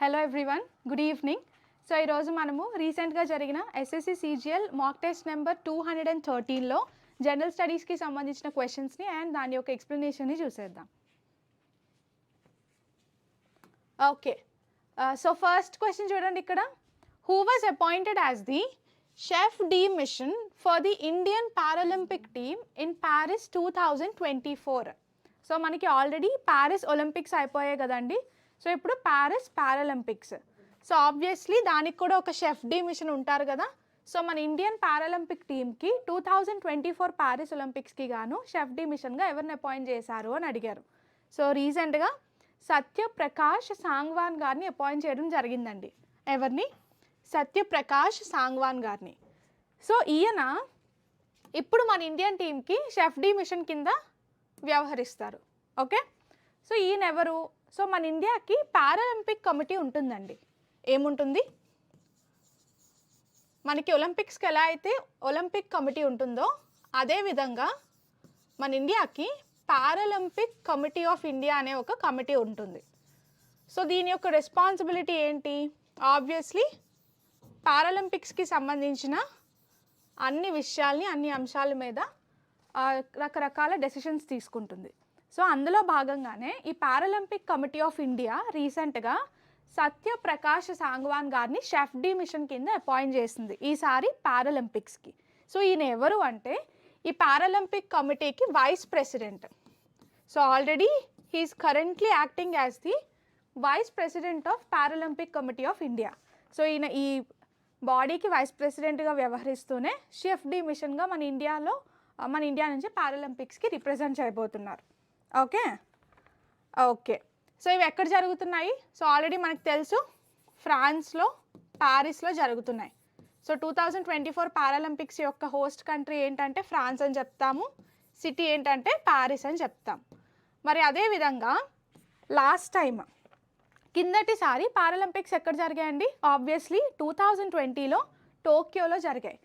Hello everyone, good evening. So ఈరోజు మనము రీసెంట్గా జరిగిన SSC CGL mock test number 213లో జనరల్ స్టడీస్కి సంబంధించిన క్వశ్చన్స్ని అండ్ దాని యొక్క ఎక్స్ప్లెనేషన్ని చూసేద్దాం. ఓకే, సో ఫస్ట్ క్వశ్చన్ చూడండి ఇక్కడ. Who was appointed as the chef de mission for the Indian Paralympic team in Paris 2024? So మనకి ఆల్రెడీ ప్యారిస్ ఒలింపిక్స్ అయిపోయాయి కదండి. సో ఇప్పుడు ప్యారిస్ పారాలింపిక్స్. సో ఆబ్వియస్లీ దానికి కూడా ఒక షెఫ్ డి మిషన్ ఉంటారు కదా. సో మన ఇండియన్ పారాలింపిక్ టీమ్కి 2024 ప్యారిస్ ఒలింపిక్స్కి గాను షెఫ్ డి మిషన్గా ఎవరిని అపాయింట్ చేశారు అని అడిగారు. సో రీసెంట్గా సత్యప్రకాష్ సాంగ్వాన్ గారిని అపాయింట్ చేయడం జరిగిందండి. ఎవరిని? సత్యప్రకాష్ సాంగ్వాన్ గారిని. సో ఈయన ఇప్పుడు మన ఇండియన్ టీమ్కి షెఫ్ డి మిషన్ కింద వ్యవహరిస్తారు. ఓకే, సో ఈయన ఎవరు? సో మన ఇండియాకి పారాలింపిక్ కమిటీ ఉంటుందండి. ఏముంటుంది? మనకి ఒలింపిక్స్కి ఎలా అయితే ఒలింపిక్ కమిటీ ఉంటుందో అదేవిధంగా మన ఇండియాకి పారాలింపిక్ కమిటీ ఆఫ్ ఇండియా అనే ఒక కమిటీ ఉంటుంది. సో దీని యొక్క రెస్పాన్సిబిలిటీ ఏంటి? ఆబ్వియస్లీ పారాలింపిక్స్కి సంబంధించిన అన్ని విషయాల్ని, అన్ని అంశాల మీద రకరకాల డెసిషన్స్ తీసుకుంటుంది. సో అందులో భాగంగానే ఈ పారాలింపిక్ కమిటీ ఆఫ్ ఇండియా రీసెంట్గా సత్యప్రకాష్ సాంగ్వాన్ గారిని షెఫ్ డి మిషన్ కింద అపాయింట్ చేసింది ఈసారి పారాలింపిక్స్కి. సో ఈయన ఎవరు అంటే ఈ పారాలింపిక్ కమిటీకి vice president. So already he's currently acting as the vice president of Paralympic committee of India. So ఈయన ఈ బాడీకి వైస్ ప్రెసిడెంట్గా వ్యవహరిస్తూనే షెఫ్ డి మిషన్గా మన ఇండియా నుంచి పారాలింపిక్స్కి రిప్రజెంట్ చేయబోతున్నారు. ఓకే ఓకే సో ఇవి ఎక్కడ జరుగుతున్నాయి? సో ఆల్రెడీ మనకు తెలుసు, ఫ్రాన్స్లో, ప్యారిస్లో జరుగుతున్నాయి. సో 2024 పారాలింపిక్స్ యొక్క హోస్ట్ కంట్రీ ఏంటంటే ఫ్రాన్స్ అని చెప్తాము, సిటీ ఏంటంటే ప్యారిస్ అని చెప్తాం. మరి అదేవిధంగా లాస్ట్ టైం కిందటిసారి పారాలింపిక్స్ ఎక్కడ జరిగాయండి? ఆబ్వియస్లీ 2020లో టోక్యోలో జరిగాయి.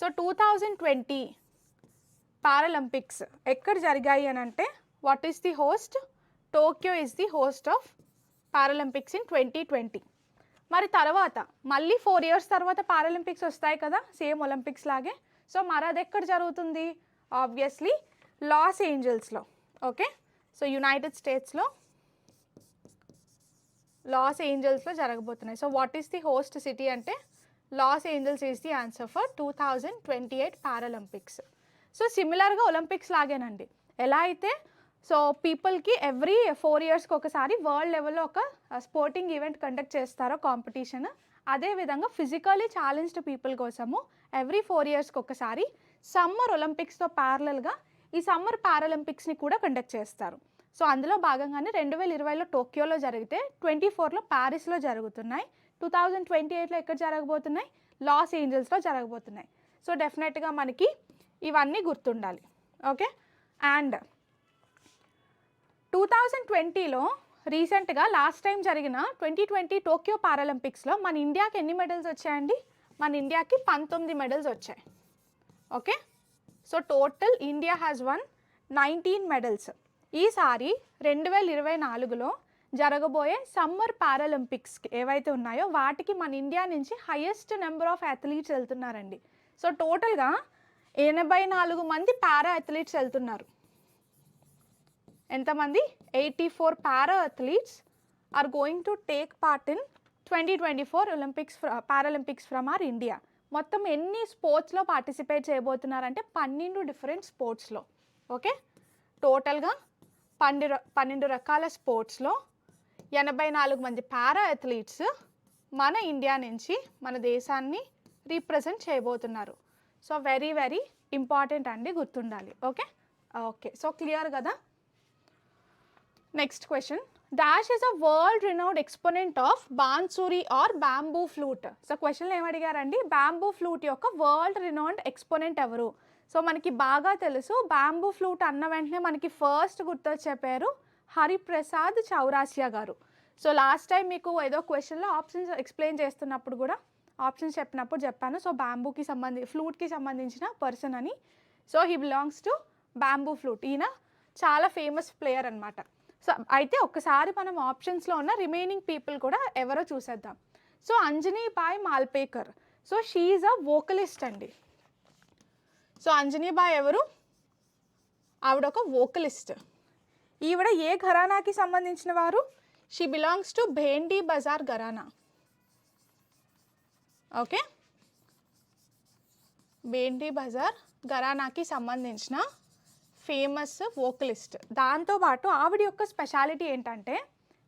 సో 2020 పారాలింపిక్స్ ఎక్కడ జరిగాయి అని అంటే, what is the host? Tokyo is the host of Paralympics in 2020. మరి తర్వాత మళ్ళీ 4 years తర్వాత పారాలింపిక్స్ వస్తాయి కదా, సేమ్ ఒలింపిక్స్ లాగే. సో మరి అది ఎక్కడ జరుగుతుంది? ఆబ్వియస్లీ లాస్ ఏంజల్స్లో. ఓకే, సో యునైటెడ్ స్టేట్స్లో లాస్ ఏంజల్స్లో జరగబోతున్నాయి. So what is the host city అంటే Los Angeles is the answer for 2028 Paralympics. So సిమిలర్గా ఒలింపిక్స్ లాగేనండి. ఎలా అయితే సో పీపుల్కి ఎవ్రీ 4 yearsకి ఒకసారి వరల్డ్ లెవెల్లో ఒక స్పోర్టింగ్ ఈవెంట్ కండక్ట్ చేస్తారో కాంపిటీషన్, అదేవిధంగా ఫిజికలీ ఛాలెంజ్డ్ పీపుల్ కోసము ఎవ్రీ 4 yearsకి ఒకసారి సమ్మర్ ఒలింపిక్స్తో ప్యారలల్గా ఈ సమ్మర్ పారాలింపిక్స్ని కూడా కండక్ట్ చేస్తారు. సో అందులో భాగంగానే 2020లో టోక్యోలో జరిగితే 2024లో ప్యారిస్లో జరుగుతున్నాయి, 2028లో ఎక్కడ జరగబోతున్నాయి? లాస్ ఏంజల్స్లో జరగబోతున్నాయి. సో డెఫినెట్గా మనకి ఇవన్నీ గుర్తుండాలి. ఓకే, అండ్ 2020లో రీసెంట్గా లాస్ట్ టైం జరిగిన 2020 టోక్యో పారాలింపిక్స్లో మన ఇండియాకి ఎన్ని మెడల్స్ వచ్చాయండి? మన ఇండియాకి 19 మెడల్స్ వచ్చాయి. Okay, so total India has one 19 medals. ఈసారి 2024లో జరగబోయే సమ్మర్ పారాలింపిక్స్ ఏవైతే ఉన్నాయో వాటికి మన ఇండియా నుంచి హైయెస్ట్ నెంబర్ ఆఫ్ అథ్లీట్స్ వెళ్తున్నారండి. సో టోటల్గా 84 మంది పారా అథ్లీట్స్ వెళ్తున్నారు. ఎంతమంది? 84 para athletes are going to take part in 2024 Paralympics from our India. మొత్తం ఎన్ని స్పోర్ట్స్లో పార్టిసిపేట్ చేయబోతున్నారంటే 12 డిఫరెంట్ స్పోర్ట్స్లో. ఓకే, టోటల్గా 12 రకాల స్పోర్ట్స్లో 84 మంది పారా అథ్లీట్స్ మన ఇండియా నుంచి మన దేశాన్ని రీప్రజెంట్ చేయబోతున్నారు. సో వెరీ వెరీ ఇంపార్టెంట్ అండి, గుర్తుండాలి. ఓకే ఓకే సో క్లియర్ కదా. Next question. Dash is a world renowned exponent of bansuri or bamboo flute. So క్వశ్చన్లో ఏమడిగారండి? బ్యాంబూ ఫ్లూట్ యొక్క వరల్డ్ రినౌడ్ ఎక్స్పోనెంట్ ఎవరు? సో మనకి బాగా తెలుసు, బ్యాంబూ ఫ్లూట్ అన్న వెంటనే మనకి ఫస్ట్ గుర్తొచ్చే పేరు హరిప్రసాద్ చౌరాసియా గారు. సో లాస్ట్ టైం మీకు ఏదో క్వశ్చన్లో ఆప్షన్స్ ఎక్స్ప్లెయిన్ చేస్తున్నప్పుడు కూడా ఆప్షన్స్ చెప్పినప్పుడు చెప్పాను. సో బ్యాంబూకి ఫ్లూట్కి సంబంధించిన పర్సన్ అని. So he belongs to bamboo flute. ఈయన చాలా ఫేమస్ ప్లేయర్ అనమాట. సో అయితే ఒక్కసారి మనం ఆప్షన్స్లో ఉన్న రిమైనింగ్ పీపుల్ కూడా ఎవరో చూసేద్దాం. So Anjanibai Malpekar. So she is a vocalist అండి. సో అంజనీబాయ్ ఎవరు? ఆవిడ ఒక వోకలిస్ట్. ఈవిడ ఏ ఘరానాకి సంబంధించిన వారు? She belongs to Bhendi Bazaar gharana. Okay, Bhendi Bazaar ఘరానాకి సంబంధించిన ఫేమస్ వోకలిస్ట్. దాంతోపాటు ఆవిడ యొక్క స్పెషాలిటీ ఏంటంటే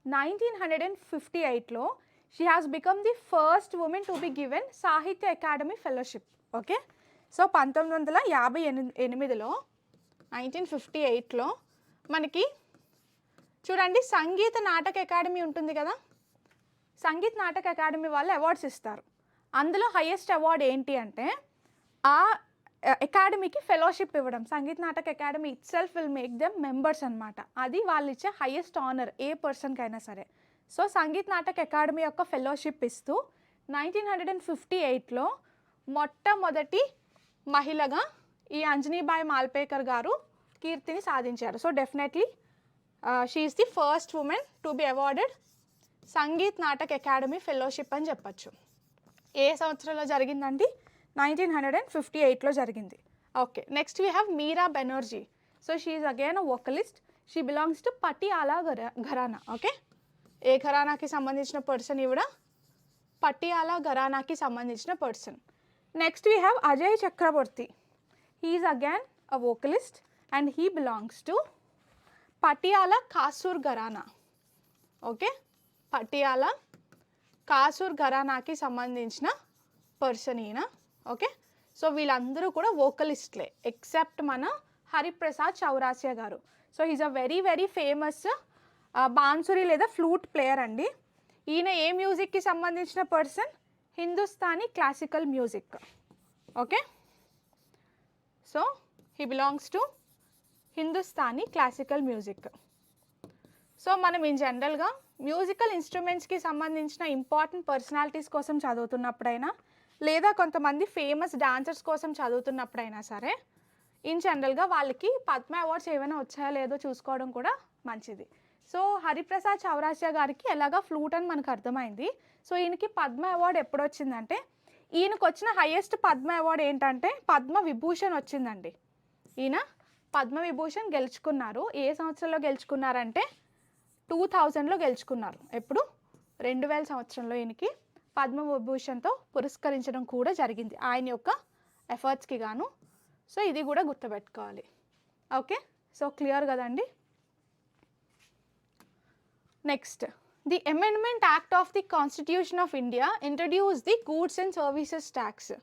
1958లో she has become the first woman to be given Sahitya Akademi fellowship. Okay, so 1958లో 1958లో మనకి చూడండి సంగీత నాటక అకాడమీ ఉంటుంది కదా, సంగీత్ నాటక అకాడమీ వాళ్ళు అవార్డ్స్ ఇస్తారు. అందులో హైయెస్ట్ అవార్డ్ ఏంటి అంటే ఆ అకాడమీకి ఫెలోషిప్ ఇవ్వడం. సంగీత్ నాటక academy it self will make them members అనమాట. అది వాళ్ళు ఇచ్చే హైయెస్ట్ ఆనర్ ఏ పర్సన్కి అయినా సరే. సో సంగీత్ నాటక అకాడమీ యొక్క ఫెలోషిప్ ఇస్తూ 1958లో మొట్టమొదటి మహిళగా ఈ అంజనీబాయ్ మాల్పేకర్ గారు కీర్తిని సాధించారు. So definitely she is the first woman to be awarded sangeet నాటక అకాడమీ ఫెలోషిప్ అని చెప్పచ్చు. ఏ సంవత్సరంలో జరిగిందండి? 1958లో జరిగింది. Okay, next we have Meera Banerjee. So she is again a vocalist. She belongs to Patiala gharana. Okay, ఏ ఘరానాకి సంబంధించిన పర్సన్ ఈవిడ? పటియాలా ఘరానాకి సంబంధించిన person. Next we have Ajay Chakravarty. He is again a vocalist and he belongs to Patiala Kasur gharana. Okay, Patiala Kasur ఘరానాకి సంబంధించిన పర్సన్ ఈయన. ఓకే, సో వీళ్ళందరూ కూడా వోకలిస్ట్లే ఎక్సెప్ట్ మన హరిప్రసాద్ చౌరాసియా గారు. So he's a very very famous bansuri లేదా ఫ్లూట్ ప్లేయర్ అండి. ఈయన ఏ మ్యూజిక్కి సంబంధించిన person? Hindustani classical music. Okay, so he belongs to Hindustani classical music. So మనం ఇన్ జనరల్గా మ్యూజికల్ ఇన్స్ట్రుమెంట్స్కి సంబంధించిన ఇంపార్టెంట్ పర్సనాలిటీస్ కోసం చదువుతున్నప్పుడైనా లేదా కొంతమంది ఫేమస్ డాన్సర్స్ కోసం చదువుతున్నప్పుడైనా సరే ఇన్ జనరల్గా వాళ్ళకి పద్మ అవార్డ్స్ ఏమైనా వచ్చాయో లేదో చూసుకోవడం కూడా మంచిది. సో హరిప్రసాద్ చౌరాసియా గారికి ఎలాగా ఫ్లూట్ అని మనకు అర్థమైంది. సో ఈయనకి పద్మ అవార్డు ఎప్పుడు వచ్చిందంటే ఈయనకు వచ్చిన హైయెస్ట్ పద్మ అవార్డు ఏంటంటే పద్మ విభూషణ్ వచ్చిందండి. ఈయన పద్మ విభూషణ్ గెలుచుకున్నారు. ఏ సంవత్సరంలో గెలుచుకున్నారంటే 2000లో గెలుచుకున్నారు. ఎప్పుడు? 2000 సంవత్సరంలో ఈయనకి పద్మ విభూషణ్తో పురస్కరించడం కూడా జరిగింది ఆయన యొక్క ఎఫర్ట్స్కి గాను. సో ఇది కూడా గుర్తుపెట్టుకోవాలి. ఓకే, సో క్లియర్ కదండి. Next, the amendment act of the constitution of India introduce the goods and services tax.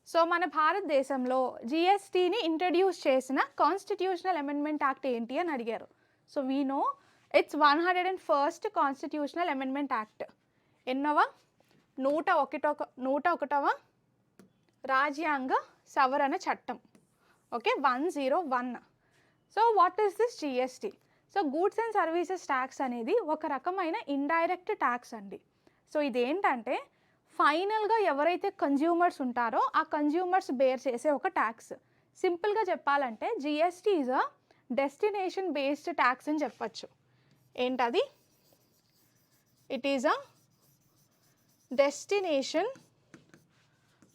So మన భారతదేశంలో జిఎస్టీని ఇంట్రడ్యూస్ చేసిన కాన్స్టిట్యూషనల్ అమెండ్మెంట్ యాక్ట్ ఏంటి అని అడిగారు. So we know it's 101st constitutional amendment act. ఎన్నవ? 101వ రాజ్యాంగ సవరణ చట్టం. Okay, 101. So what is this GST? So goods and services tax అనేది ఒక రకమైన ఇండైరెక్ట్ ట్యాక్స్ అండి. సో ఇదేంటంటే ఫైనల్గా ఎవరైతే కన్జ్యూమర్స్ ఉంటారో ఆ కన్జ్యూమర్స్ బేర్ చేసే ఒక ట్యాక్స్. సింపుల్గా చెప్పాలంటే GST is a destination based tax అని చెప్పచ్చు. ఏంటది? It is a destination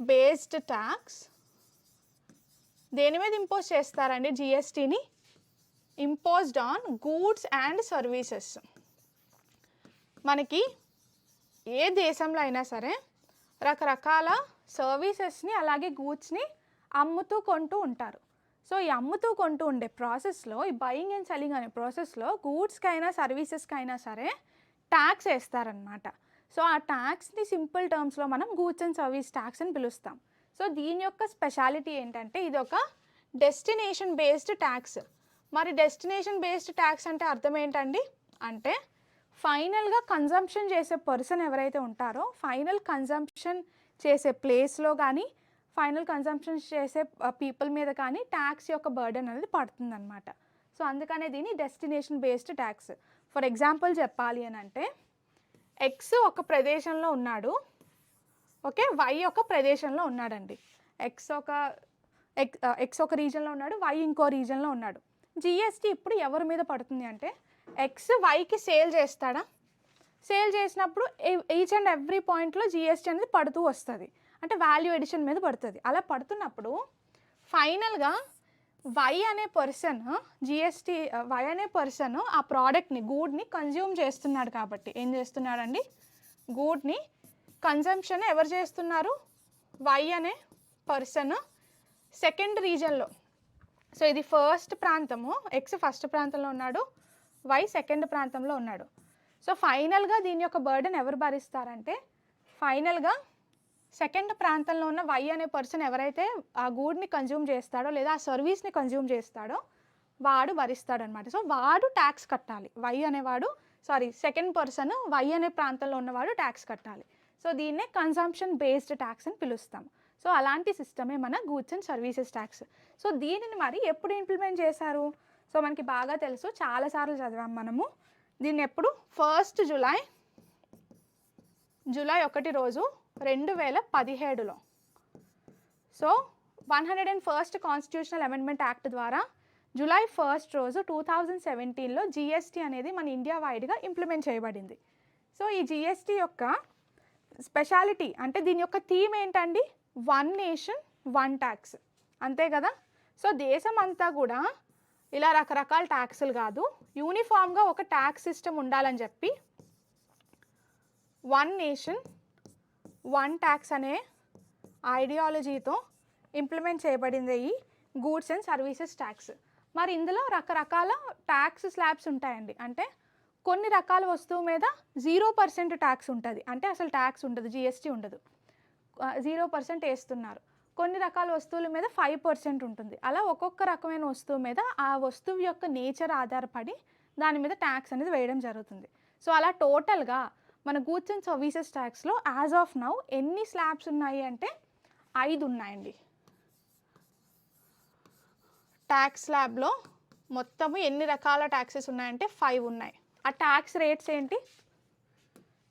based tax. దేని మీద ఇంపోజ్ చేస్తారండి జిఎస్టీని? Imposed on goods and services. మనకి ఏ దేశంలో అయినా సరే రకరకాల సర్వీసెస్ని అలాగే గూడ్స్ని అమ్ముతూ కొంటూ ఉంటారు. సో ఈ అమ్ముతూ కొంటూ ఉండే ప్రాసెస్లో, ఈ బయింగ్ అండ్ సెల్లింగ్ అనే ప్రాసెస్లో గూడ్స్కైనా సర్వీసెస్కైనా సరే ట్యాక్స్ వేస్తారనమాట. సో ఆ ట్యాక్స్ని సింపుల్ టర్మ్స్లో మనం గూడ్స్ అండ్ సర్వీస్ ట్యాక్స్ అని పిలుస్తాం. సో దీని యొక్క స్పెషాలిటీ ఏంటంటే ఇది ఒక డెస్టినేషన్ బేస్డ్ ట్యాక్స్. మరి డెస్టినేషన్ బేస్డ్ ట్యాక్స్ అంటే అర్థం ఏంటండి? అంటే ఫైనల్గా కన్జంప్షన్ చేసే పర్సన్ ఎవరైతే ఉంటారో ఫైనల్ కన్జంప్షన్ చేసే ప్లేస్లో కానీ ఫైనల్ కన్జంప్షన్ చేసే పీపుల్ మీద కానీ ట్యాక్స్ యొక్క బర్డెన్ అనేది పడుతుందన్నమాట. సో అందుకనే దీన్ని destination based tax. For example చెప్పాలి అని అంటే ఎక్స్ ఒక ప్రదేశంలో ఉన్నాడు, ఓకే, వై ఒక ప్రదేశంలో ఉన్నాడండి. ఎక్స్ ఒక రీజన్లో ఉన్నాడు, వై ఇంకో రీజన్లో ఉన్నాడు. జిఎస్టీ ఇప్పుడు ఎవరి మీద పడుతుంది అంటే ఎక్స్ వైకి సేల్ చేస్తాడా? సేల్ చేసినప్పుడు ఈచ్ అండ్ ఎవ్రీ పాయింట్లో జిఎస్టీ అనేది పడుతూ వస్తుంది, అంటే వాల్యూ ఎడిషన్ మీద పడుతుంది. అలా పడుతున్నప్పుడు ఫైనల్గా వై అనే పర్సన్ జిఎస్టీ వై అనే పర్సన్ ఆ ప్రోడక్ట్ని గూడ్ని కన్జ్యూమ్ చేస్తున్నాడు. కాబట్టి ఏం చేస్తున్నాడండి? గూడ్ని కన్జంప్షన్ ఎవరు చేస్తున్నారు? వై అనే పర్సన్ సెకండ్ రీజన్లో. సో ఇది ఫస్ట్ ప్రాంతము, ఎక్స్ ఫస్ట్ ప్రాంతంలో ఉన్నాడు, వై సెకండ్ ప్రాంతంలో ఉన్నాడు. సో ఫైనల్గా దీని యొక్క బర్డెన్ ఎవరు భరిస్తారంటే ఫైనల్గా సెకండ్ ప్రాంతంలో ఉన్న వై అనే పర్సన్ ఎవరైతే ఆ గూడ్ని కన్జ్యూమ్ చేస్తాడో లేదా ఆ సర్వీస్ని కన్జ్యూమ్ చేస్తాడో వాడు భరిస్తాడనమాట. సో వాడు ట్యాక్స్ కట్టాలి. వై అనేవాడు సెకండ్ పర్సన్ వై అనే ప్రాంతంలో ఉన్నవాడు ట్యాక్స్ కట్టాలి. సో దీన్నే కన్సంప్షన్ బేస్డ్ ట్యాక్స్ అని పిలుస్తాం. సో అలాంటి సిస్టమే మన goods and services tax. So దీనిని మరి ఎప్పుడు ఇంప్లిమెంట్ చేశారు? సో మనకి బాగా తెలుసు, చాలాసార్లు చదివాం మనము దీన్ని. ఎప్పుడు? 1 జూలై 1 రోజు 2017లో. So 101st constitutional amendment act ద్వారా జూలై 1 రోజు 2017లో జిఎస్టీ అనేది మన ఇండియా వైడ్గా ఇంప్లిమెంట్ చేయబడింది. సో ఈ జిఎస్టీ యొక్క స్పెషాలిటీ అంటే దీని యొక్క థీమ్ ఏంటండి? 1 నేషన్ 1 ట్యాక్స్, అంతే కదా. సో దేశం అంతా కూడా ఇలా రకరకాల ట్యాక్సులు కాదు, యూనిఫామ్గా ఒక ట్యాక్స్ సిస్టమ్ ఉండాలని చెప్పి 1 నేషన్ 1 ట్యాక్స్ అనే ఐడియాలజీతో ఇంప్లిమెంట్ చేయబడింది ఈ గూడ్స్ అండ్ సర్వీసెస్ ట్యాక్స్. మరి ఇందులో రకరకాల ట్యాక్స్ స్లాబ్స్ ఉంటాయండి. అంటే కొన్ని రకాల వస్తువు మీద 0% ట్యాక్స్ ఉంటుంది, అంటే అసలు ట్యాక్స్ ఉండదు, జిఎస్టీ ఉండదు, 0% వేస్తున్నారు. కొన్ని రకాల వస్తువుల మీద 5% ఉంటుంది. అలా ఒక్కొక్క రకమైన వస్తువు మీద ఆ వస్తువు యొక్క నేచర్ ఆధారపడి దాని మీద ట్యాక్స్ అనేది వేయడం జరుగుతుంది. సో అలా టోటల్గా మన గూడ్స్ అండ్ సర్వీసెస్ ట్యాక్స్లో యాజ్ ఆఫ్ నౌ ఎన్ని స్లాబ్స్ ఉన్నాయి అంటే 5 ఉన్నాయండి. ట్యాక్స్ స్లాబ్లో మొత్తము ఎన్ని రకాల ట్యాక్సెస్ ఉన్నాయంటే 5 ఉన్నాయి. ఆ ట్యాక్స్ రేట్స్ ఏంటి?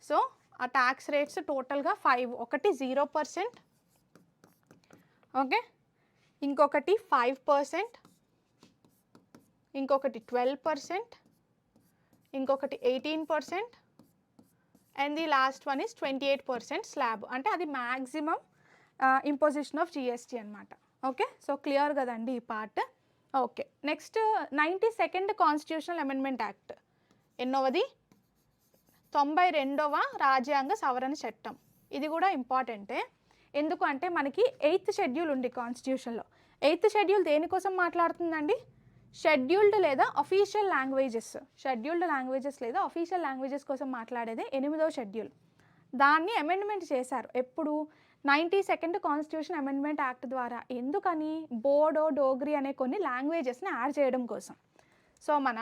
సో ఆ ట్యాక్స్ రేట్స్ టోటల్గా 5. ఒకటి 0%, ఓకే, ఇంకొకటి 5%, ఇంకొకటి 12%, ఇంకొకటి 18%, and the last one is 28% slab. అంటే అది మ్యాక్సిమం ఇంపోజిషన్ ఆఫ్ జిఎస్టీ అనమాట. ఓకే, సో క్లియర్ కదండి ఈ part. Okay, next 92nd constitutional amendment act. ఎన్నోవది? 92వ రాజ్యాంగ సవరణ చట్టం. ఇది కూడా ఇంపార్టెంటే. ఎందుకు అంటే మనకి 8th షెడ్యూల్ ఉంది కాన్స్టిట్యూషన్లో. 8th షెడ్యూల్ దేనికోసం మాట్లాడుతుందండి? షెడ్యూల్డ్ లేదా అఫీషియల్ లాంగ్వేజెస్, షెడ్యూల్డ్ లాంగ్వేజెస్ లేదా అఫీషియల్ లాంగ్వేజెస్ కోసం మాట్లాడేదే 8వ షెడ్యూల్. దాన్ని అమెండ్మెంట్ చేశారు ఎప్పుడు? 92nd కాన్స్టిట్యూషన్ అమెండ్మెంట్ యాక్ట్ ద్వారా. ఎందుకని? బోడో, డోగ్రీ అనే కొన్ని లాంగ్వేజెస్ని యాడ్ చేయడం కోసం. సో మన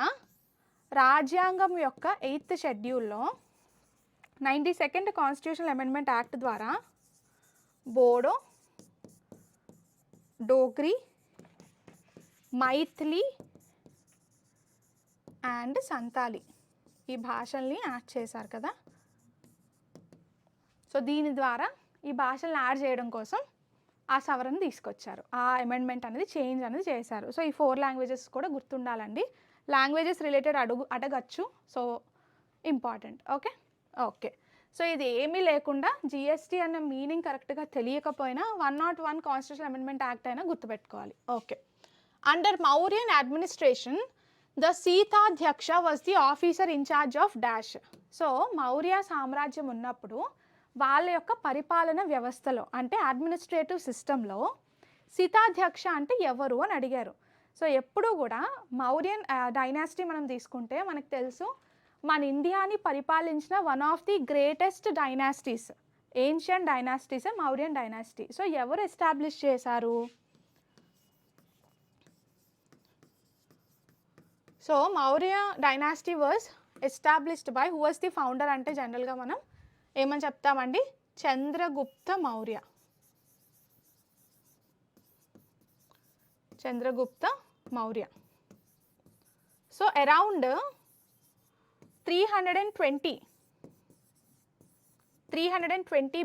రాజ్యాంగం యొక్క 8th షెడ్యూల్లో 92nd కాన్స్టిట్యూషనల్ అమెండ్మెంట్ యాక్ట్ ద్వారా బోడో, డోగ్రీ, మైథిలి అండ్ సంతాలి ఈ భాషల్ని యాడ్ చేశారు కదా. సో దీని ద్వారా ఈ భాషలను యాడ్ చేయడం కోసం ఆ సవరణ తీసుకొచ్చారు, ఆ అమెండ్మెంట్ అనేది చేంజ్ అనేది చేశారు. సో ఈ 4 లాంగ్వేజెస్ కూడా గుర్తుండాలండి. లాంగ్వేజెస్ రిలేటెడ్ అడగచ్చు, so important. Okay okay, so ఇది ఏమీ లేకుండా జిఎస్టీ అన్న మీనింగ్ కరెక్ట్గా తెలియకపోయినా 101 కాన్స్టిట్యూషన్ అమెండ్మెంట్ యాక్ట్ అయినా గుర్తుపెట్టుకోవాలి. Okay, under Mauryan administration the Sitadhyaksha was the officer in charge of dash. So Maurya సామ్రాజ్యం ఉన్నప్పుడు వాళ్ళ యొక్క పరిపాలన వ్యవస్థలో అంటే అడ్మినిస్ట్రేటివ్ సిస్టంలో సీతాధ్యక్ష అంటే ఎవరు అని అడిగారు. సో ఎప్పుడూ కూడా మౌర్యన్ డైనాసిటీ మనం తీసుకుంటే మనకు తెలుసు మన ఇండియాని పరిపాలించిన one of the greatest dynasties, ancient dynasties Mauryan dynasty. So ఎవరు ఎస్టాబ్లిష్ చేశారు? So Maurya dynasty was established by who was the founder అంటే జనరల్గా మనం ఏమని చెప్తామండి? Chandragupta Maurya. Chandragupta Maurya. So around 320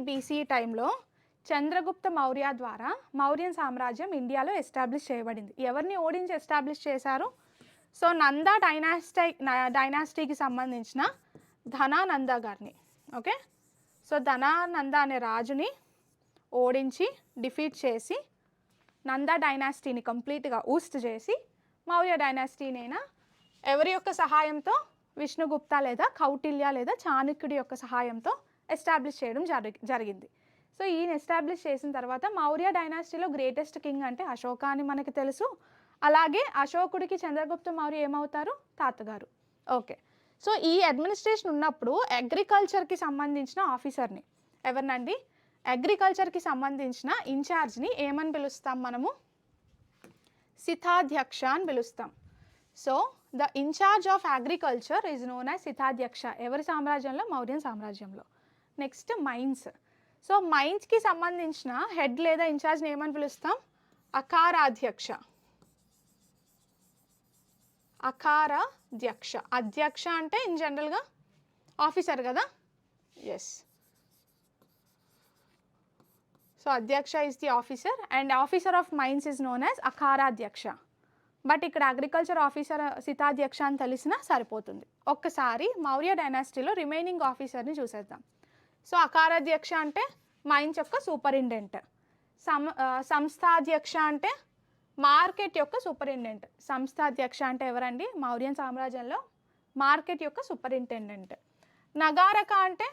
BCE టైంలో చంద్రగుప్త మౌర్య ద్వారా మౌర్యన్ సామ్రాజ్యం ఇండియాలో ఎస్టాబ్లిష్ చేయబడింది. ఎవరిని ఓడించి ఎస్టాబ్లిష్ చేశారు? సో నంద డైనాసిటీకి సంబంధించిన ధనానంద గారిని, ఓకే. సో ధనానంద అనే రాజుని ఓడించి డిఫీట్ చేసి నంద డైనాసిటీని కంప్లీట్గా ఊస్ట్ చేసి మౌర్య డైనాసిటీనైనా ఎవరి యొక్క సహాయంతో, విష్ణుగుప్త లేదా కౌటిల్య లేదా చాణక్యుడి యొక్క సహాయంతో ఎస్టాబ్లిష్ చేయడం జరిగింది. సో ఈయన ఎస్టాబ్లిష్ చేసిన తర్వాత మౌర్య డైనాసిటీలో గ్రేటెస్ట్ కింగ్ అంటే అశోక అని మనకి తెలుసు. అలాగే అశోకుడికి చంద్రగుప్త మౌర్య ఏమవుతారు? తాతగారు. ఓకే. సో ఈ అడ్మినిస్ట్రేషన్ ఉన్నప్పుడు అగ్రికల్చర్కి సంబంధించిన ఆఫీసర్ని, ఎవరినండి? అగ్రికల్చర్కి సంబంధించిన ఇన్ఛార్జ్ని ఏమని పిలుస్తాం మనము? సితాధ్యక్ష అని పిలుస్తాం. So the in charge of agriculture is known as Sitadhyaksha. ఎవరి సామ్రాజ్యంలో? మౌర్యన్ సామ్రాజ్యంలో. Next mines. సో మైన్స్కి సంబంధించిన హెడ్ లేదా ఇన్ఛార్జ్ని ఏమని పిలుస్తాం? అకారాధ్యక్ష. అకారాధ్యక్ష. అధ్యక్ష అంటే ఇన్ జనరల్గా ఆఫీసర్ కదా. Yes. So Adhyaksha is the officer and officer of mines is known as Akaradhyaksha. But ఇక్కడ అగ్రికల్చర్ ఆఫీసర్ సితాధ్యక్ష అని తెలిసినా సరిపోతుంది. ఒక్కసారి మౌర్య డైనాసిటీలో రిమైనింగ్ ఆఫీసర్ని చూసేద్దాం. సో అకారాధ్యక్ష అంటే మైన్స్ యొక్క సూపరింటెండెంట్. సంస్థాధ్యక్ష అంటే మార్కెట్ యొక్క సూపరింటెండెంట్. సంస్థాధ్యక్ష అంటే ఎవరండి? మౌర్యన్ సామ్రాజ్యంలో మార్కెట్ యొక్క సూపరింటెండెంట్. నగారక అంటే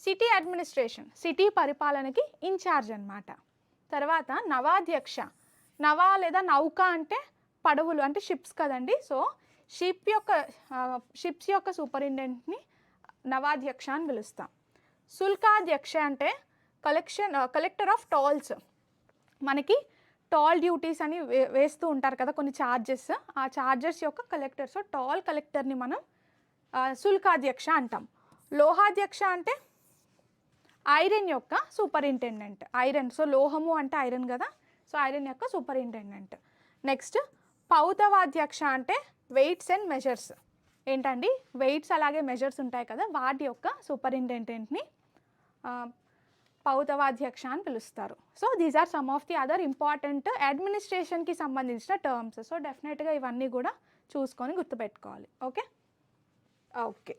సిటీ అడ్మినిస్ట్రేషన్, సిటీ పరిపాలనకి ఇన్ఛార్జ్ అనమాట. తర్వాత నవాధ్యక్ష. నవ లేదా నౌక అంటే పడవలు అంటే షిప్స్ కదండి. సో షిప్స్ యొక్క సూపరింటెండెంట్ని నవాధ్యక్ష అని పిలుస్తాం. శుల్కాధ్యక్ష అంటే కలెక్టర్ ఆఫ్ టోల్స్. మనకి టోల్ డ్యూటీస్ అని వేస్తూ ఉంటారు కదా కొన్ని ఛార్జెస్, ఆ ఛార్జెస్ యొక్క కలెక్టర్. సో టోల్ కలెక్టర్ని మనం శుల్కాధ్యక్ష అంటాం. లోహాధ్యక్ష అంటే ఐరన్ యొక్క సూపరింటెండెంట్. ఐరన్, సో లోహము అంటే ఐరన్ కదా, సో ఐరన్ యొక్క సూపరింటెండెంట్. నెక్స్ట్ పౌతవాధ్యక్ష అంటే వెయిట్స్ అండ్ మెజర్స్. ఏంటండి? వెయిట్స్ అలాగే మెజర్స్ ఉంటాయి కదా, వాటి యొక్క సూపరింటెండెంట్ని పౌతవాధ్యక్ష అని పిలుస్తారు. So these are some of the other important అడ్మినిస్ట్రేషన్కి సంబంధించిన టర్మ్స్. సో డెఫినెట్గా ఇవన్నీ కూడా చూసుకొని గుర్తుపెట్టుకోవాలి. Okay. Okay.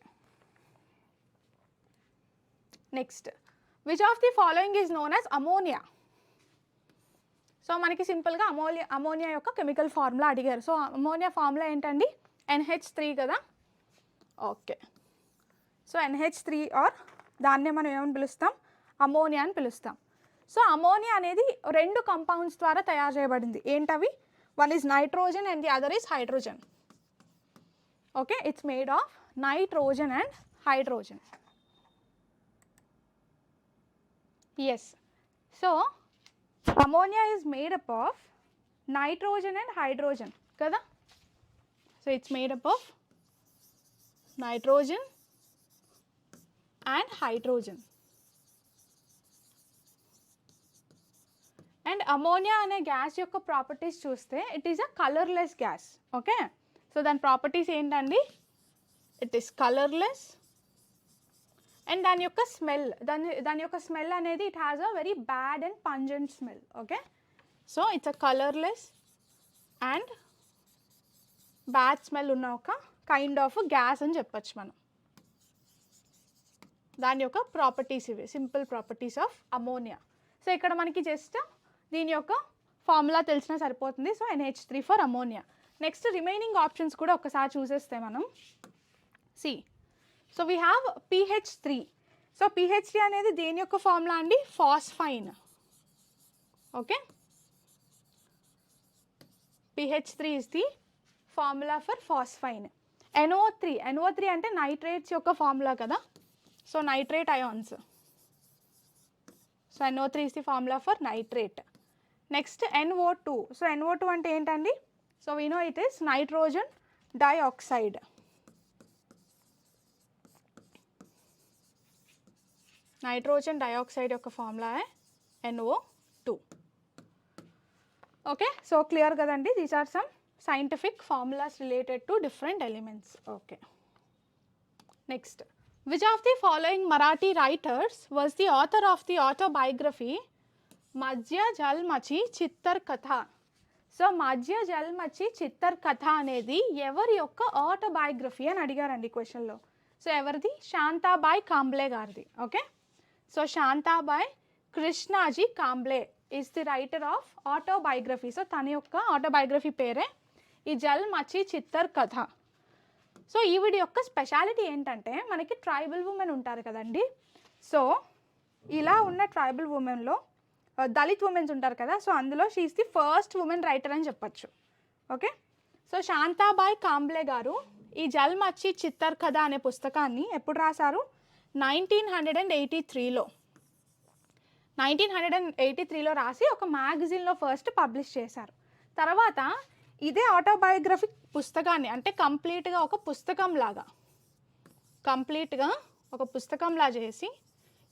Next, which of the following is known as ammonia. So మనకి సింపుల్గా అమోనియా యొక్క కెమికల్ ఫార్ములా అడిగారు. సో అమోనియా ఫార్ములా ఏంటండి? NH3 కదా. ఓకే. సో NH3 ఆర్ దాన్నే మనం ఏమని పిలుస్తాం? అమోనియా అని పిలుస్తాం. సో అమోనియా అనేది రెండు కంపౌండ్స్ ద్వారా తయారు చేయబడింది. ఏంటవి? One is nitrogen and the other is hydrogen. Okay. It's made of nitrogen and hydrogen. Yes. So ammonia is made up of nitrogen and hydrogen kada. So it's made up of nitrogen and hydrogen. And ammonia ane gas yokka properties chuste it is a colorless gas. Okay. So then properties entandi? It is colorless and దాని యొక్క smell, దాని యొక్క smell అనేది it has a very bad and pungent smell. Okay. So it's a colourless and bad smell ఉన్న ఒక kind of gas అని చెప్పచ్చు మనం. దాని యొక్క ప్రాపర్టీస్ ఇవి, simple properties of ammonia. So ఇక్కడ మనకి జస్ట్ దీని యొక్క ఫార్ములా తెలిసినా సరిపోతుంది. So NH3 for ammonia. Next remaining options కూడా ఒకసారి చూసేస్తే మనం C. So we have PH3. So PH3 అనేది దేని యొక్క ఫార్ములా అండి? Phosphine. Okay. PH3 is the formula for phosphine. NO3 అంటే నైట్రేట్స్ యొక్క ఫార్ములా కదా. So nitrate ions. So NO3 is the formula for nitrate. Next NO2. So NO2 అంటే ఏంటండి? So we know it is nitrogen dioxide. Nitrogen dioxide యొక్క formula NO2. Okay. So clear కదండి. These are some scientific formulas related to different elements. Okay. Next, which of the following Marathi writers was the author of the autobiography Majhya Jalmachi చిత్తర్ కథ. So మధ్య జల్మచి చిత్తర్ కథ అనేది ఎవరి యొక్క autobiography అని అడిగారండి క్వశ్చన్లో. సో ఎవరిది? శాంతాబాయ్ కాంబ్లే గారిది. Okay, so Shantabai Krishnaji Kamble is the writer of autobiography. So తన యొక్క ఆటోబయోగ్రఫీ పేరే ఈ జల్మచి చిత్తర్ కథ. సో ఈవిడ యొక్క స్పెషాలిటీ ఏంటంటే, మనకి ట్రైబల్ ఉమెన్ ఉంటారు కదండి. సో ఇలా ఉన్న ట్రైబల్ ఉమెన్లో దళిత్ ఉమెన్స్ ఉంటారు కదా, సో అందులో she is the first women writer అని చెప్పచ్చు. ఓకే, సో శాంతాబాయ్ కాంబ్లే గారు ఈ జల్మచి చిత్తర్ కథ అనే పుస్తకాన్ని ఎప్పుడు రాశారు? 1983లో 1983లో రాసి ఒక మ్యాగజైన్లో ఫస్ట్ పబ్లిష్ చేశారు. తర్వాత ఇదే ఆటోబయోగ్రఫిక్ పుస్తకాన్ని అంటే కంప్లీట్గా ఒక పుస్తకంలా చేసి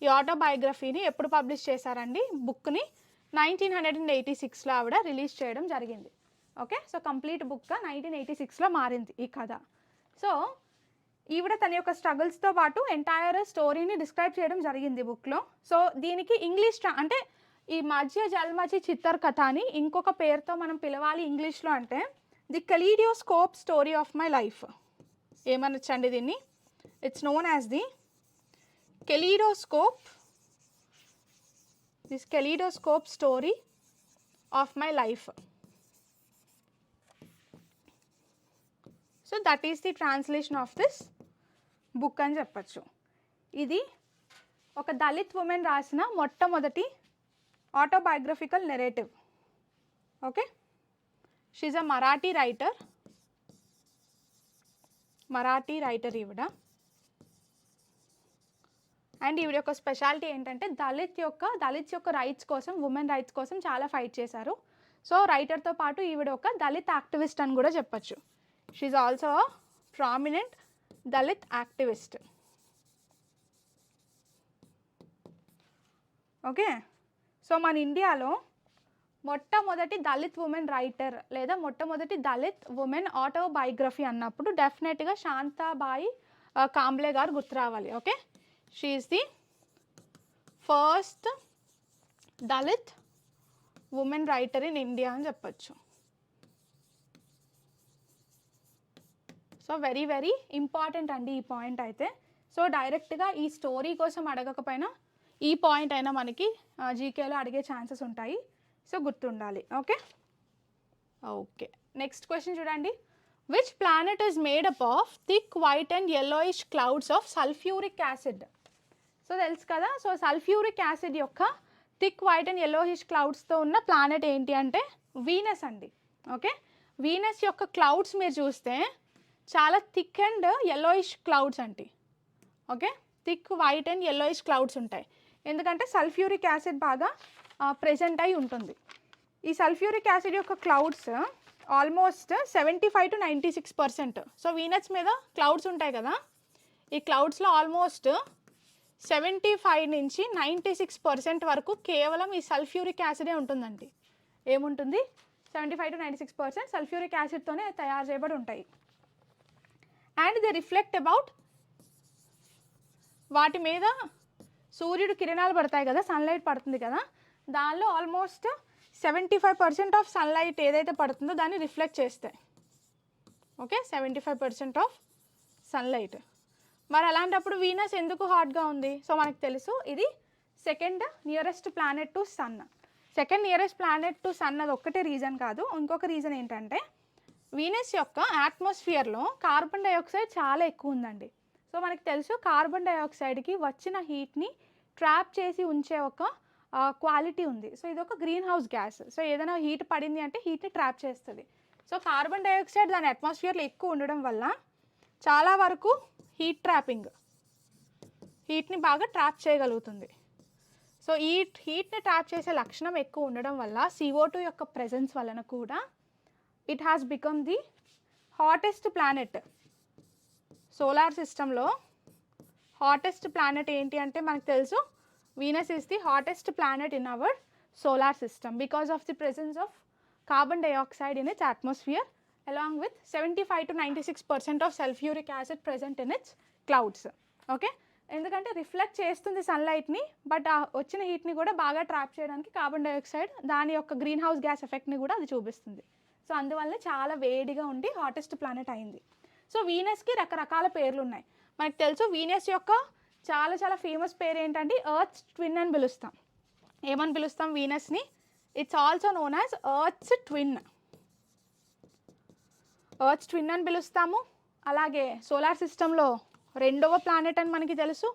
ఈ ఆటోబయోగ్రఫీని ఎప్పుడు పబ్లిష్ చేశారండి? బుక్ని 1986లో ఆవిడ రిలీజ్ చేయడం జరిగింది. ఓకే, సో కంప్లీట్ బుక్ 1986లో మారింది ఈ కథ. సో ఈవిడ తన యొక్క స్ట్రగుల్స్తో పాటు ఎంటైర్ స్టోరీని డిస్క్రైబ్ చేయడం జరిగింది బుక్లో. సో దీనికి ఇంగ్లీష్ అంటే ఈ మధ్య జల్మచి చిత్తర్ కథ అని ఇంకొక పేరుతో మనం పిలవాలి ఇంగ్లీష్లో అంటే the kaleidoscope story of my life. ఏమనొచ్చండి దీన్ని? It's known as the kaleidoscope story of my life. So that is the translation of this book అని చెప్పచ్చు. ఇది ఒక దళిత్ ఉమెన్ రాసిన మొట్టమొదటి autobiographical narrative. Okay, she is a Marathi writer ఈవిడ. And ఈవిడ యొక్క స్పెషాలిటీ ఏంటంటే దళిత్ యొక్క రైట్స్ కోసం, ఉమెన్ రైట్స్ కోసం చాలా ఫైట్ చేశారు. సో రైటర్తో పాటు ఈవిడ ఒక దళిత్ యాక్టివిస్ట్ అని కూడా చెప్పచ్చు. She is also a prominent Dalit activist. Okay, so మన ఇండియాలో మొట్టమొదటి దళిత్ ఉమెన్ రైటర్ లేదా మొట్టమొదటి దళిత్ ఉమెన్ ఆటోబయోగ్రఫీ అన్నప్పుడు డెఫినెట్గా శాంతాబాయి కాంబ్లే గారు గుర్తు రావాలి. Okay, she is the first Dalit women writer in India అని చెప్పచ్చు. సో వెరీ వెరీ ఇంపార్టెంట్ అండి ఈ పాయింట్ అయితే. సో డైరెక్ట్గా ఈ స్టోరీ కోసం అడగకపోయినా ఈ పాయింట్ అయినా మనకి జీకేలో అడిగే ఛాన్సెస్ ఉంటాయి. సో గుర్తుండాలి. ఓకే, నెక్స్ట్ క్వశ్చన్ చూడండి. Which planet is made up of thick white and yellowish clouds of sulphuric acid? So తెలుసు కదా, సో సల్ఫ్యూరిక్ యాసిడ్ యొక్క థిక్ వైట్ అండ్ yellowish క్లౌడ్స్తో ఉన్న ప్లానెట్ ఏంటి అంటే వీనస్ అండి. ఓకే, వీనస్ యొక్క క్లౌడ్స్ మీరు చూస్తే చాలా థిక్ అండ్ yellowish క్లౌడ్స్ అండి. Okay, thick white and yellowish clouds ఉంటాయి. ఎందుకంటే సల్ఫ్యూరిక్ యాసిడ్ బాగా ప్రెజెంట్ అయి ఉంటుంది. ఈ సల్ఫ్యూరిక్ యాసిడ్ యొక్క clouds almost 75 to 96%. So Venus మీద క్లౌడ్స్ ఉంటాయి కదా, ఈ క్లౌడ్స్లో ఆల్మోస్ట్ 75 నుంచి 96% వరకు కేవలం ఈ సల్ఫ్యూరిక్ యాసిడే ఉంటుందండి. ఏముంటుంది? 75 to 96% సల్ఫ్యూరిక్ యాసిడ్తోనే తయారు చేయబడి ఉంటాయి. అండ్ దే రిఫ్లెక్ట్ అబౌట్, వాటి మీద సూర్యుడు కిరణాలు పడతాయి కదా, సన్లైట్ పడుతుంది కదా, దానిలో ఆల్మోస్ట్ 75% ఆఫ్ సన్లైట్ ఏదైతే పడుతుందో దాన్ని రిఫ్లెక్ట్ చేస్తాయి. Okay, 75% of sunlight. మరి అలాంటప్పుడు వీనస్ ఎందుకు హాట్గా ఉంది? సో మనకు తెలుసు ఇది second nearest planet to sun. Second nearest planet to sun అది ఒక్కటే రీజన్ కాదు, ఇంకొక రీజన్ ఏంటంటే వీనస్ యొక్క అట్మాస్ఫియర్లో కార్బన్ డైఆక్సైడ్ చాలా ఎక్కువ ఉందండి. సో మనకు తెలుసు కార్బన్ డైఆక్సైడ్కి వచ్చిన హీట్ని ట్రాప్ చేసి ఉంచే ఒక క్వాలిటీ ఉంది. సో ఇది ఒక గ్రీన్ హౌస్ గ్యాస్. సో ఏదైనా హీట్ పడింది అంటే హీట్ని ట్రాప్ చేస్తుంది. సో కార్బన్ డైఆక్సైడ్ దాని అట్మాస్ఫియర్లో ఎక్కువ ఉండడం వల్ల చాలా వరకు హీట్ని బాగా ట్రాప్ చేయగలుగుతుంది. సో ఈ హీట్ని ట్రాప్ చేసే లక్షణం ఎక్కువ ఉండడం వల్ల CO2 యొక్క ప్రెజెన్స్ వలన కూడా it has become the hottest planet. Solar సిస్టంలో హాటెస్ట్ ప్లానెట్ ఏంటి అంటే మనకు తెలుసు Venus is the hottest planet in our solar system because of the presence of carbon dioxide in it's atmosphere along with 75 to 96% of sulfuric acid present in its clouds. Okay, ఎందుకంటే reflect చేస్తుంది సన్లైట్ని, but ఆ వచ్చిన హీట్ని కూడా బాగా trap చేయడానికి carbon dioxide దాని యొక్క green house gas ఎఫెక్ట్ని కూడా అది చూపిస్తుంది. సో అందువల్ల చాలా వేడిగా ఉండి హాటెస్ట్ ప్లానెట్ అయింది. సో వీనస్కి రకరకాల పేర్లు ఉన్నాయి. మనకు తెలుసు వీనస్ యొక్క చాలా చాలా ఫేమస్ పేరు ఏంటంటే ఎర్త్ ట్విన్ అని పిలుస్తాం. ఏమని పిలుస్తాం వీనస్ని? It's also known as earth's twin. Earth twin అని పిలుస్తాము. అలాగే సోలార్ సిస్టంలో రెండవ ప్లానెట్ అని మనకి తెలుసు.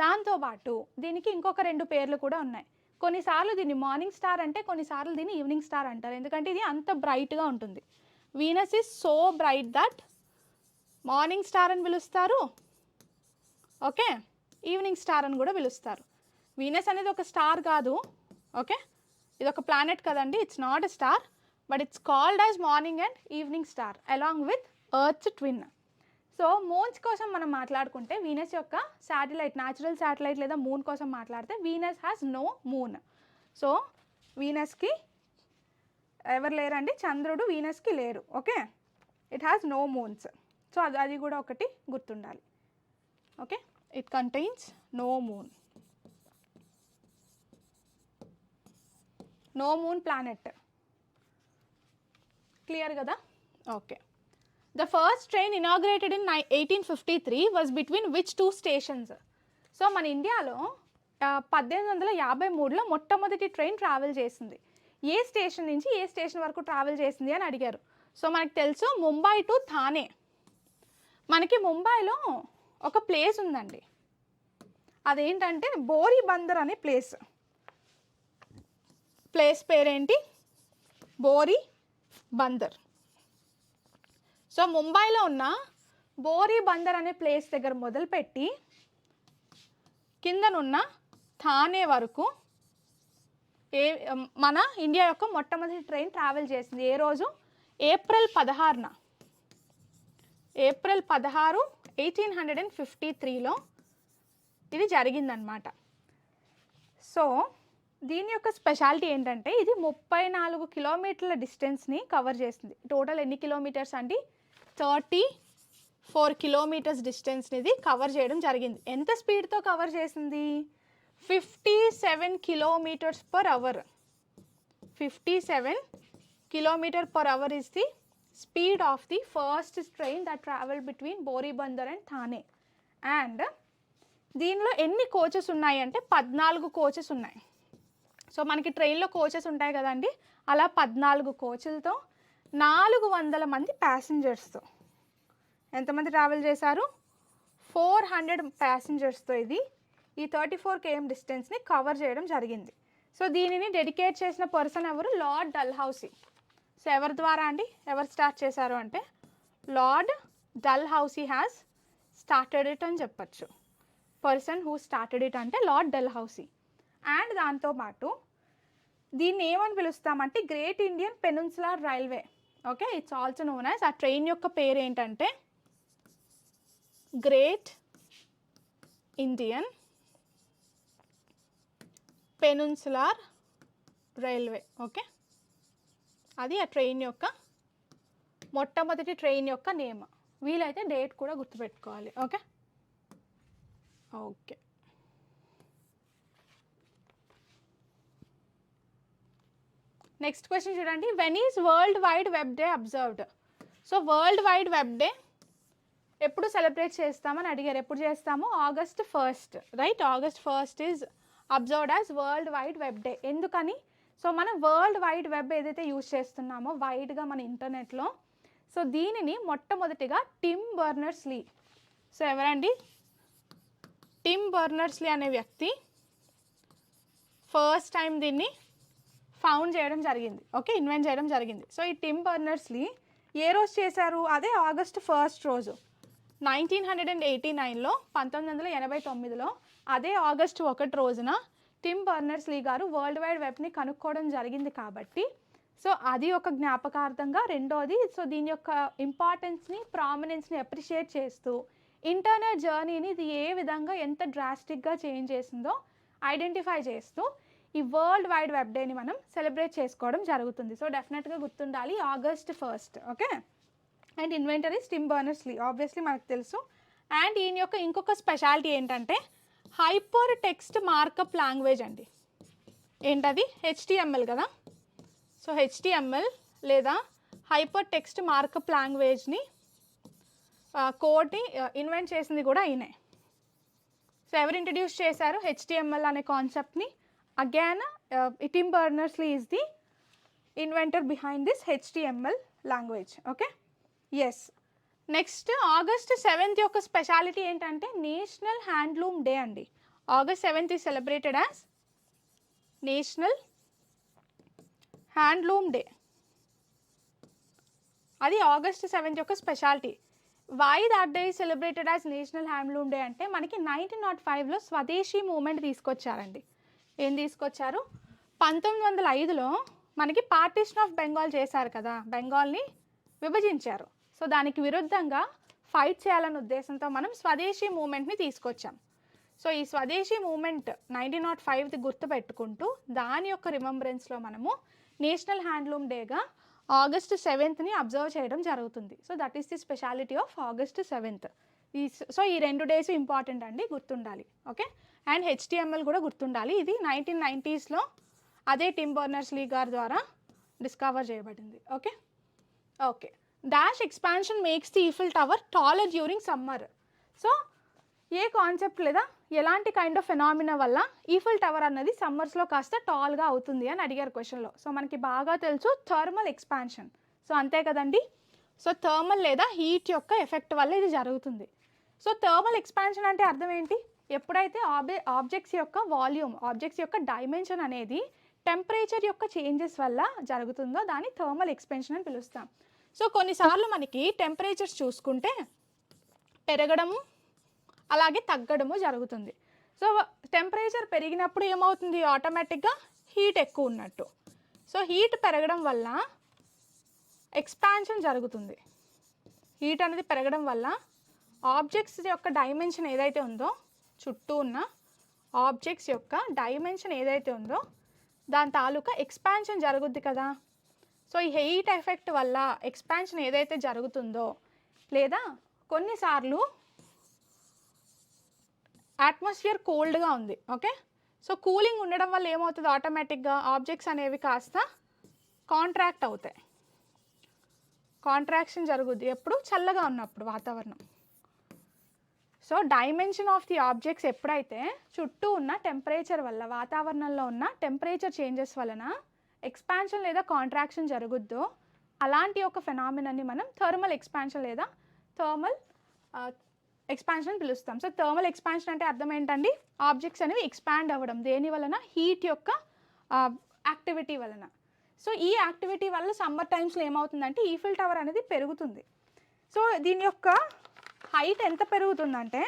దాంతోపాటు దీనికి ఇంకొక 2 పేర్లు కూడా ఉన్నాయి. కొన్నిసార్లు దీన్ని మార్నింగ్ స్టార్ అంటే, కొన్నిసార్లు దీన్ని ఈవినింగ్ స్టార్ అంటారు, ఎందుకంటే ఇది అంత బ్రైట్గా ఉంటుంది. Venus is so bright that morning star అని పిలుస్తారు, ఓకే, ఈవినింగ్ స్టార్ అని కూడా పిలుస్తారు. వీనస్ అనేది ఒక స్టార్ కాదు, ఓకే, ఇది ఒక ప్లానెట్ కదండి, it's not a star, but it's called as morning and evening star along with earth's twin. So moons కోసం మనం మాట్లాడుకుంటే వీనస్ యొక్క శాటిలైట్, న్యాచురల్ శాటిలైట్ లేదా మూన్ కోసం మాట్లాడితే Venus has no moon. So వీనస్కి ఎవరు లేరండి, చంద్రుడు వీనస్కి లేరు, okay, it has no moons. So అది కూడా ఒకటి గుర్తుండాలి, okay, it contains no moon, no moon planet. Clear కదా? Okay. The first train inaugurated in 1853 was between which 2 stations? So మన ఇండియాలో 1853లో మొట్టమొదటి ట్రైన్ ట్రావెల్ చేసింది. ఏ స్టేషన్ నుంచి ఏ స్టేషన్ వరకు ట్రావెల్ చేసింది అని అడిగారు. సో మనకు తెలుసు ముంబై టు థానే. మనకి ముంబైలో ఒక ప్లేస్ ఉందండి, అదేంటంటే బోరీ బందర్ అనే ప్లేస్. ప్లేస్ పేరేంటి? బోరీ బందర్. సో ముంబైలో ఉన్న బోరీ బందర్ అనే ప్లేస్ దగ్గర మొదలుపెట్టి కిందనున్న థానే వరకు మన ఇండియా యొక్క మొట్టమొదటి ట్రైన్ ట్రావెల్ చేసింది. ఏ రోజు? ఏప్రిల్ 16న. ఏప్రిల్ 16, 1853లో ఇది జరిగిందనమాట. సో దీని యొక్క స్పెషాలిటీ ఏంటంటే ఇది 34 కిలోమీటర్ల డిస్టెన్స్ని కవర్ చేసింది. టోటల్ ఎన్ని కిలోమీటర్స్ అండి? 34 కిలోమీటర్స్ డిస్టెన్స్ని ఇది కవర్ చేయడం జరిగింది. ఎంత స్పీడ్తో కవర్ చేసింది? 57 kilometres per hour. 57 kilometre per hour is the speed of the first train that travel between Boribunder and Thane. And దీనిలో ఎన్ని కోచెస్ ఉన్నాయి అంటే 14 కోచెస్ ఉన్నాయి. సో మనకి ట్రైన్లో కోచెస్ ఉంటాయి కదండి, అలా 14 కోచులతో 400 మంది ప్యాసింజర్స్తో ఎంతమంది ట్రావెల్ చేశారు? 400 ప్యాసింజర్స్తో ఇది ఈ 34 km డిస్టెన్స్ని కవర్ చేయడం జరిగింది. సో దీనిని డెడికేట్ చేసిన పర్సన్ ఎవరు? లార్డ్ డల్హౌసీ. సో ఎవరి ద్వారా అండి? ఎవరు స్టార్ట్ చేశారు అంటే Lord Dalhousie has started it అని చెప్పచ్చు. పర్సన్ హూ స్టార్టెడ్ ఇట్ అంటే లార్డ్ డల్హౌసీ. అండ్ దాంతోపాటు దీన్ని ఏమని పిలుస్తామంటే great Indian peninsular railway, okay, it's also known as. ఆ ట్రైన్ యొక్క పేరు ఏంటంటే great Indian peninsular railway, okay, అది ఆ ట్రైన్ యొక్క మొట్టమొదటి ట్రైన్ యొక్క నేమ్. వీలైతే డేట్ కూడా గుర్తుపెట్టుకోవాలి, ఓకే. ఓకే, నెక్స్ట్ క్వశ్చన్ చూడండి. When is world wide web day observed? So world wide web day ఎప్పుడు సెలబ్రేట్ చేస్తామని అడిగారు. ఎప్పుడు చేస్తాము? August 1st, right? August 1st is observed as world wide web day. ఎందుకని? సో మనం వరల్డ్ వైడ్ వెబ్ ఏదైతే use చేస్తున్నామో వైడ్గా మన ఇంటర్నెట్లో, సో దీనిని మొట్టమొదటిగా టిమ్ బర్నర్స్-లీ. సో ఎవరండి? టిమ్ బర్నర్స్-లీ అనే వ్యక్తి ఫస్ట్ టైం దీన్ని ఫౌండ్ చేయడం జరిగింది, ఓకే, ఇన్వెంట్ చేయడం జరిగింది. సో ఈ టిమ్ బర్నర్స్-లీ ఏ రోజు చేశారు? అదే August 1st రోజు 1989లో 1989లో అదే August 1 రోజున టిమ్ బర్నర్స్-లీ గారు వరల్డ్ వైడ్ వెబ్ని కనుక్కోవడం జరిగింది కాబట్టి సో అది ఒక జ్ఞాపకార్థంగా. రెండోది, సో దీని యొక్క ఇంపార్టెన్స్ని, ప్రామినెన్స్ని అప్రిషియేట్ చేస్తూ ఇంటర్నెట్ జర్నీని ఇది ఏ విధంగా ఎంత డ్రాస్టిక్గా చేంజ్ చేసిందో ఐడెంటిఫై చేస్తూ ఈ వరల్డ్ వైడ్ వెబ్ డేని మనం సెలబ్రేట్ చేసుకోవడం జరుగుతుంది. సో డెఫినెట్గా గుర్తుండాలి August 1st, okay. And inventor is Tim Berners Lee, obviously మనకు తెలుసు. అండ్ ఈయన యొక్క ఇంకొక స్పెషాలిటీ ఏంటంటే హైపర్ టెక్స్ట్ మార్కప్ లాంగ్వేజ్ అండి. ఏంటది? HTML కదా. సో HTML లేదా హైపర్ టెక్స్ట్ మార్కప్ లాంగ్వేజ్ని కోడ్ని ఇన్వెంట్ చేసింది కూడా ఈయనే. సో ఎవరు ఇంట్రడ్యూస్ చేశారు HTML అనే కాన్సెప్ట్ని? Again Tim Berners-Lee is the inventor behind this HTML language. Okay, yes. Next August 7th యొక్క స్పెషాలిటీ ఏంటంటే నేషనల్ హ్యాండ్లూమ్ డే అండి. August 7th is celebrated as national handloom day. అది August 7th యొక్క speciality. Why that day is celebrated as national handloom day అంటే మనకి 1905లో స్వదేశీ moment తీసుకొచ్చారండి. ఏం తీసుకొచ్చారు? 1905లో మనకి పార్టీషన్ ఆఫ్ బెంగాల్ చేశారు కదా, బెంగాల్ని విభజించారు. సో దానికి విరుద్ధంగా ఫైట్ చేయాలనే ఉద్దేశంతో మనం స్వదేశీ మూమెంట్ని తీసుకొచ్చాం. సో ఈ స్వదేశీ మూమెంట్ 1905ది గుర్తుపెట్టుకుంటూ దాని యొక్క రిమెంబరెన్స్లో మనము నేషనల్ హ్యాండ్లూమ్ డేగా August 7th అబ్జర్వ్ చేయడం జరుగుతుంది. So that is the speciality of August 7th. So ఈ 2 డేస్ ఇంపార్టెంట్ అండి, గుర్తుండాలి. ఓకే, అండ్ HTML కూడా గుర్తుండాలి. ఇది 1990sలో అదే టిమ్ బర్నర్స్-లీ గారి ద్వారా డిస్కవర్ చేయబడింది. Okay okay. Dash expansion makes the Eiffel tower taller during summer. So A concept లేదా ఎలాంటి కైండ్ ఆఫ్ ఫెనామినా వల్ల ఈఫిల్ టవర్ అన్నది సమ్మర్స్లో కాస్త టాల్గా అవుతుంది అని అడిగారు క్వశ్చన్లో. సో మనకి బాగా తెలుసు థర్మల్ ఎక్స్పాన్షన్. సో అంతే కదండి. సో థర్మల్ లేదా హీట్ యొక్క ఎఫెక్ట్ వల్ల ఇది జరుగుతుంది. సో థర్మల్ ఎక్స్పాన్షన్ అంటే అర్థం ఏంటి? ఎప్పుడైతే ఆబ్జెక్ట్స్ యొక్క వాల్యూమ్, ఆబ్జెక్ట్స్ యొక్క డైమెన్షన్ అనేది టెంపరేచర్ యొక్క చేంజెస్ వల్ల జరుగుతుందో దాన్ని థర్మల్ ఎక్స్పాన్షన్ అని పిలుస్తాం. సో కొన్నిసార్లు మనకి టెంపరేచర్స్ చూసుకుంటే పెరగడము అలాగే తగ్గడము జరుగుతుంది. సో టెంపరేచర్ పెరిగినప్పుడు ఏమవుతుంది? ఆటోమేటిక్గా హీట్ ఎక్కువ ఉన్నట్టు. సో హీట్ పెరగడం వల్ల ఎక్స్పాన్షన్ జరుగుతుంది. హీట్ అనేది పెరగడం వల్ల ఆబ్జెక్ట్స్ యొక్క డైమెన్షన్ ఏదైతే ఉందో, చుట్టూ ఉన్న ఆబ్జెక్ట్స్ యొక్క డైమెన్షన్ ఏదైతే ఉందో దాని తాలూకా ఎక్స్పాన్షన్ జరుగుద్ది కదా. సో ఈ హీట్ ఎఫెక్ట్ వల్ల ఎక్స్పాన్షన్ ఏదైతే జరుగుతుందో, లేదా కొన్నిసార్లు అట్మాస్ఫియర్ కోల్డ్గా ఉంది. ఓకే, సో కూలింగ్ ఉండడం వల్ల ఏమవుతుంది? ఆటోమేటిక్గా ఆబ్జెక్ట్స్ అనేవి కాస్త కాంట్రాక్ట్ అవుతాయి. కాంట్రాక్షన్ జరుగుద్ది ఎప్పుడు? చల్లగా ఉన్నప్పుడు వాతావరణం. So dimension of the objects ఎప్పుడైతే చుట్టూ ఉన్న టెంపరేచర్ వల్ల, వాతావరణంలో ఉన్న టెంపరేచర్ చేంజెస్ వలన ఎక్స్పాన్షన్ లేదా కాంట్రాక్షన్ జరుగుద్దో అలాంటి ఒక ఫెనామినాన్ని మనం థర్మల్ ఎక్స్పాన్షన్ లేదా థర్మల్ ఎక్స్పాన్షన్ పిలుస్తాం. సో థర్మల్ ఎక్స్పాన్షన్ అంటే అర్థం ఏంటండి? ఆబ్జెక్ట్స్ అనేవి ఎక్స్పాండ్ అవ్వడం. దేని వలన? హీట్ యొక్క యాక్టివిటీ వలన. సో ఈ యాక్టివిటీ వల్ల సమ్మర్ టైమ్స్లో ఏమవుతుందంటే ఈఫిల్ టవర్ అనేది పెరుగుతుంది. సో దీని యొక్క హైట్ ఎంత పెరుగుతుందంటే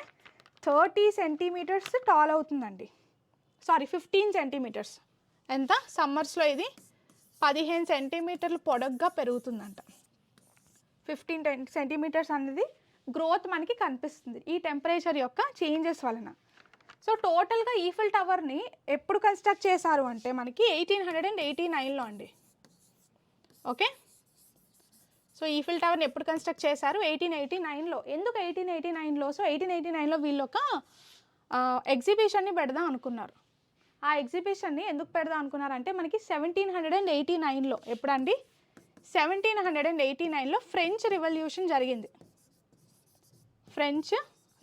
30 సెంటీమీటర్స్ టాల్ అవుతుందండి. Sorry 15 centimetres. ఎంత? సమ్మర్స్లో ఇది 15 సెంటీమీటర్లు పొడగ్గా పెరుగుతుందంట. 15 సెంటీమీటర్స్ అనేది గ్రోత్ మనకి కనిపిస్తుంది ఈ టెంపరేచర్ యొక్క చేంజెస్ వలన. సో టోటల్గా ఈఫిల్ టవర్ని ఎప్పుడు కన్స్ట్రక్ట్ చేశారు అంటే మనకి 1889లో అండి. ఓకే, సో ఈఫిల్ టవర్ని ఎప్పుడు కన్స్ట్రక్ట్ చేశారు? 1889లో. ఎందుకు 1889లో? సో 1889లో వీళ్ళు ఒక ఎగ్జిబిషన్ని పెడదాం అనుకున్నారు. ఆ ఎగ్జిబిషన్ని ఎందుకు పెడదాం అనుకున్నారంటే మనకి 1789లో, ఎప్పుడండి? 1789లో ఫ్రెంచ్ రివల్యూషన్ జరిగింది. French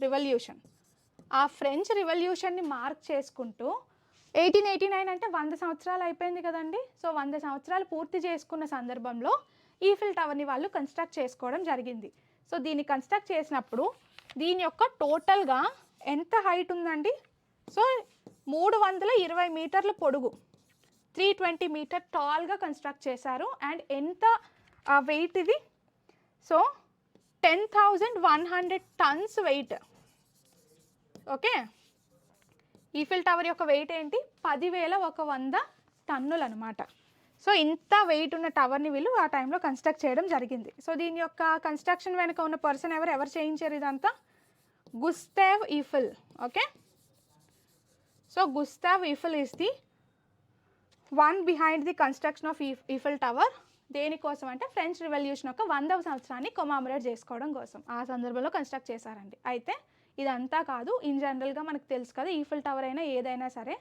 revolution. ఆ ఫ్రెంచ్ రివల్యూషన్ని మార్క్ చేసుకుంటూ 1889 అంటే 100 సంవత్సరాలు అయిపోయింది కదండి. సో 100 సంవత్సరాలు పూర్తి చేసుకున్న సందర్భంలో ఈఫిల్ టవర్ని వాళ్ళు కన్స్ట్రక్ట్ చేసుకోవడం జరిగింది. సో దీన్ని కన్స్ట్రక్ట్ చేసినప్పుడు దీని యొక్క టోటల్గా ఎంత హైట్ ఉందండి? సో 320 మీటర్ల పొడుగు, 320 మీటర్ టాల్గా కన్స్ట్రక్ట్ చేశారు. అండ్ ఎంత వెయిట్ ఇది? So 10,100 tons weight. Okay, Eiffel tower యొక్క వెయిట్ ఏంటి? 10,100 టన్నులు అనమాట. సో ఇంత వెయిట్ ఉన్న టవర్ని వీళ్ళు ఆ టైంలో కన్స్ట్రక్ట్ చేయడం జరిగింది. సో దీని యొక్క కన్స్ట్రక్షన్ వెనుక ఉన్న పర్సన్ ఎవరు చేయించారు ఇదంతా? Gustave Eiffel. Okay, so Gustave Eiffel is the one behind the construction of Eiffel tower దేనికోసం అంటే ఫ్రెంచ్ రివల్యూషన్ యొక్క 100వ సంవత్సరాన్ని కొమామరేట్ చేసుకోవడం కోసం ఆ సందర్భంలో కన్స్ట్రక్ట్ చేశారండి. అయితే ఇదంతా కాదు, ఇన్ జనరల్గా మనకు తెలుసు కదా, ఈఫిల్ టవర్ అయినా ఏదైనా సరే,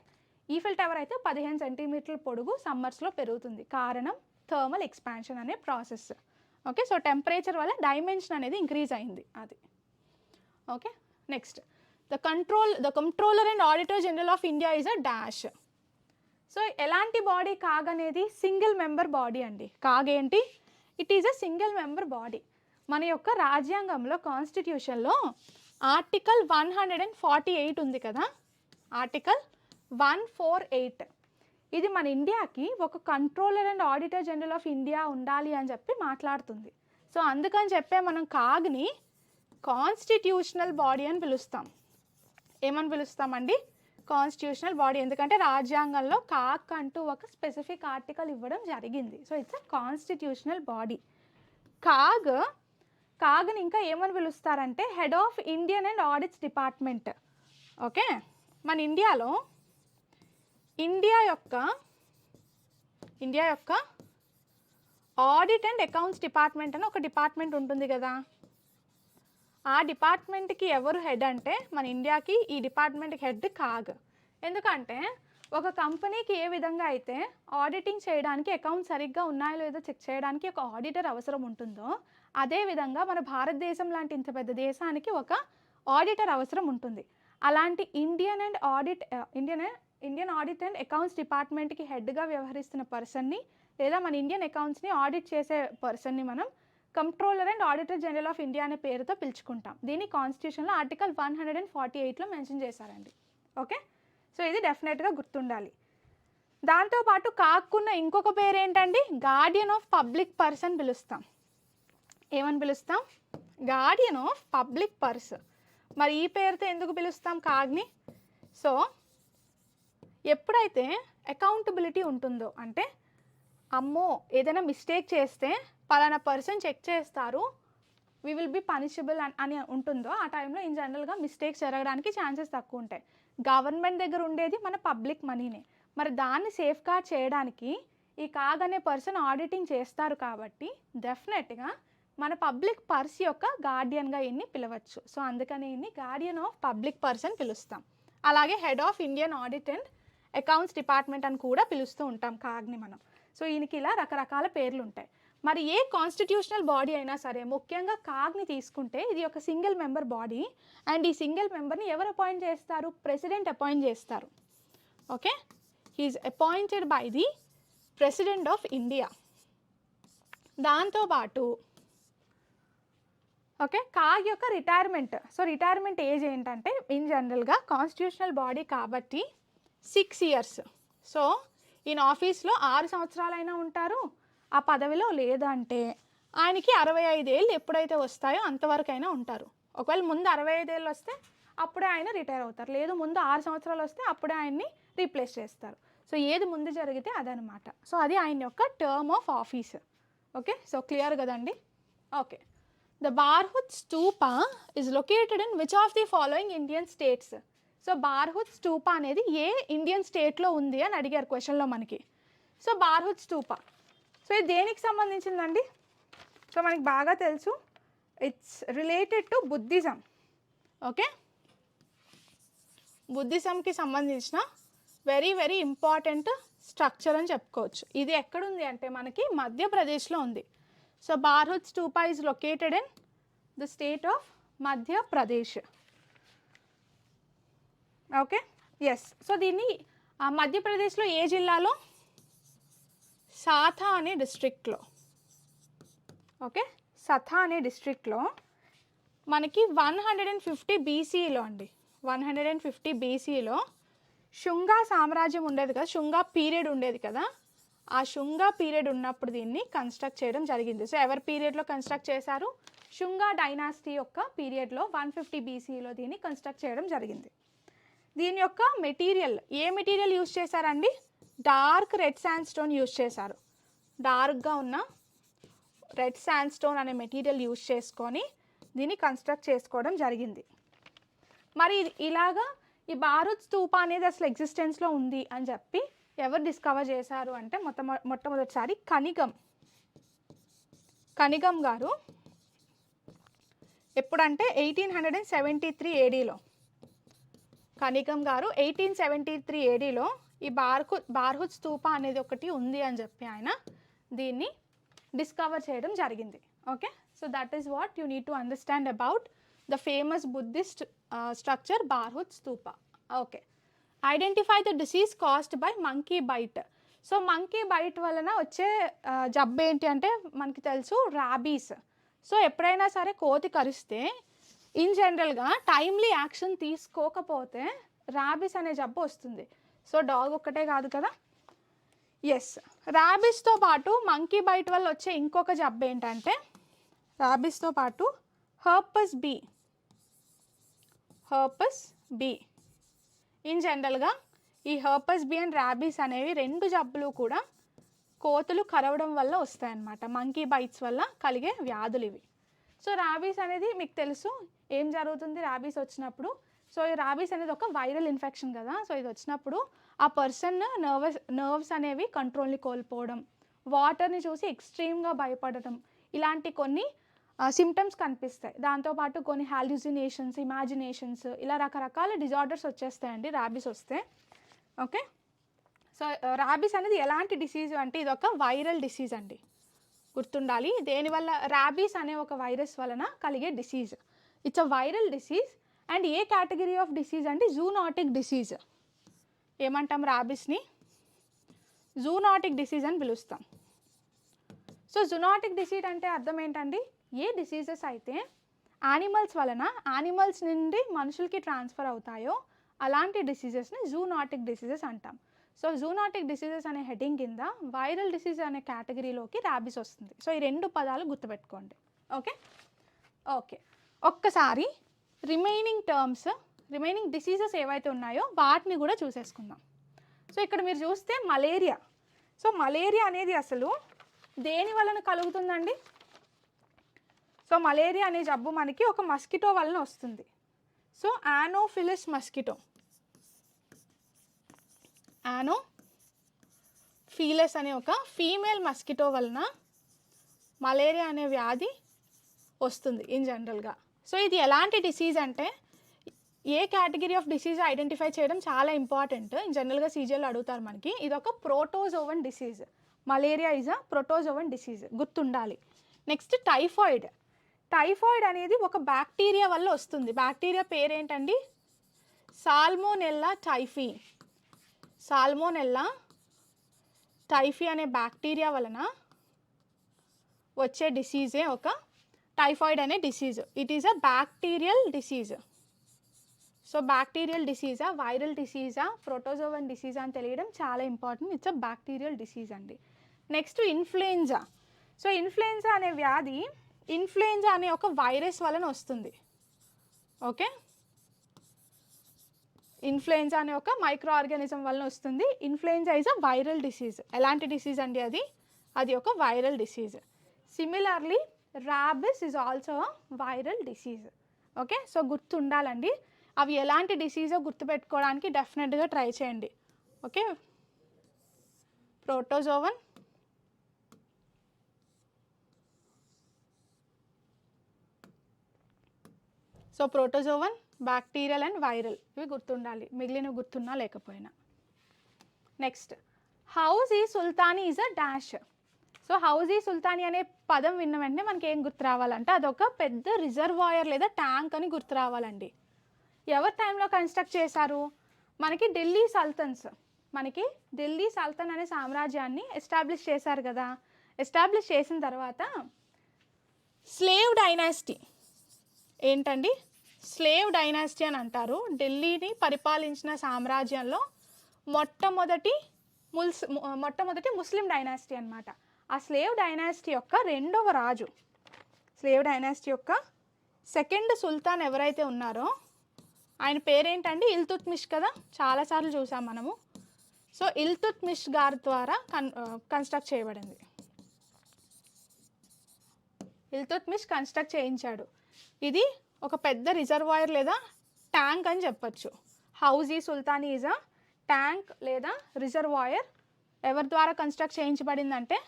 ఈఫిల్ టవర్ అయితే 15 సెంటీమీటర్ల పొడుగు సమ్మర్స్లో పెరుగుతుంది. కారణం థర్మల్ ఎక్స్పాన్షన్ అనే ప్రాసెస్. ఓకే, సో టెంపరేచర్ వల్ల డైమెన్షన్ అనేది ఇంక్రీజ్ అయింది అది. Okay, next the controller and auditor general of India is a dash. So ఎలాంటి బాడీ కాగ్ అనేది? సింగిల్ మెంబర్ బాడీ అండి. కాగ్ ఏంటి? It is a single member body. మన యొక్క రాజ్యాంగంలో కాన్స్టిట్యూషన్లో ఆర్టికల్ 148 ఉంది కదా, ఆర్టికల్ 148. ఇది మన ఇండియాకి ఒక controller and auditor general of India ఉండాలి అని చెప్పి మాట్లాడుతుంది. సో అందుకని చెప్పే మనం కాగ్ని కాన్స్టిట్యూషనల్ బాడీ అని పిలుస్తాం. ఏమని పిలుస్తామండి? Constitutional body. ఎందుకంటే రాజ్యాంగంలో కాగ్ అంటూ ఒక స్పెసిఫిక్ ఆర్టికల్ ఇవ్వడం జరిగింది. So it's a constitutional body. కాగ్ని ఇంకా ఏమని పిలుస్తారంటే head of Indian and audits department. Okay, మన ఇండియాలో ఇండియా యొక్క ఆడిట్ అండ్ అకౌంట్స్ డిపార్ట్మెంట్ అని ఒక డిపార్ట్మెంట్ ఉంటుంది కదా, ఆ డిపార్ట్మెంట్కి ఎవరు హెడ్ అంటే మన ఇండియాకి ఈ డిపార్ట్మెంట్కి హెడ్ కాగ్. ఎందుకంటే ఒక కంపెనీకి ఏ విధంగా అయితే ఆడిటింగ్ చేయడానికి అకౌంట్స్ సరిగ్గా ఉన్నాయో లేదో చెక్ చేయడానికి ఒక ఆడిటర్ అవసరం ఉంటుందో, అదేవిధంగా మన భారతదేశం లాంటి ఇంత పెద్ద దేశానికి ఒక ఆడిటర్ అవసరం ఉంటుంది. అలాంటి ఇండియన్ ఆడిట్ అండ్ అకౌంట్స్ డిపార్ట్మెంట్కి హెడ్గా వ్యవహరిస్తున్న పర్సన్ని లేదా మన ఇండియన్ అకౌంట్స్ని ఆడిట్ చేసే పర్సన్ని మనం controller and auditor general of India అనే పేరుతో పిలుచుకుంటాం. దీన్ని కాన్స్టిట్యూషన్లో ఆర్టికల్ 148లో మెన్షన్ చేశారండి. ఓకే, సో ఇది డెఫినెట్గా గుర్తుండాలి. దాంతోపాటు కాక్కున్న ఇంకొక పేరు ఏంటండి? గార్డియన్ ఆఫ్ పబ్లిక్ పర్సన్ పిలుస్తాం. ఏమని పిలుస్తాం? Guardian of public purse. మరి ఈ పేరుతో ఎందుకు పిలుస్తాం కాగ్ని? సో ఎప్పుడైతే అకౌంటబిలిటీ ఉంటుందో, అంటే అమ్మో ఏదైనా మిస్టేక్ చేస్తే పలానా పర్సన్ చెక్ చేస్తారు, వి విల్ బి పనిషబుల్ అని ఉంటుందో, ఆ టైంలో ఇన్ జనరల్గా మిస్టేక్స్ జరగడానికి ఛాన్సెస్ తక్కువ ఉంటాయి. గవర్నమెంట్ దగ్గర ఉండేది మన పబ్లిక్ మనీనే. మరి దాన్ని సేఫ్ గార్డ్ చేయడానికి ఈ కాగ్ అనే పర్సన్ ఆడిటింగ్ చేస్తారు కాబట్టి డెఫినెట్గా మన పబ్లిక్ పర్స్ యొక్క గార్డియన్గా ఇన్ని పిలవచ్చు. సో అందుకని ఇన్ని గార్డియన్ ఆఫ్ పబ్లిక్ పర్సన్ పిలుస్తాం. అలాగే head of Indian audit and accounts department అని కూడా పిలుస్తూ ఉంటాం కాగ్ని మనం. సో ఈయనకి ఇలా రకరకాల పేర్లు ఉంటాయి. మరి ఏ కాన్స్టిట్యూషనల్ బాడీ అయినా సరే, ముఖ్యంగా కాగ్ని తీసుకుంటే ఇది ఒక సింగిల్ మెంబర్ బాడీ. అండ్ ఈ సింగిల్ మెంబర్ని ఎవరు అపాయింట్ చేస్తారు? ప్రెసిడెంట్ అపాయింట్ చేస్తారు. Okay, he's appointed by the president of India. దాంతోపాటు ఓకే, కాగ్ యొక్క రిటైర్మెంట్. సో రిటైర్మెంట్ ఏజ్ ఏంటంటే ఇన్ జనరల్గా కాన్స్టిట్యూషనల్ బాడీ కాబట్టి 6 years. సో ఈయన ఆఫీస్లో 6 సంవత్సరాలైనా ఉంటారు ఆ పదవిలో, లేదంటే ఆయనకి 65 ఏళ్ళు ఎప్పుడైతే వస్తాయో అంతవరకైనా ఉంటారు. ఒకవేళ ముందు 65 ఏళ్ళు వస్తే అప్పుడే ఆయన రిటైర్ అవుతారు, లేదు ముందు 6 సంవత్సరాలు వస్తే అప్పుడే ఆయన్ని రీప్లేస్ చేస్తారు. సో ఏది ముందు జరిగితే అదనమాట. సో అది ఆయన యొక్క term of office. Okay, so clear కదండి. Okay, the Bharhut stupa is located in which of the following Indian states? So Bharhut stupa అనేది ఏ ఇండియన్ స్టేట్లో ఉంది అని అడిగారు క్వశ్చన్లో మనకి. సో బార్హుత్ స్తూపా, సో ఇది దేనికి సంబంధించిందండి? సో మనకి బాగా తెలుసు, it's related to Buddhism. Okay, బుద్ధిజంకి సంబంధించిన వెరీ వెరీ ఇంపార్టెంట్ స్ట్రక్చర్ అని చెప్పుకోవచ్చు. ఇది ఎక్కడుంది అంటే మనకి మధ్యప్రదేశ్లో ఉంది. So Bharhut stupa is located in the state of Madhya Pradesh. Okay, yes. So దీన్ని మధ్యప్రదేశ్లో ఏ జిల్లాలో? సాథా అనే డిస్ట్రిక్ట్లో. ఓకే, సథా అనే డిస్ట్రిక్ట్లో మనకి 150 BCEలో అండి, 150 BCEలో శుంగా సామ్రాజ్యం ఉండేది కదా, శుంగా పీరియడ్ ఉండేది కదా, ఆ శుంగా పీరియడ్ ఉన్నప్పుడు దీన్ని కన్స్ట్రక్ట్ చేయడం జరిగింది. సో ఎవరి పీరియడ్లో కన్స్ట్రక్ట్ చేశారు? శుంగా డైనాసిటీ యొక్క పీరియడ్లో 150 BCEలో దీన్ని కన్స్ట్రక్ట్ చేయడం జరిగింది. దీని యొక్క మెటీరియల్, ఏ మెటీరియల్ యూజ్ చేశారండి? Dark red sand stone use చేశారు. డార్క్గా ఉన్న రెడ్ శాండ్ స్టోన్ అనే మెటీరియల్ యూజ్ చేసుకొని దీన్ని కన్స్ట్రక్ట్ చేసుకోవడం జరిగింది. మరి ఇలాగా ఈ బారూద్ స్తూప అనేది అసలు ఎగ్జిస్టెన్స్లో ఉంది అని చెప్పి ఎవరు డిస్కవర్ చేశారు అంటే మొట్టమొదటిసారి కనిగం. కనిగం గారు ఎప్పుడంటే 1873 ఏడీలో, కనిగం గారు 1873 ఏడీలో ఈ బార్హుత్ స్తూప అనేది ఒకటి ఉంది అని చెప్పి ఆయన దీన్ని డిస్కవర్ చేయడం జరిగింది. Okay, so that is what you need to understand about the famous Buddhist structure Bharhut stupa. Okay, identify the disease caused by monkey bite. So monkey bite వలన వచ్చే జబ్బు ఏంటి అంటే మనకి తెలుసు, ర్యాబీస్. సో ఎప్పుడైనా సరే కోతి కరిస్తే ఇన్ జనరల్గా టైమ్లీ యాక్షన్ తీసుకోకపోతే ర్యాబీస్ అనే జబ్బు వస్తుంది. సో డాగ్ ఒక్కటే కాదు కదా. ఎస్, ర్యాబీస్తో పాటు మంకీ బైట్ వల్ల వచ్చే ఇంకొక జబ్బు ఏంటంటే, ర్యాబీస్తో పాటు హెర్పస్ బి. ఇన్ జనరల్గా ఈ హెర్పస్ బి అండ్ ర్యాబీస్ అనేవి రెండు జబ్బులు కూడా కోతులు కరవడం వల్ల వస్తాయన్నమాట. మంకీ బైట్స్ వల్ల కలిగే వ్యాధులు ఇవి. సో ర్యాబీస్ అనేది మీకు తెలుసు ఏం జరుగుతుంది ర్యాబీస్ వచ్చినప్పుడు. సో ఈ ర్యాబీస్ అనేది ఒక వైరల్ ఇన్ఫెక్షన్ కదా. సో ఇది వచ్చినప్పుడు ఆ పర్సన్ నర్వ్స్ అనేవి కంట్రోల్ని కోల్పోవడం, వాటర్ని చూసి ఎక్స్ట్రీమ్గా భయపడటం, ఇలాంటి కొన్ని సిమ్టమ్స్ కనిపిస్తాయి. దాంతోపాటు కొన్ని హాల్యూసినేషన్స్, ఇమాజినేషన్స్, ఇలా రకరకాల డిజార్డర్స్ వచ్చేస్తాయండి ర్యాబీస్ వస్తే. ఓకే, సో ర్యాబీస్ అనేది ఎలాంటి డిసీజ్ అంటే ఇది ఒక వైరల్ డిసీజ్ అండి, గుర్తుండాలి. దేనివల్ల? ర్యాబీస్ అనే ఒక వైరస్ వలన కలిగే disease. It's a viral disease. And A category of disease అంటే జూనాటిక్ డిసీజ్. ఏమంటాం? ర్యాబీస్ని జూనాటిక్ డిసీజ్ అని పిలుస్తాం. సో జూనాటిక్ డిసీజ్ అంటే అర్థం ఏంటండి? ఏ డిసీజెస్ అయితే యానిమల్స్ వలన యానిమల్స్ నుండి మనుషులకి ట్రాన్స్ఫర్ అవుతాయో అలాంటి డిసీజెస్ని జూనాటిక్ డిసీజెస్ అంటాం. సో జూనాటిక్ డిసీజెస్ అనే హెడ్డింగ్ కింద వైరల్ డిసీజ్ అనే కేటగిరీలోకి ర్యాబీస్ వస్తుంది. సో ఈ రెండు పదాలు గుర్తుపెట్టుకోండి. ఓకే ఓకే, ఒక్కసారి రిమైనింగ్ డిసీజెస్ ఏవైతే ఉన్నాయో వాటిని కూడా చూసేసుకుందాం. సో ఇక్కడ మీరు చూస్తే మలేరియా. సో మలేరియా అనేది అసలు దేని వలన కలుగుతుందండి? సో మలేరియా అనే జబ్బు మనకి ఒక మస్కిటో వలన వస్తుంది. సో యానోఫిలిస్ మస్కిటో, యానోఫిలస్ అనే ఒక ఫీమేల్ మస్కిటో వలన మలేరియా అనే వ్యాధి వస్తుంది ఇన్ జనరల్గా. సో ఇది ఎలాంటి డిసీజ్ అంటే, ఏ కేటగిరీ ఆఫ్ డిసీజ్ ఐడెంటిఫై చేయడం చాలా ఇంపార్టెంట్. ఇన్ జనరల్గా సీజీఎల్ అడుగుతారు మనకి. ఇది ఒక protozoan disease. Malaria is a protozoan disease, గుర్తుండాలి. నెక్స్ట్ టైఫాయిడ్ అనేది ఒక బ్యాక్టీరియా వల్ల వస్తుంది. బ్యాక్టీరియా పేరేంటండి? సాల్మోనెల్లా టైఫీ అనే బ్యాక్టీరియా వలన వచ్చే డిసీజే ఒక టైఫాయిడ్ అనే disease. It is a bacterial disease. So bacterial డిసీజా, వైరల్ డిసీజా, ప్రోటోజోవన్ డిసీజా అని తెలియడం చాలా important. It's a bacterial disease అండి. Next influenza. సో ఇన్ఫ్లుయెంజా అనే వ్యాధి ఇన్ఫ్లుయెంజా అనే ఒక వైరస్ వలన వస్తుంది. ఓకే, ఇన్ఫ్లుయెంజా అనే ఒక మైక్రో ఆర్గానిజం వలన వస్తుంది. Influenza is a viral disease. ఎలాంటి డిసీజ్ అండి అది ఒక viral disease. Similarly rabies is also a viral disease. Okay, so గుర్తుండాలండి. అవి ఎలాంటి డిసీజో గుర్తుపెట్టుకోవడానికి డెఫినెట్గా ట్రై చేయండి. Okay, protozoan, so protozoan, bacterial and viral, ఇవి గుర్తుండాలి. మిగిలినవి గుర్తున్నా లేకపోయినా. Next, Hauz-i-Sultani is a dash. So Hauz-i-Sultani అనే పదం విన్న వెంటనే మనకి ఏం గుర్తు రావాలంటే అదొక పెద్ద రిజర్వాయర్ లేదా ట్యాంక్ అని గుర్తు రావాలండి. ఎవరి టైంలో కన్స్ట్రక్ట్ చేశారు? మనకి ఢిల్లీ సల్తన్ అనే సామ్రాజ్యాన్ని ఎస్టాబ్లిష్ చేశారు కదా. ఎస్టాబ్లిష్ చేసిన తర్వాత స్లేవ్ డైనాసిటీ ఏంటండి? స్లేవ్ డైనాసిటీ అని అంటారు. ఢిల్లీని పరిపాలించిన సామ్రాజ్యంలో మొట్టమొదటి ముస్లిం డైనాసిటీ అన్నమాట. ఆ స్లేవ్ డైనాసిటీ యొక్క రెండవ రాజు, స్లేవ్ డైనాసిటీ యొక్క సెకండ్ సుల్తాన్ ఎవరైతే ఉన్నారో ఆయన పేరేంటండి? ఇల్తుత్మిష్ కదా, చాలాసార్లు చూసాం మనము. సో ఇల్తుత్మిష్ గారి ద్వారా కన్స్ట్రక్ట్ చేయబడింది. ఇల్తుత్మిష్ కన్స్ట్రక్ట్ చేయించాడు. ఇది ఒక పెద్ద రిజర్వాయర్ లేదా ట్యాంక్ అని చెప్పచ్చు. హౌజీ సుల్తానీ ఈజ్ అ ట్యాంక్ లేదా రిజర్వాయర్. ఎవరి ద్వారా కన్స్ట్రక్ట్ చేయించబడిందంటే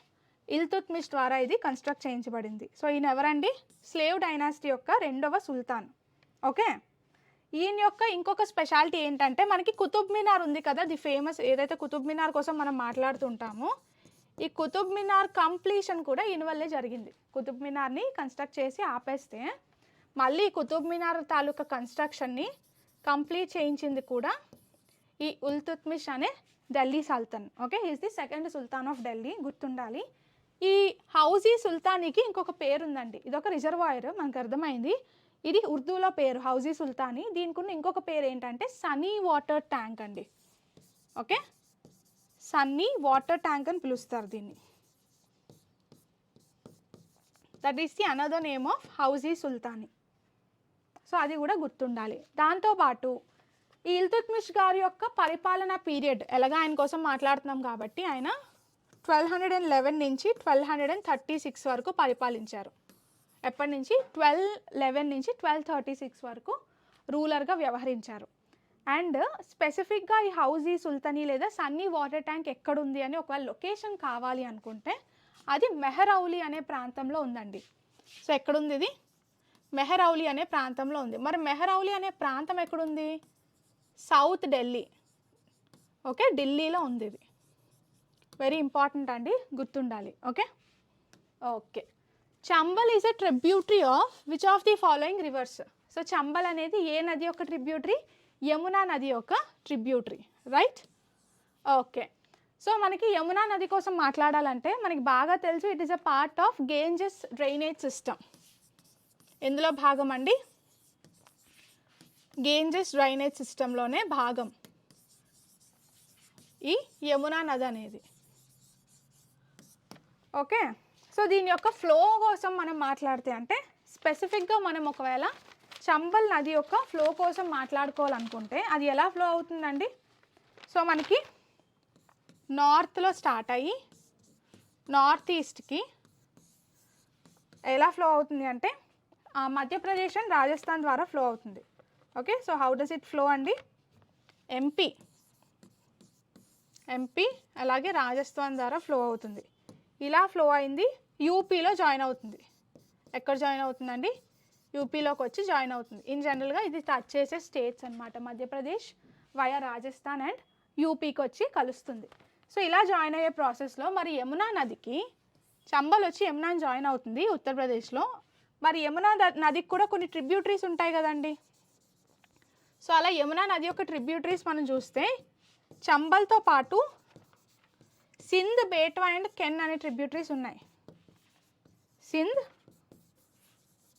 ఇల్తుత్మిష్ ద్వారా ఇది కన్స్ట్రక్ట్ చేయించబడింది. సో ఈయన ఎవరండి? స్లేవ్ డైనాసిటీ యొక్క 2వ సుల్తాన్. ఓకే, ఈయన యొక్క ఇంకొక స్పెషాలిటీ ఏంటంటే మనకి కుతుబ్ మినార్ ఉంది కదా, ది ఫేమస్, ఏదైతే కుతుబ్ మినార్ కోసం మనం మాట్లాడుతుంటామో ఈ కుతుబ్ మినార్ కంప్లీషన్ కూడా ఈయన వల్లే జరిగింది. కుతుబ్ మినార్ని కన్స్ట్రక్ట్ చేసి ఆపేస్తే మళ్ళీ కుతుబ్ మినార్ తాలూకా కన్స్ట్రక్షన్ని కంప్లీట్ చేయించింది కూడా ఈ ఇల్తుత్మిష్ అనే ఢిల్లీ సుల్తాన్. Okay, is the 2nd sultan of Delhi, గుర్తుండాలి. ఈ హౌజీ సుల్తానీకి ఇంకొక పేరు ఉందండి, ఇదొక రిజర్వాయర్ మనకు అర్థమైంది. ఇది ఉర్దూలో పేరు హౌజీ సుల్తానీ, దీనికి ఉన్న ఇంకొక పేరు ఏంటంటే సన్నీ వాటర్ ట్యాంక్ అండి. ఓకే, సన్నీ వాటర్ ట్యాంక్ అని పిలుస్తారు దీన్ని. That is the another name of housie సుల్తానీ. So అది కూడా గుర్తుండాలి. దాంతోపాటు ఈ ఇల్తుత్మిష్ గారి యొక్క పరిపాలన పీరియడ్, ఎలాగా ఆయన కోసం మాట్లాడుతున్నాం కాబట్టి, ఆయన 1211 నుంచి 1236 వరకు పరిపాలించారు. ఎప్పటి నుంచి? 1211 నుంచి 1236 వరకు రూలర్గా వ్యవహరించారు. అండ్ స్పెసిఫిక్గా ఈ హౌజీ సుల్తానీ లేదా సన్నీ వాటర్ ట్యాంక్ ఎక్కడుంది అని ఒకవేళ లొకేషన్ కావాలి అనుకుంటే అది మెహరౌలి అనే ప్రాంతంలో ఉందండి. సో ఎక్కడుంది ఇది? మెహరౌలి అనే ప్రాంతంలో ఉంది. మరి మెహరౌలి అనే ప్రాంతం ఎక్కడుంది? సౌత్ ఢిల్లీ. ఓకే, ఢిల్లీలో ఉంది ఇది. వెరీ ఇంపార్టెంట్ అండి, గుర్తుండాలి. Okay okay Chambal is a tributary of which of the following rivers? So Chambal అనేది ఏ నది యొక్క ట్రిబ్యూటరీ? యమునా నది యొక్క ట్రిబ్యూటరీ, రైట్? ఓకే, సో మనకి యమునా నది కోసం మాట్లాడాలంటే మనకి బాగా తెలుసు, it is a part of Ganges drainage system. ఎందులో భాగం అండి? గేంజెస్ డ్రైనేజ్ సిస్టంలోనే భాగం ఈ యమునా నది అనేది. ఓకే, సో దీని యొక్క ఫ్లో కోసం మనం మాట్లాడితే అంటే స్పెసిఫిక్గా మనం ఒకవేళ చంబల్ నది యొక్క ఫ్లో కోసం మాట్లాడుకోవాలనుకుంటే అది ఎలా ఫ్లో అవుతుందండి? సో మనకి నార్త్లో స్టార్ట్ అయ్యి నార్త్ ఈస్ట్కి ఎలా ఫ్లో అవుతుంది అంటే మధ్యప్రదేశ్ అండ్ రాజస్థాన్ ద్వారా ఫ్లో అవుతుంది. Okay, so how does it flow అండి? ఎంపీ అలాగే రాజస్థాన్ ద్వారా ఫ్లో అవుతుంది. ఇలా ఫ్లో అయింది యూపీలో జాయిన్ అవుతుంది. ఎక్కడ జాయిన్ అవుతుందండి? యూపీలోకి వచ్చి జాయిన్ అవుతుంది. ఇన్ జనరల్గా ఇది టచ్ చేసే స్టేట్స్ అనమాట. మధ్యప్రదేశ్ వయా రాజస్థాన్ అండ్ యూపీకి వచ్చి కలుస్తుంది. సో ఇలా జాయిన్ అయ్యే ప్రాసెస్లో మరి యమునా నదికి, చంబల్ వచ్చి యమునాని జాయిన్ అవుతుంది ఉత్తరప్రదేశ్లో. మరి యమునా నదికి కూడా కొన్ని ట్రిబ్యూటరీస్ ఉంటాయి కదండి. సో అలా యమునా నది యొక్క ట్రిబ్యూటరీస్ మనం చూస్తే చంబల్తో పాటు సింధ్, బేట్వా అండ్ కెన్ అనే ట్రిబ్యూటరీస్ ఉన్నాయి. Sindh,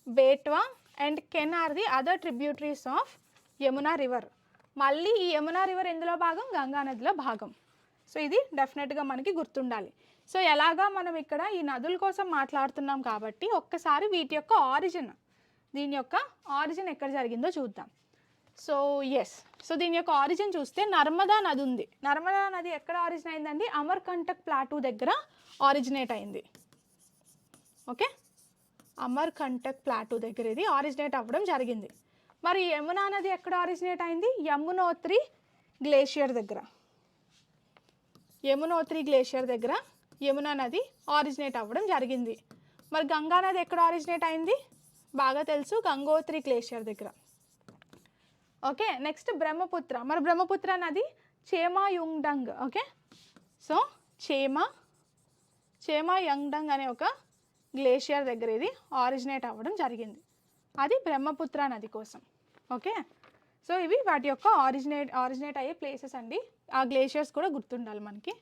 Betwa and Ken are the other tributaries of Yamuna river. మళ్ళీ ఈ యమునా రివర్ ఎందులో భాగం? గంగా నదిలో భాగం. సో ఇది డెఫినెట్గా మనకి గుర్తుండాలి. సో ఎలాగా మనం ఇక్కడ ఈ నదుల కోసం మాట్లాడుతున్నాం కాబట్టి ఒక్కసారి వీటి యొక్క ఆరిజిన్, దీని యొక్క ఆరిజిన్ ఎక్కడ జరిగిందో చూద్దాం. సో ఎస్, సో దీని యొక్క ఆరిజిన్ చూస్తే నర్మదా నది ఉంది. నర్మదా నది ఎక్కడ ఆరిజిన్ అయిందండి? అమర్కంటక్ ప్లాటూ దగ్గర ఆరిజినేట్ అయింది. ఓకే, అమర్కంటక్ ప్లాటూ దగ్గర ఇది ఆరిజినేట్ అవ్వడం జరిగింది. మరి యమునా నది ఎక్కడ ఆరిజినేట్ అయింది? యమునోత్రి గ్లేషియర్ దగ్గర. యమునోత్రి గ్లేషియర్ దగ్గర యమునా నది ఆరిజినేట్ అవ్వడం జరిగింది. మరి గంగా నది ఎక్కడ ఆరిజినేట్ అయింది? బాగా తెలుసు, గంగోత్రి గ్లేషియర్ దగ్గర. Okay, next Brahmaputra. మరి బ్రహ్మపుత్ర నది చేమాయుంగ్డంగ్. ఓకే, సో చేమాయుంగ్డంగ్ అనే ఒక గ్లేషియర్ దగ్గర ఇది ఆరిజినేట్ అవ్వడం జరిగింది. అది బ్రహ్మపుత్ర నది కోసం. ఓకే, సో ఇవి వాటి యొక్క ఆరిజినేట్ అయ్యే ప్లేసెస్ అండి. ఆ గ్లేషియర్స్ కూడా గుర్తుండాలి మనకి.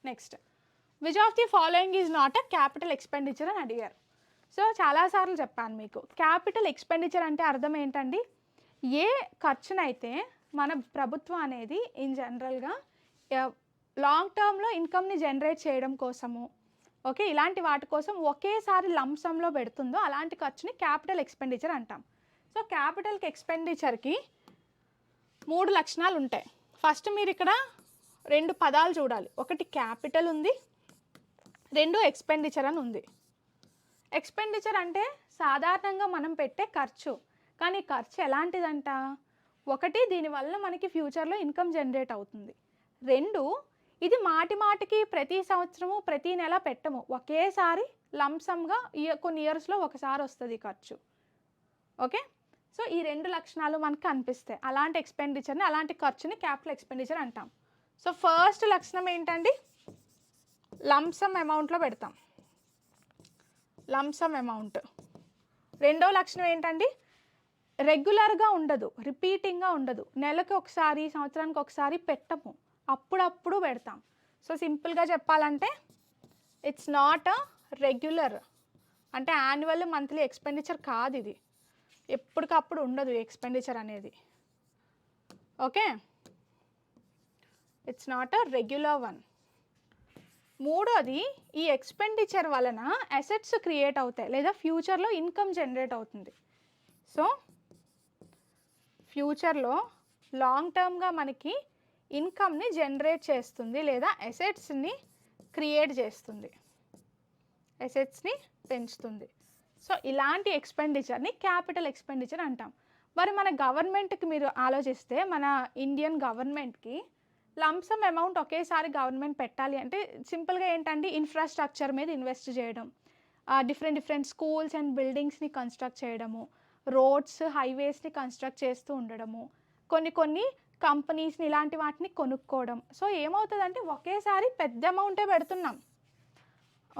Next, which of the following is not a capital expenditure అని అడిగారు. సో చాలాసార్లు చెప్పాను మీకు, క్యాపిటల్ ఎక్స్పెండిచర్ అంటే అర్థం ఏంటండి? ఏ ఖర్చునైతే మన ప్రభుత్వం అనేది ఇన్ జనరల్గా లాంగ్ టర్మ్లో ఇన్కమ్ని జనరేట్ చేయడం కోసము, ఓకే, ఇలాంటి వాటి కోసం ఒకేసారి లంసంలో పెడుతుందో అలాంటి ఖర్చుని క్యాపిటల్ ఎక్స్పెండిచర్ అంటాం. సో క్యాపిటల్ ఎక్స్పెండిచర్కి 3 లక్షణాలు ఉంటాయి. ఫస్ట్ మీరు ఇక్కడ 2 పదాలు చూడాలి. ఒకటి క్యాపిటల్ ఉంది, 2 ఎక్స్పెండిచర్ అని ఉంది. ఎక్స్పెండిచర్ అంటే సాధారణంగా మనం పెట్టే ఖర్చు. కానీ ఖర్చు ఎలాంటిదంట? ఒకటి, దీనివల్ల మనకి ఫ్యూచర్లో ఇన్కమ్ జనరేట్ అవుతుంది. 2, ఇది మాటి మాటికి ప్రతి సంవత్సరము ప్రతి నెల పెట్టము, ఒకేసారి లంసమ్గా కొన్ని ఇయర్స్లో ఒకసారి వస్తుంది ఖర్చు. ఓకే, సో ఈ 2 లక్షణాలు మనకు కనిపిస్తాయి. అలాంటి ఎక్స్పెండిచర్ని, అలాంటి ఖర్చుని క్యాపిటల్ ఎక్స్పెండిచర్ అంటాం. సో ఫస్ట్ లక్షణం ఏంటండి, లంసమ్ అమౌంట్లో పెడతాం, లంసమ్ అమౌంట్. రెండో లక్షణం ఏంటండి, రెగ్యులర్గా ఉండదు, రిపీటింగ్గా ఉండదు, నెలకు ఒకసారి సంవత్సరానికి ఒకసారి పెట్టము, అప్పుడప్పుడు పెడతాం. సో సింపుల్గా చెప్పాలంటే ఇట్స్ నాట్ అ రెగ్యులర్, అంటే యాన్యువల్ మంత్లీ ఎక్స్పెండిచర్ కాదు ఇది, ఎప్పటికప్పుడు ఉండదు ఎక్స్పెండిచర్ అనేది. Okay, it's not a regular one. మూడోది, ఈ ఎక్స్పెండిచర్ వలన అసెట్స్ క్రియేట్ అవుతాయి లేదా ఫ్యూచర్లో ఇన్కమ్ జనరేట్ అవుతుంది. సో ఫ్యూచర్లో లాంగ్ టర్మ్గా మనకి ఇన్కమ్ని జనరేట్ చేస్తుంది లేదా అసెట్స్ని క్రియేట్ చేస్తుంది, అసెట్స్ని పెంచుతుంది. సో ఇలాంటి ఎక్స్పెండిచర్ని క్యాపిటల్ ఎక్స్పెండిచర్ అంటాం. మరి మన గవర్నమెంట్కి మీరు ఆలోచిస్తే, మన ఇండియన్ గవర్నమెంట్కి లంసమ్ అమౌంట్ ఒకేసారి గవర్నమెంట్ పెట్టాలి అంటే సింపుల్గా ఏంటంటే ఇన్ఫ్రాస్ట్రక్చర్ మీద ఇన్వెస్ట్ చేయడం, డిఫరెంట్ స్కూల్స్ అండ్ బిల్డింగ్స్ని కన్స్ట్రక్ట్ చేయడము, రోడ్స్ హైవేస్ని కన్స్ట్రక్ట్ చేస్తూ ఉండడము, కొన్ని కంపెనీస్ని ఇలాంటి వాటిని కొనుక్కోవడం. సో ఏమవుతుందంటే ఒకేసారి పెద్ద అమౌంటే పెడుతున్నాం.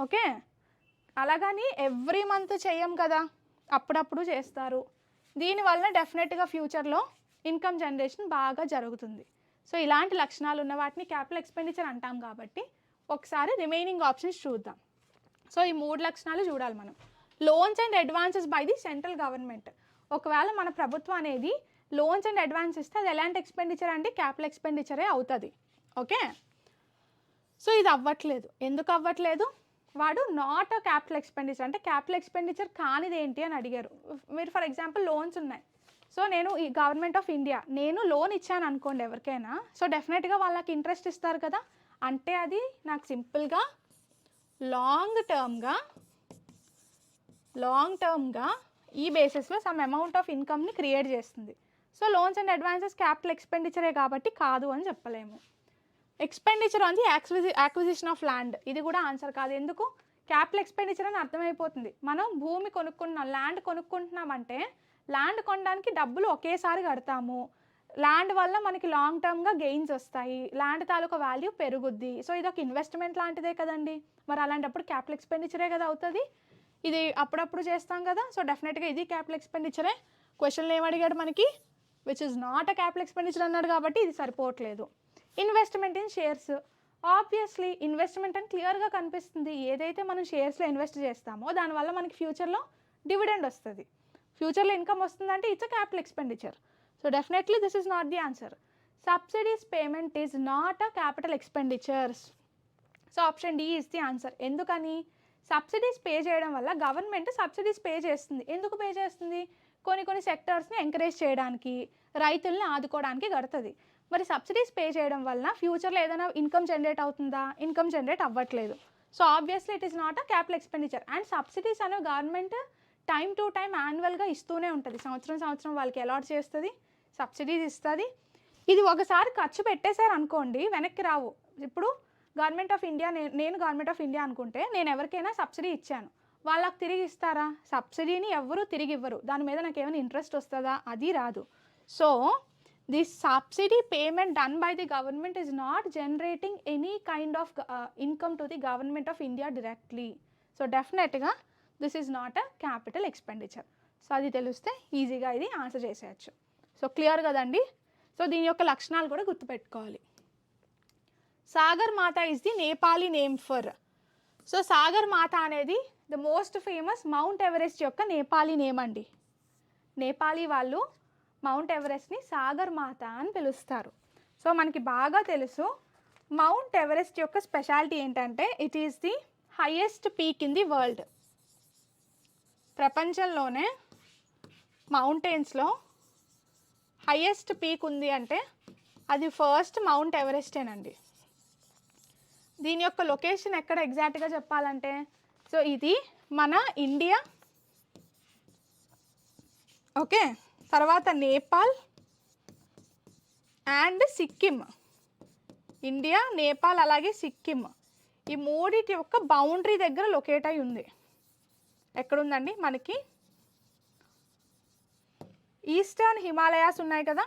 ఓకే, అలాగని ఎవ్రీ మంత్ చేయం కదా, అప్పుడప్పుడు చేస్తారు. దీనివల్ల డెఫినెట్గా ఫ్యూచర్లో ఇన్కమ్ జనరేషన్ బాగా జరుగుతుంది. సో ఇలాంటి లక్షణాలు ఉన్న వాటిని క్యాపిటల్ ఎక్స్పెండిచర్ అంటాం. కాబట్టి ఒకసారి రిమైనింగ్ ఆప్షన్స్ చూద్దాం. సో ఈ 3 లక్షణాలు చూడాలి మనం. Loans and advances by the central government. ఒకవేళ మన ప్రభుత్వం అనేది లోన్స్ అండ్ అడ్వాన్స్ ఇస్తే అది ఎలాంటి ఎక్స్పెండిచర్ అంటే క్యాపిటల్ ఎక్స్పెండిచరే అవుతుంది. ఓకే, సో ఇది అవ్వట్లేదు. ఎందుకు అవ్వట్లేదు? వాడు నాట్ అ క్యాపిటల్ ఎక్స్పెండిచర్, అంటే క్యాపిటల్ ఎక్స్పెండిచర్ కానిది ఏంటి అని అడిగారు. మీరు ఫర్ ఎగ్జాంపుల్ లోన్స్ ఉన్నాయి, సో నేను ఈ గవర్నమెంట్ ఆఫ్ ఇండియా నేను లోన్ ఇచ్చాను అనుకోండి ఎవరికైనా, సో డెఫినెట్గా వాళ్ళకి ఇంట్రెస్ట్ ఇస్తారు కదా, అంటే అది నాకు సింపుల్గా లాంగ్ టర్మ్గా ఈ బేసిస్లో సమ్ అమౌంట్ ఆఫ్ ఇన్కమ్ని క్రియేట్ చేస్తుంది. So loans and advances capital ఎక్స్పెండిచరే కాబట్టి కాదు అని చెప్పలేము. Expenditure on the acquisition of land, ఇది కూడా ఆన్సర్ కాదు. ఎందుకు? క్యాపిటల్ ఎక్స్పెండిచర్ అని అర్థమైపోతుంది. మనం భూమి కొనుక్కుంటున్నాం, ల్యాండ్ కొనుక్కుంటున్నామంటే ల్యాండ్ కొనడానికి డబ్బులు ఒకేసారి కడతాము, ల్యాండ్ వల్ల మనకి లాంగ్ టర్మ్గా గెయిన్స్ వస్తాయి, ల్యాండ్ తాలూకా వాల్యూ పెరుగుద్ది. సో ఇది ఒక ఇన్వెస్ట్మెంట్ లాంటిదే కదండి. మరి అలాంటప్పుడు క్యాపిటల్ ఎక్స్పెండిచరే కదా అవుతుంది. ఇది అప్పుడప్పుడు చేస్తాం కదా, సో డెఫినెట్గా ఇది క్యాపిటల్ ఎక్స్పెండిచరే. క్వశ్చన్లో ఏమడిగాడు మనకి, which is not a capital expenditure అన్నాడు కాబట్టి ఇది సరిపోవట్లేదు. Investment in shares, obviously investment అని క్లియర్గా కనిపిస్తుంది. ఏదైతే మనం షేర్స్లో ఇన్వెస్ట్ చేస్తామో దానివల్ల మనకి ఫ్యూచర్లో డివిడెండ్ వస్తుంది, ఫ్యూచర్లో ఇన్కమ్ వస్తుందంటే it's a capital expenditure. So definitely this is not the answer. Subsidies payment is not a capital expenditures. So option D is the answer. ఎందుకని? సబ్సిడీస్ పే చేయడం వల్ల గవర్నమెంట్ సబ్సిడీస్ పే చేస్తుంది. ఎందుకు pay చేస్తుంది? కొన్ని సెక్టర్స్ని encourage చేయడానికి, రైతుల్ని ఆదుకోవడానికి కడుతుంది. మరి సబ్సిడీస్ పే చేయడం వల్ల ఫ్యూచర్లో ఏదైనా ఇన్కమ్ జనరేట్ అవుతుందా? ఇన్కమ్ జనరేట్ అవ్వట్లేదు. So obviously it is not a capital expenditure. And subsidies అనే గవర్నమెంట్ టైం టు టైం యాన్యువల్గా ఇస్తూనే ఉంటుంది, సంవత్సరం వాళ్ళకి అలాట్ చేస్తుంది, సబ్సిడీస్ ఇస్తుంది. ఇది ఒకసారి ఖర్చు పెట్టేశారు అనుకోండి వెనక్కి రావు. ఇప్పుడు గవర్నమెంట్ ఆఫ్ ఇండియా, నేను గవర్నమెంట్ ఆఫ్ ఇండియా అనుకుంటే నేను ఎవరికైనా సబ్సిడీ ఇచ్చాను, వాళ్ళకి తిరిగి ఇస్తారా? సబ్సిడీని ఎవరు తిరిగి ఇవ్వరు. దాని మీద నాకు ఏమైనా ఇంట్రెస్ట్ వస్తుందా? అది రాదు. So this subsidy payment done by the government is not generating any kind of income to the government of India directly. So డెఫినెట్గా this is not a capital expenditure. So అది తెలిస్తే ఈజీగా ఇది ఆన్సర్ చేసేయచ్చు. So clear కదండి. So దీని యొక్క లక్షణాలు కూడా గుర్తుపెట్టుకోవాలి. సాగర్ మాత is the Nepali name for. So Sagar మాత అనేది the most famous mount Everest యొక్క నేపాలీ నేమ్ అండి. నేపాలీ వాళ్ళు మౌంట్ ఎవరెస్ట్ని సాగర్ మాత అని పిలుస్తారు. సో మనకి బాగా తెలుసు మౌంట్ ఎవరెస్ట్ యొక్క స్పెషాలిటీ ఏంటంటే it is the highest peak in the world. ప్రపంచంలోనే మౌంటైన్స్లో హైయెస్ట్ పీక్ ఉంది అంటే అది ఫస్ట్ మౌంట్ ఎవరెస్టేనండి. దీని యొక్క లొకేషన్ ఎక్కడ ఎగ్జాక్ట్గా చెప్పాలంటే, సో ఇది మన ఇండియా, ఓకే, తర్వాత నేపాల్ అండ్ సిక్కిం, ఇండియా, నేపాల్ అలాగే సిక్కిం ఈ మూడిటి యొక్క బౌండరీ దగ్గర లొకేట్ అయి ఉంది. ఎక్కడుందండి మనకి ఈస్టర్న్ హిమాలయాస్ ఉన్నాయి కదా,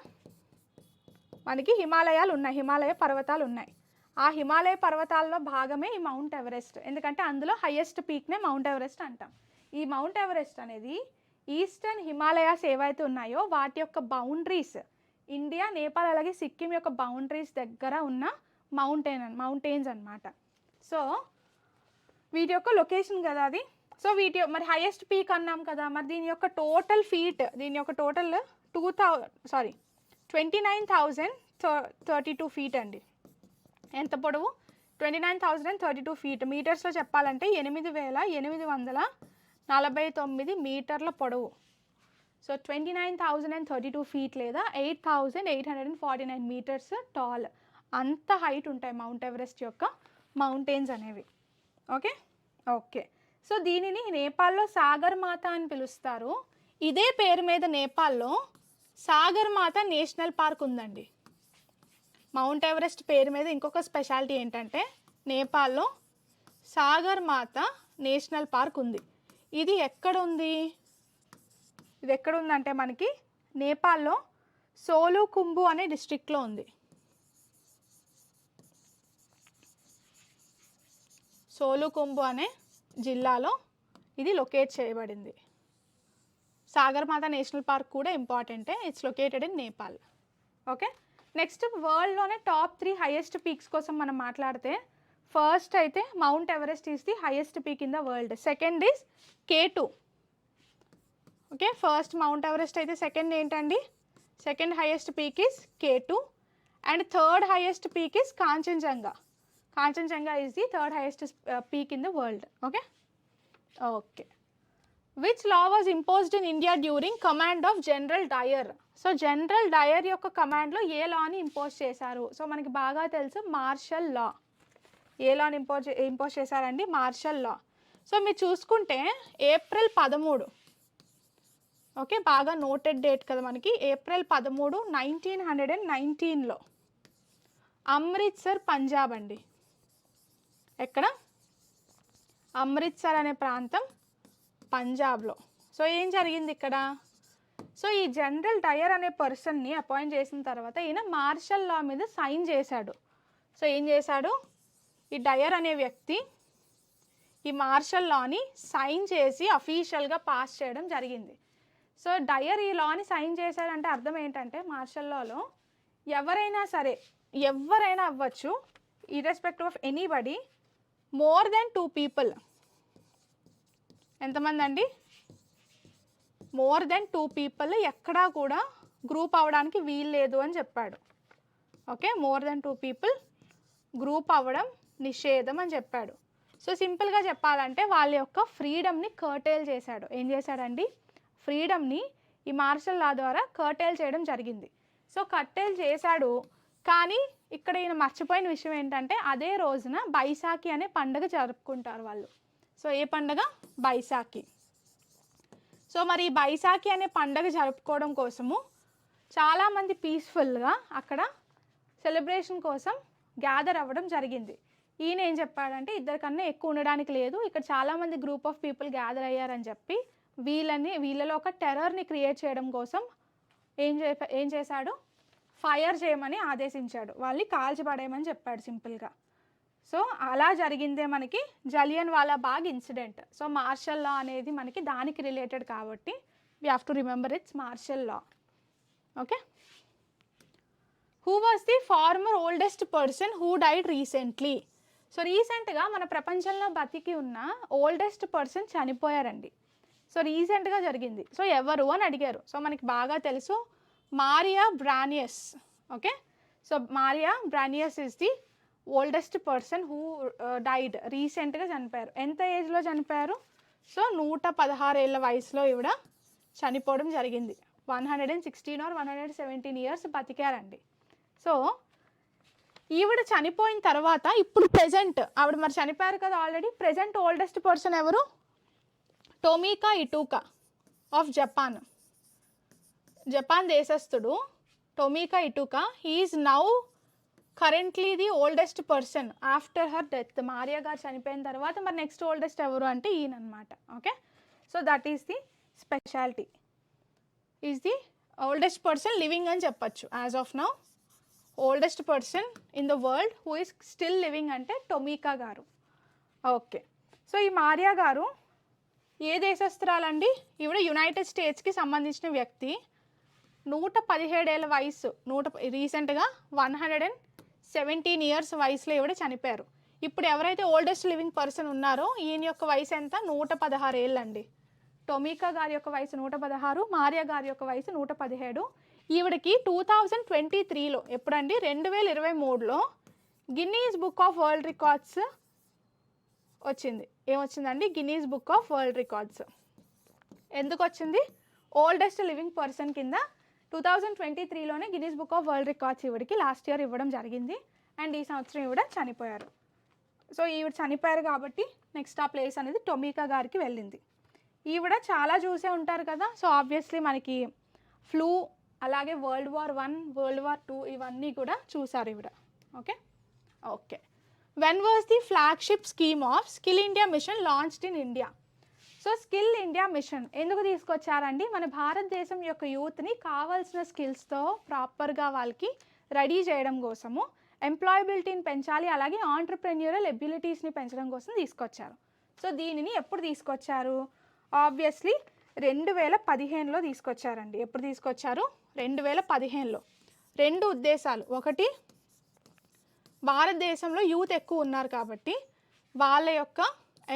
మనకి హిమాలయాలు ఉన్నాయి, హిమాలయ పర్వతాలు ఉన్నాయి. ఆ హిమాలయ పర్వతాల్లో భాగమే ఈ మౌంట్ ఎవరెస్ట్. ఎందుకంటే అందులో హైయెస్ట్ పీక్నే మౌంట్ ఎవరెస్ట్ అంటాం. ఈ మౌంట్ ఎవరెస్ట్ అనేది ఈస్టర్న్ హిమాలయాస్ ఏవైతే ఉన్నాయో వాటి యొక్క బౌండరీస్, ఇండియా, నేపాల్ అలాగే సిక్కిం యొక్క బౌండరీస్ దగ్గర ఉన్న మౌంటైన్స్ అన్నమాట. సో వీటి యొక్క లొకేషన్ కదా అది. సో వీటి మరి హైయెస్ట్ పీక్ అన్నాం కదా, మరి దీని యొక్క టోటల్ ఫీట్, దీని యొక్క టోటల్ 29,032 ఫీట్ అండి. ఎంత పొడవు? 29,032 ఫీట్. మీటర్స్లో చెప్పాలంటే 8,849 మీటర్ల పొడవు. సో 29,032 ఫీట్ లేదా 8,849 మీటర్స్ టాల్. అంత హైట్ ఉంటాయి మౌంట్ ఎవరెస్ట్ యొక్క మౌంటైన్స్ అనేవి. Okay okay. సో దీనిని నేపాల్లో సాగర్ మాత అని పిలుస్తారు. ఇదే పేరు మీద నేపాల్లో సాగర్ మాత నేషనల్ పార్క్ ఉందండి. మౌంట్ ఎవరెస్ట్ పేరు మీద ఇంకొక స్పెషాలిటీ ఏంటంటే నేపాల్లో సాగర్ మాత నేషనల్ పార్క్ ఉంది. ఇది ఎక్కడ ఉంది? ఇది ఎక్కడ ఉందంటే మనకి నేపాల్లో సోలుకుంబు అనే డిస్ట్రిక్ట్లో ఉంది. సోలుకుంబు అనే జిల్లాలో ఇది లొకేట్ చేయబడింది. సాగర్ మాత నేషనల్ పార్క్ కూడా ఇంపార్టెంటే. It's located in Nepal. Okay. Next వరల్డ్లోనే టాప్ 3 హైయెస్ట్ పీక్స్ కోసం మనం మాట్లాడితే ఫస్ట్ అయితే mount Everest is the highest peak in the world. Second is K2. Okay, first mount Everest అయితే సెకండ్ ఏంటండి? Second highest peak is K2 and third highest peak is Kanchenjunga. Kanchenjunga is the third highest peak in the world. Okay okay. Which law was imposed in India during command of general Dyer? So general Dyer యొక్క కమాండ్లో ఏ లాని impose చేశారు? So మనకి బాగా తెలుసు martial law. ఏ లాని ఇంపోజ్ చేశారండి? Martial law. సో మీరు చూసుకుంటే ఏప్రిల్ 13, ఓకే, బాగా నోటెడ్ డేట్ కదా మనకి, ఏప్రిల్ 13, 1919లో అమృత్సర్, పంజాబ్ అండి. ఎక్కడ? అమృత్సర్ అనే ప్రాంతం పంజాబ్లో. సో ఏం జరిగింది ఇక్కడ? సో ఈ జనరల్ డయర్ అనే పర్సన్ని అపాయింట్ చేసిన తర్వాత ఈయన మార్షల్ లా మీద సైన్ చేశాడు. సో ఏం చేశాడు? ఈ డయర్ అనే వ్యక్తి ఈ మార్షల్ లాని సైన్ చేసి అఫీషియల్గా పాస్ చేయడం జరిగింది. సో డయర్ ఈ లాని సైన్ చేశాడంటే అర్థం ఏంటంటే మార్షల్ లాలో ఎవరైనా సరే, ఎవరైనా అవ్వచ్చు, irrespective of anybody, more than 2 people. ఎంతమంది అండి? మోర్ దెన్ 2 people ఎక్కడా కూడా గ్రూప్ అవ్వడానికి వీల్లేదు అని చెప్పాడు. Okay, more than 2 people group అవ్వడం నిషేధం అని చెప్పాడు. సో సింపుల్గా చెప్పాలంటే వాళ్ళ యొక్క ఫ్రీడమ్ని కర్టైల్ చేశాడు. ఏం చేశాడండి? ఫ్రీడమ్ని ఈ మార్షల్ లా ద్వారా కర్టైల్ చేయడం జరిగింది. సో కర్టైల్ చేశాడు, కానీ ఇక్కడ ఈయన మర్చిపోయిన విషయం ఏంటంటే అదే రోజున బైసాఖి అనే పండుగ జరుపుకుంటారు వాళ్ళు. సో ఏ పండుగ? బైసాఖి. సో మరి బైసాఖి అనే పండుగ జరుపుకోవడం కోసము చాలామంది పీస్ఫుల్గా అక్కడ సెలబ్రేషన్ కోసం గ్యాదర్ అవ్వడం జరిగింది. ఈయన ఏం చెప్పాడంటే ఇద్దరికన్నా ఎక్కువ ఉండడానికి లేదు, ఇక్కడ చాలామంది గ్రూప్ ఆఫ్ పీపుల్ గ్యాదర్ అయ్యారని చెప్పి వీళ్ళలో ఒక టెర్రర్ని క్రియేట్ చేయడం కోసం ఏం చేశాడు? ఫైర్ చేయమని ఆదేశించాడు. వాళ్ళని కాల్చిపడేయమని చెప్పాడు సింపుల్గా. సో అలా జరిగిందే మనకి Jallianwala Bagh incident. So martial law అనేది మనకి దానికి రిలేటెడ్ కాబట్టి we have to remember it's martial law. Okay. Who was the former oldest person who died recently? So రీసెంట్గా మన ప్రపంచంలో బతికి ఉన్న ఓల్డెస్ట్ పర్సన్ చనిపోయారండి. సో రీసెంట్గా జరిగింది. సో ఎవరు అని అడిగారు. సో మనకి బాగా తెలుసు Maria Branyas. Okay, so Maria Branyas is the oldest person who died. రీసెంట్గా చనిపోయారు. ఎంత ఏజ్లో చనిపోయారు? సో 116 ఏళ్ళ వయసులో ఈవిడ చనిపోవడం జరిగింది. 116 or 117 years బతికారండి. సో ఈవిడ చనిపోయిన తర్వాత ఇప్పుడు ప్రెజెంట్ ఆవిడ మరి చనిపోయారు కదా ఆల్రెడీ. ప్రెజెంట్ ఓల్డెస్ట్ పర్సన్ ఎవరు? Tomiko Itooka of Japan. Japan దేశస్థుడు Tomiko Itooka. He is now currently the oldest person after her death. Maria గారు చనిపోయిన తర్వాత మరి నెక్స్ట్ ఓల్డెస్ట్ ఎవరు అంటే ఈయన అనమాట. Okay, so that is the speciality, is the oldest person living అని చెప్పచ్చు. As of now oldest person in the world who is still living అంటే టొమికా గారు. ఓకే, సో ఈ మారియా గారు ఏ దేశస్తురాలండి? ఈవిడ యునైటెడ్ స్టేట్స్కి సంబంధించిన వ్యక్తి. 117 ఏళ్ళ వయసు, రీసెంట్గా 117 ఇయర్స్ వయసులో ఈవిడ చనిపోయారు. ఇప్పుడు ఎవరైతే ఓల్డెస్ట్ లివింగ్ పర్సన్ ఉన్నారో ఈయన యొక్క వయసు ఎంత? 116 ఏళ్ళండి. టొమికా గారి యొక్క వయసు 116, మారియా గారి యొక్క వయసు 117. ఈవిడకి 2023లో, ఎప్పుడండి? 2023లో Guinness book of world records వచ్చింది. ఏమొచ్చిందండి? Guinness book of world records. ఎందుకు వచ్చింది? ఓల్డెస్ట్ లివింగ్ పర్సన్ కింద 2023లోనే Guinness book of world records ఈవిడికి లాస్ట్ ఇయర్ ఇవ్వడం జరిగింది. అండ్ ఈ సంవత్సరం ఈవిడ చనిపోయారు. సో ఈవిడ చనిపోయారు కాబట్టి నెక్స్ట్ ఆ ప్లేస్ అనేది టొమికా గారికి వెళ్ళింది. ఈవిడ చాలా చూసే ఉంటారు కదా. సో ఆబ్వియస్లీ మనకి ఫ్లూ, అలాగే World War I, World War II ఇవన్నీ కూడా చూసారు ఈవిడ. Okay okay. When was the flagship scheme of skill India mission launched in India? So skill India mission ఎందుకు తీసుకొచ్చారండి? మన భారతదేశం యొక్క యూత్ని కావాల్సిన స్కిల్స్తో ప్రాపర్గా వాళ్ళకి రెడీ చేయడం కోసము, ఎంప్లాయబిలిటీని పెంచాలి, అలాగే ఆంటర్ప్రెన్యూరల్ ఎబిలిటీస్ని పెంచడం కోసం తీసుకొచ్చారు. సో దీనిని ఎప్పుడు తీసుకొచ్చారు? ఆబ్వియస్లీ 2015లో తీసుకొచ్చారండి. ఎప్పుడు తీసుకొచ్చారు? 2015లో. రెండు ఉద్దేశాలు. ఒకటి, భారతదేశంలో యూత్ ఎక్కువ ఉన్నారు కాబట్టి వాళ్ళ యొక్క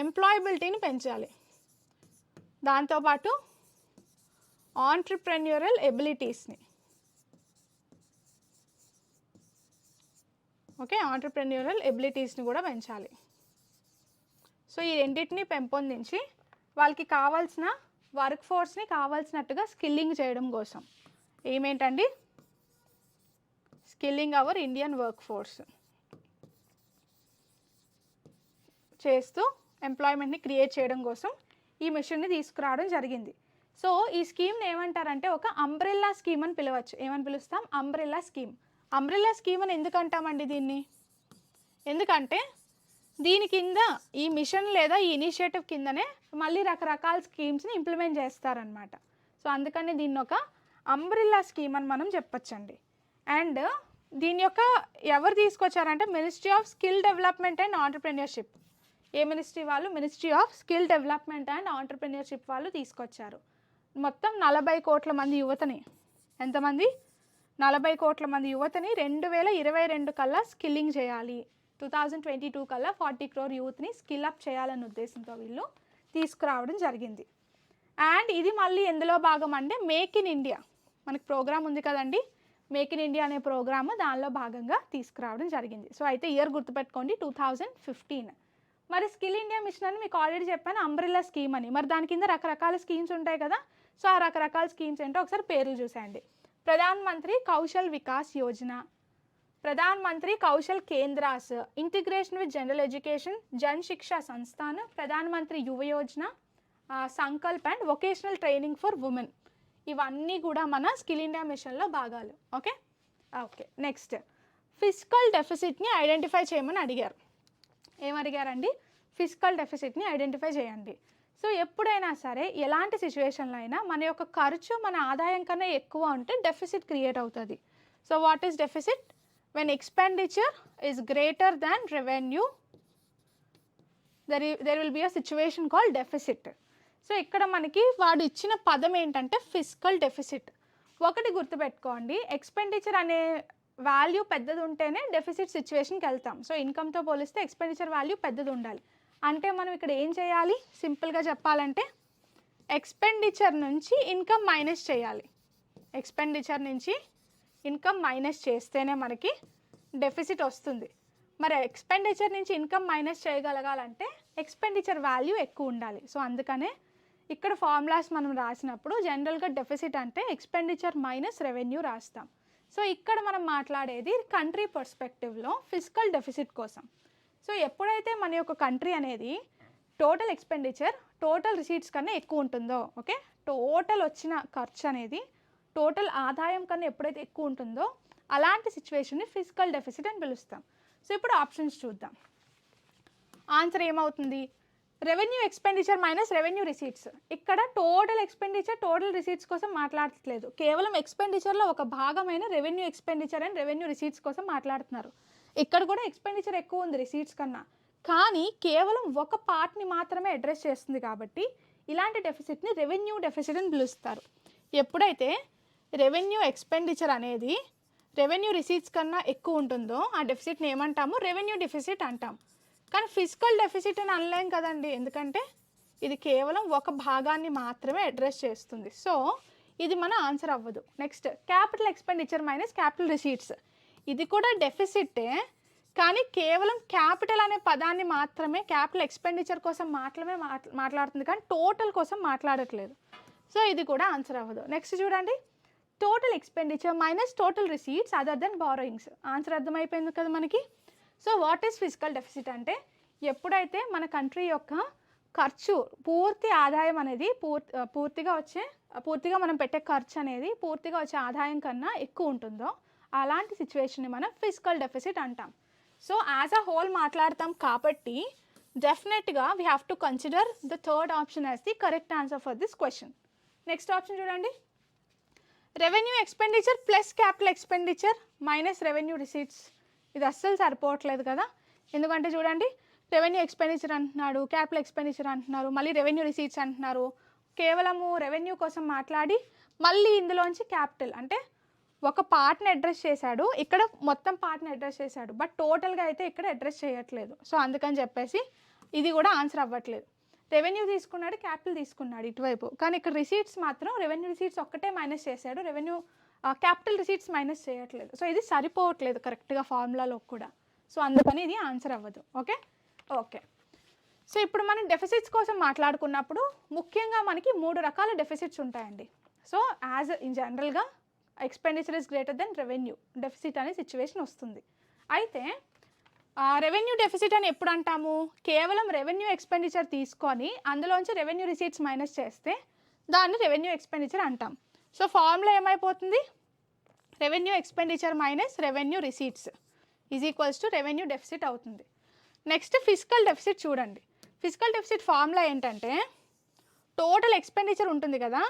ఎంప్లాయబిలిటీని పెంచాలి, దాంతోపాటు ఆంటర్ప్రెన్యూరల్ ఎబిలిటీస్ని, ఓకే, ఆంటర్ప్రెన్యూరల్ ఎబిలిటీస్ని కూడా పెంచాలి. సో ఈ రెండింటిని పెంపొందించి వాళ్ళకి కావాల్సిన వర్క్ ఫోర్స్ని కావాల్సినట్టుగా స్కిల్లింగ్ చేయడం కోసం. ఏమేంటండి? Skilling our Indian work force చేస్తూ ఎంప్లాయ్మెంట్ని క్రియేట్ చేయడం కోసం ఈ మిషన్ని తీసుకురావడం జరిగింది. సో ఈ స్కీమ్ని ఏమంటారంటే ఒక అంబ్రెల్లా స్కీమ్ అని పిలవచ్చు. ఏమని పిలుస్తాం? Umbrella scheme. అంబ్రెల్లా స్కీమ్ అని ఎందుకు అంటామండి దీన్ని? ఎందుకంటే దీని కింద, ఈ మిషన్ లేదా ఈ ఇనిషియేటివ్ కిందనే మళ్ళీ రకరకాల స్కీమ్స్ని ఇంప్లిమెంట్ చేస్తారనమాట. సో అందుకని దీన్ని ఒక అంబ్రెల్లా స్కీమ్ అని మనం చెప్పచ్చండి. అండ్ దీని యొక్క ఎవరు తీసుకొచ్చారంటే ministry of skill development and entrepreneurship. ఏ మినిస్ట్రీ వాళ్ళు? Ministry of skill development and entrepreneurship వాళ్ళు తీసుకొచ్చారు. మొత్తం 40 కోట్ల మంది యువతని, ఎంతమంది? 40 కోట్ల మంది యువతని 2022 కల్లా స్కిల్లింగ్ చేయాలి, 2022 కల్లా 40 crore యూత్ని స్కిల్ అప్ చేయాలన్న ఉద్దేశంతో వీళ్ళు తీసుకురావడం జరిగింది. అండ్ ఇది మళ్ళీ ఎందులో భాగం అంటే మేక్ ఇన్ ఇండియా, మనకి ప్రోగ్రామ్ ఉంది కదండి, మేక్ ఇన్ ఇండియా అనే ప్రోగ్రామ్, దానిలో భాగంగా తీసుకురావడం జరిగింది. సో అయితే ఇయర్ గుర్తుపెట్టుకోండి, 2015. మరి స్కిల్ ఇండియా మిషన్ అని మీకు ఆల్రెడీ చెప్పాను, అంబ్రెల్లా స్కీమ్ అని. మరి దాని కింద రకరకాల స్కీమ్స్ ఉంటాయి కదా. సో ఆ రకరకాల స్కీమ్స్ ఏంటో ఒకసారి పేర్లు చూసేయండి. Pradhan Mantri Kaushal Vikas Yojana, Pradhan Mantri Kaushal Kendras, integration with general education, Jan Shiksha Sansthan, Pradhan Mantri Yuva Yojana, Sankalp and vocational training for women. ఇవన్నీ కూడా మన స్కిల్ ఇండియా మిషన్లో భాగాలు. Okay okay. నెక్స్ట్, ఫిస్కల్ డెఫిసిట్ని ఐడెంటిఫై చేయమని అడిగారు. ఏమడిగారండి? ఫిస్కల్ డెఫిసిట్ని ఐడెంటిఫై చేయండి. సో ఎప్పుడైనా సరే ఎలాంటి సిచ్యువేషన్లో అయినా మన యొక్క ఖర్చు మన ఆదాయం కన్నా ఎక్కువ ఉంటే డెఫిసిట్ క్రియేట్ అవుతుంది. So what is deficit? When expenditure is greater than revenue, there will be a situation called deficit. So ఇక్కడ మనకి వాడు ఇచ్చిన పదం ఏంటంటే ఫిస్కల్ డెఫిసిట్. ఒకటి గుర్తుపెట్టుకోండి, ఎక్స్పెండిచర్ అనే వాల్యూ పెద్దది ఉంటేనే డెఫిసిట్ సిచ్యువేషన్కి వెళ్తాం. సో ఇన్కమ్తో పోలిస్తే ఎక్స్పెండిచర్ వాల్యూ పెద్దది ఉండాలి. అంటే మనం ఇక్కడ ఏం చేయాలి? సింపుల్గా చెప్పాలంటే ఎక్స్పెండిచర్ నుంచి ఇన్కమ్ మైనస్ చేయాలి. ఎక్స్పెండిచర్ నుంచి ఇన్కమ్ మైనస్ చేస్తేనే మనకి డెఫిసిట్ వస్తుంది. మరి ఎక్స్పెండిచర్ నుంచి ఇన్కమ్ మైనస్ చేయగలగాలంటే ఎక్స్పెండిచర్ వాల్యూ ఎక్కువ ఉండాలి. సో అందుకనే ఇక్కడ ఫార్ములాస్ మనం రాసినప్పుడు జనరల్గా డెఫిసిట్ అంటే ఎక్స్పెండిచర్ మైనస్ రెవెన్యూ రాస్తాం. సో ఇక్కడ మనం మాట్లాడేది కంట్రీ పర్స్పెక్టివ్లో ఫిస్కల్ డెఫిసిట్ కోసం. సో ఎప్పుడైతే మన యొక్క కంట్రీ అనేది టోటల్ ఎక్స్పెండిచర్ టోటల్ రిసీట్స్ కన్నా ఎక్కువ ఉంటుందో, ఓకే, టోటల్ వచ్చిన ఖర్చు అనేది టోటల్ ఆదాయం కన్నా ఎప్పుడైతే ఎక్కువ ఉంటుందో అలాంటి సిచ్యువేషన్ని ఫిజికల్ డెఫిసిట్ అని పిలుస్తాం. సో ఇప్పుడు ఆప్షన్స్ చూద్దాం. ఆన్సర్ ఏమవుతుంది? Revenue expenditure minus revenue receipts. ఇక్కడ టోటల్ ఎక్స్పెండిచర్ టోటల్ రిసీట్స్ కోసం మాట్లాడట్లేదు, కేవలం ఎక్స్పెండిచర్లో ఒక భాగమైన revenue expenditure and revenue receipts కోసం మాట్లాడుతున్నారు. ఇక్కడ కూడా ఎక్స్పెండిచర్ ఎక్కువ ఉంది రిసీట్స్ కన్నా, కానీ కేవలం ఒక పార్ట్ని మాత్రమే అడ్రస్ చేస్తుంది కాబట్టి ఇలాంటి డెఫిసిట్ని రెవెన్యూ డెఫిసిట్ అని పిలుస్తారు. ఎప్పుడైతే రెవెన్యూ ఎక్స్పెండిచర్ అనేది రెవెన్యూ రిసీట్స్ కన్నా ఎక్కువ ఉంటుందో ఆ డెఫిసిట్ని ఏమంటాము? రెవెన్యూ డెఫిసిట్ అంటాం. కానీ ఫిజికల్ డెఫిసిట్ అని అనలేం కదండి, ఎందుకంటే ఇది కేవలం ఒక భాగాన్ని మాత్రమే అడ్రస్ చేస్తుంది. సో ఇది మన ఆన్సర్ అవ్వదు. Next capital expenditure minus capital receipts. ఇది కూడా డెఫిసిటే, కానీ కేవలం క్యాపిటల్ అనే పదాన్ని మాత్రమే క్యాపిటల్ ఎక్స్పెండిచర్ కోసం మాత్రమే మాట్లాడుతుంది, కానీ టోటల్ కోసం మాట్లాడట్లేదు. సో ఇది కూడా ఆన్సర్ అవ్వదు. నెక్స్ట్ చూడండి, total expenditure minus total receipts other than borrowings. Answer అర్థమైపోయింది కదా మనకి. So what is fiscal deficit అంటే ఎప్పుడైతే మన కంట్రీ యొక్క ఖర్చు పూర్తి ఆదాయం అనేది పూర్తిగా మనం పెట్టే ఖర్చు అనేది పూర్తిగా వచ్చే ఆదాయం కన్నా ఎక్కువ ఉంటుందో అలాంటి సిచ్యువేషన్ని మనం ఫిజికల్ డెఫిసిట్ అంటాం. సో యాజ్ అ హోల్ మాట్లాడతాం కాబట్టి డెఫినెట్గా we have to consider the third option as the correct answer for this question. Next option చూడండి, revenue expenditure plus capital expenditure minus revenue receipts. ఇది అస్సలు సరిపోవట్లేదు కదా, ఎందుకంటే చూడండి రెవెన్యూ ఎక్స్పెండిచర్ అంటున్నాడు, క్యాపిటల్ ఎక్స్పెండిచర్ అంటున్నారు, మళ్ళీ రెవెన్యూ రిసీట్స్ అంటున్నారు. కేవలము రెవెన్యూ కోసం మాట్లాడి మళ్ళీ ఇందులోంచి క్యాపిటల్ అంటే ఒక పార్ట్ని అడ్రస్ చేశాడు, ఇక్కడ మొత్తం పార్ట్ని అడ్రస్ చేశాడు, బట్ టోటల్గా అయితే ఇక్కడ అడ్రస్ చేయట్లేదు. సో అందుకని చెప్పేసి ఇది కూడా ఆన్సర్ అవ్వట్లేదు. రెవెన్యూ తీసుకున్నాడు, క్యాపిటల్ తీసుకున్నాడు ఇటువైపు, కానీ ఇక్కడ రిసీట్స్ మాత్రం రెవెన్యూ రిసీట్స్ ఒక్కటే మైనస్ చేశాడు, రెవెన్యూ క్యాపిటల్ రిసీట్స్ మైనస్ చేయట్లేదు. సో ఇది సరిపోవట్లేదు కరెక్ట్గా ఫార్ములాలో కూడా. సో అందుకని ఇది ఆన్సర్ అవ్వదు. ఓకే ఓకే సో ఇప్పుడు మనం డెఫిసిట్స్ కోసం మాట్లాడుకున్నప్పుడు ముఖ్యంగా మనకి 3 రకాల డెఫిసిట్స్ ఉంటాయండి. సో యాజ్ ఇన్ జనరల్గా expenditure is greater than revenue deficit అనే సిచ్యువేషన్ వస్తుంది. అయితే రెవెన్యూ డెఫిసిట్ అని ఎప్పుడు అంటాము? కేవలం రెవెన్యూ ఎక్స్పెండిచర్ తీసుకొని అందులోంచి రెవెన్యూ రిసీట్స్ మైనస్ చేస్తే దాన్ని రెవెన్యూ ఎక్స్పెండిచర్ అంటాం. సో ఫార్ములా ఏమైపోతుంది? Revenue expenditure minus revenue receipts is equals to revenue deficit అవుతుంది. నెక్స్ట్ ఫిజికల్ డెఫిసిట్ చూడండి. ఫిజికల్ డెఫిసిట్ ఫార్ములా ఏంటంటే టోటల్ ఎక్స్పెండిచర్ ఉంటుంది కదా,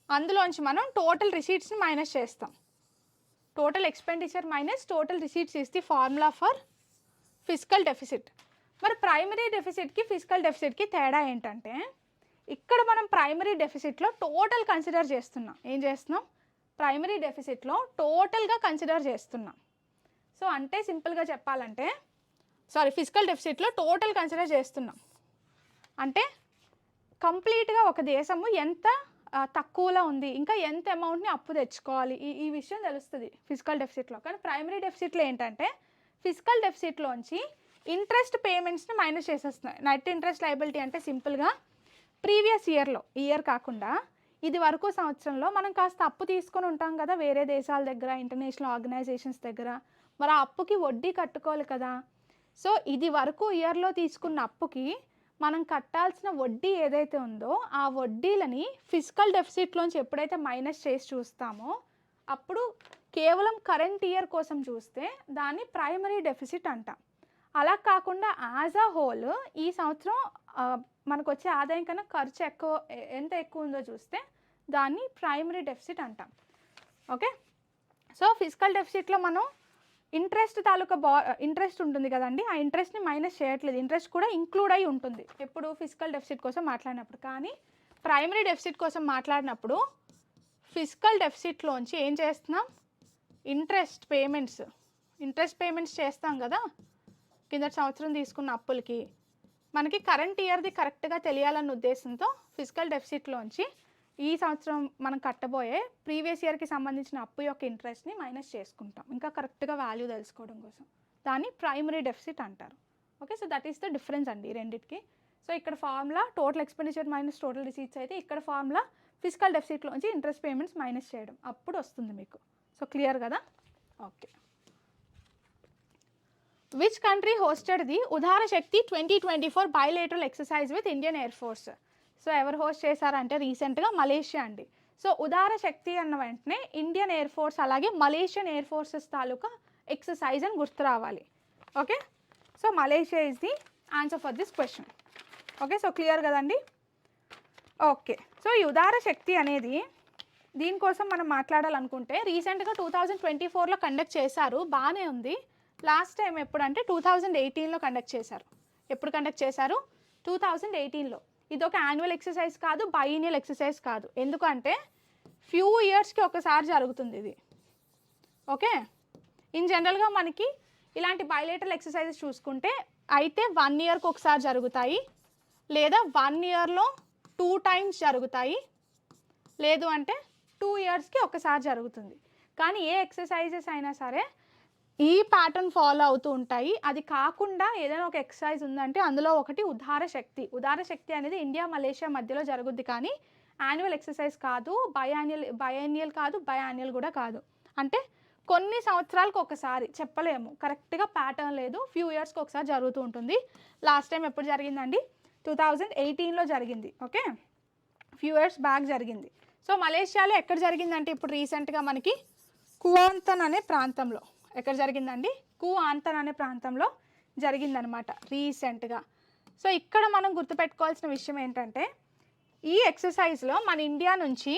అందులోంచి మనం టోటల్ రిసీట్స్ని మైనస్ చేస్తాం. Total expenditure minus total receipts is the formula for physical deficit. మరి primary డెఫిసిట్కి physical డెఫిసిట్కి తేడా ఏంటంటే ఇక్కడ మనం ప్రైమరీ డెఫిసిట్లో టోటల్ కన్సిడర్ చేస్తున్నాం. ఏం చేస్తున్నాం? ప్రైమరీ డెఫిసిట్లో టోటల్గా కన్సిడర్ చేస్తున్నాం. సో అంటే సింపుల్గా చెప్పాలంటే ఫిజికల్ డెఫిసిట్లో టోటల్ కన్సిడర్ చేస్తున్నాం అంటే కంప్లీట్గా ఒక దేశము ఎంత తక్కువలో ఉంది, ఇంకా ఎంత అమౌంట్ని అప్పు తెచ్చుకోవాలి, ఈ విషయం తెలుస్తుంది ఫిజికల్ డెఫిసిట్లో. కానీ ప్రైమరీ డెఫిసిట్లో ఏంటంటే ఫిజికల్ డెఫిసిట్లోంచి ఇంట్రెస్ట్ పేమెంట్స్ని మైనస్ చేసేస్తున్నాయి. నెట్ ఇంట్రెస్ట్ లయబిలిటీ అంటే సింపుల్గా ప్రీవియస్ ఇయర్లో, ఇయర్ కాకుండా ఇది వరకు సంవత్సరంలో మనం కాస్త అప్పు తీసుకొని ఉంటాం కదా వేరే దేశాల దగ్గర, ఇంటర్నేషనల్ ఆర్గనైజేషన్స్ దగ్గర, మరి ఆ అప్పుకి వడ్డీ కట్టుకోవాలి కదా. సో ఇది వరకు ఇయర్లో తీసుకున్న అప్పుకి మనం కట్టాల్సిన వడ్డీ ఏదైతే ఉందో ఆ వడ్డీలని ఫిజికల్ డెఫిసిట్లోంచి ఎప్పుడైతే మైనస్ చేసి చూస్తామో అప్పుడు కేవలం కరెంట్ ఇయర్ కోసం చూస్తే దాన్ని ప్రైమరీ డెఫిసిట్ అంటాం. అలా కాకుండా యాజ్ అ హోల్ ఈ సంవత్సరం మనకు వచ్చే ఆదాయం కన్నా ఖర్చు ఎంత ఎక్కువ ఉందో చూస్తే దాన్ని ప్రైమరీ డెఫిసిట్ అంటాం. ఓకే, సో ఫిజికల్ డెఫిసిట్లో మనం ఇంట్రెస్ట్ తాలూకా ఇంట్రెస్ట్ ఉంటుంది కదండి, ఆ ఇంట్రెస్ట్ని మైనస్ చేయట్లేదు, ఇంట్రెస్ట్ కూడా ఇంక్లూడ్ అయి ఉంటుంది ఎప్పుడు ఫిజికల్ డెఫిసిట్ కోసం మాట్లాడినప్పుడు. కానీ ప్రైమరీ డెఫిసిట్ కోసం మాట్లాడినప్పుడు ఫిజికల్ డెఫిసిట్లోంచి ఏం చేస్తున్నాం? ఇంట్రెస్ట్ పేమెంట్స్ చేస్తాం కదా కింద సంవత్సరం తీసుకున్న అప్పులకి. మనకి కరెంట్ ఇయర్ది కరెక్ట్గా తెలియాలన్న ఉద్దేశంతో ఫిజికల్ డెఫిసిట్లోంచి ఈ సంవత్సరం మనం కట్టబోయే ప్రీవియస్ ఇయర్కి సంబంధించిన అప్పు యొక్క ఇంట్రెస్ట్ని మైనస్ చేసుకుంటాం ఇంకా కరెక్ట్గా వాల్యూ తెలుసుకోవడం కోసం. దాన్ని ప్రైమరీ డెఫిసిట్ అంటారు. Okay, so that is the difference అండి రెండింటికి. సో ఇక్కడ formula total expenditure minus total receipts అయితే ఇక్కడ ఫార్ములా ఫిజికల్ డెఫిసిట్లోంచి ఇంట్రెస్ట్ పేమెంట్స్ మైనస్ చేయడం, అప్పుడు వస్తుంది మీకు. సో క్లియర్ కదా? Okay. Which country hosted the Udara Shakti 2024 bilateral exercise with Indian air force? So ఎవరు హోస్ట్ చేశారంటే రీసెంట్గా మలేషియా అండి. సో ఉదార శక్తి అన్న వెంటనే ఇండియన్ ఎయిర్ ఫోర్స్ అలాగే మలేషియన్ ఎయిర్ ఫోర్సెస్ తాలూకా ఎక్సర్సైజ్ అని గుర్తు రావాలి. Okay, so Malaysia is the answer for this question. Okay, so clear కదండి. ఓకే, సో ఈ ఉదార శక్తి అనేది దీనికోసం మనం మాట్లాడాలనుకుంటే రీసెంట్గా 2024లో కండక్ట్ చేశారు, బాగానే ఉంది. లాస్ట్ టైం ఎప్పుడంటే 2018లో కండక్ట్ చేశారు. ఎప్పుడు కండక్ట్ చేశారు? 2018లో. ఇది ఒక యాన్యువల్ ఎక్సర్సైజ్ కాదు, బైఎన్నియల్ ఎక్సర్సైజ్ కాదు. ఎందుకంటే ఫ్యూ ఇయర్స్కి ఒకసారి జరుగుతుంది ఇది. ఓకే, ఇన్ జనరల్గా మనకి ఇలాంటి బైలేటరల్ ఎక్సర్సైజెస్ చూసుకుంటే అయితే 1 ఇయర్కి ఒకసారి జరుగుతాయి, లేదా 1 ఇయర్లో 2 టైమ్స్ జరుగుతాయి, లేదు అంటే 2 ఇయర్స్కి ఒకసారి జరుగుతుంది. కానీ ఏ ఎక్సర్సైజెస్ అయినా సరే ఈ ప్యాటర్న్ ఫాలో అవుతూ ఉంటాయి. అది కాకుండా ఏదైనా ఒక ఎక్సర్సైజ్ ఉందంటే అందులో ఒకటి ఉదార శక్తి. ఉదార శక్తి అనేది ఇండియా మలేషియా మధ్యలో జరుగుద్ది, కానీ యాన్యువల్ ఎక్సర్సైజ్ కాదు, బయాన్యువల్ కాదు, బయాన్యువల్ కూడా కాదు. అంటే కొన్ని సంవత్సరాలకు ఒకసారి, చెప్పలేము కరెక్ట్గా ప్యాటర్న్ లేదు, ఫ్యూ ఇయర్స్కి ఒకసారి జరుగుతూ ఉంటుంది. లాస్ట్ టైం ఎప్పుడు జరిగిందండి? 2018లో జరిగింది. ఓకే, ఫ్యూ ఇయర్స్ బ్యాక్ జరిగింది. సో మలేషియాలో ఎక్కడ జరిగిందంటే ఇప్పుడు రీసెంట్గా మనకి కువాంతన్ అనే ప్రాంతంలో. ఎక్కడ జరిగిందండి? కువాంతన్ అనే ప్రాంతంలో జరిగిందనమాట రీసెంట్గా. సో ఇక్కడ మనం గుర్తుపెట్టుకోవాల్సిన విషయం ఏంటంటే ఈ ఎక్సర్సైజ్లో మన ఇండియా నుంచి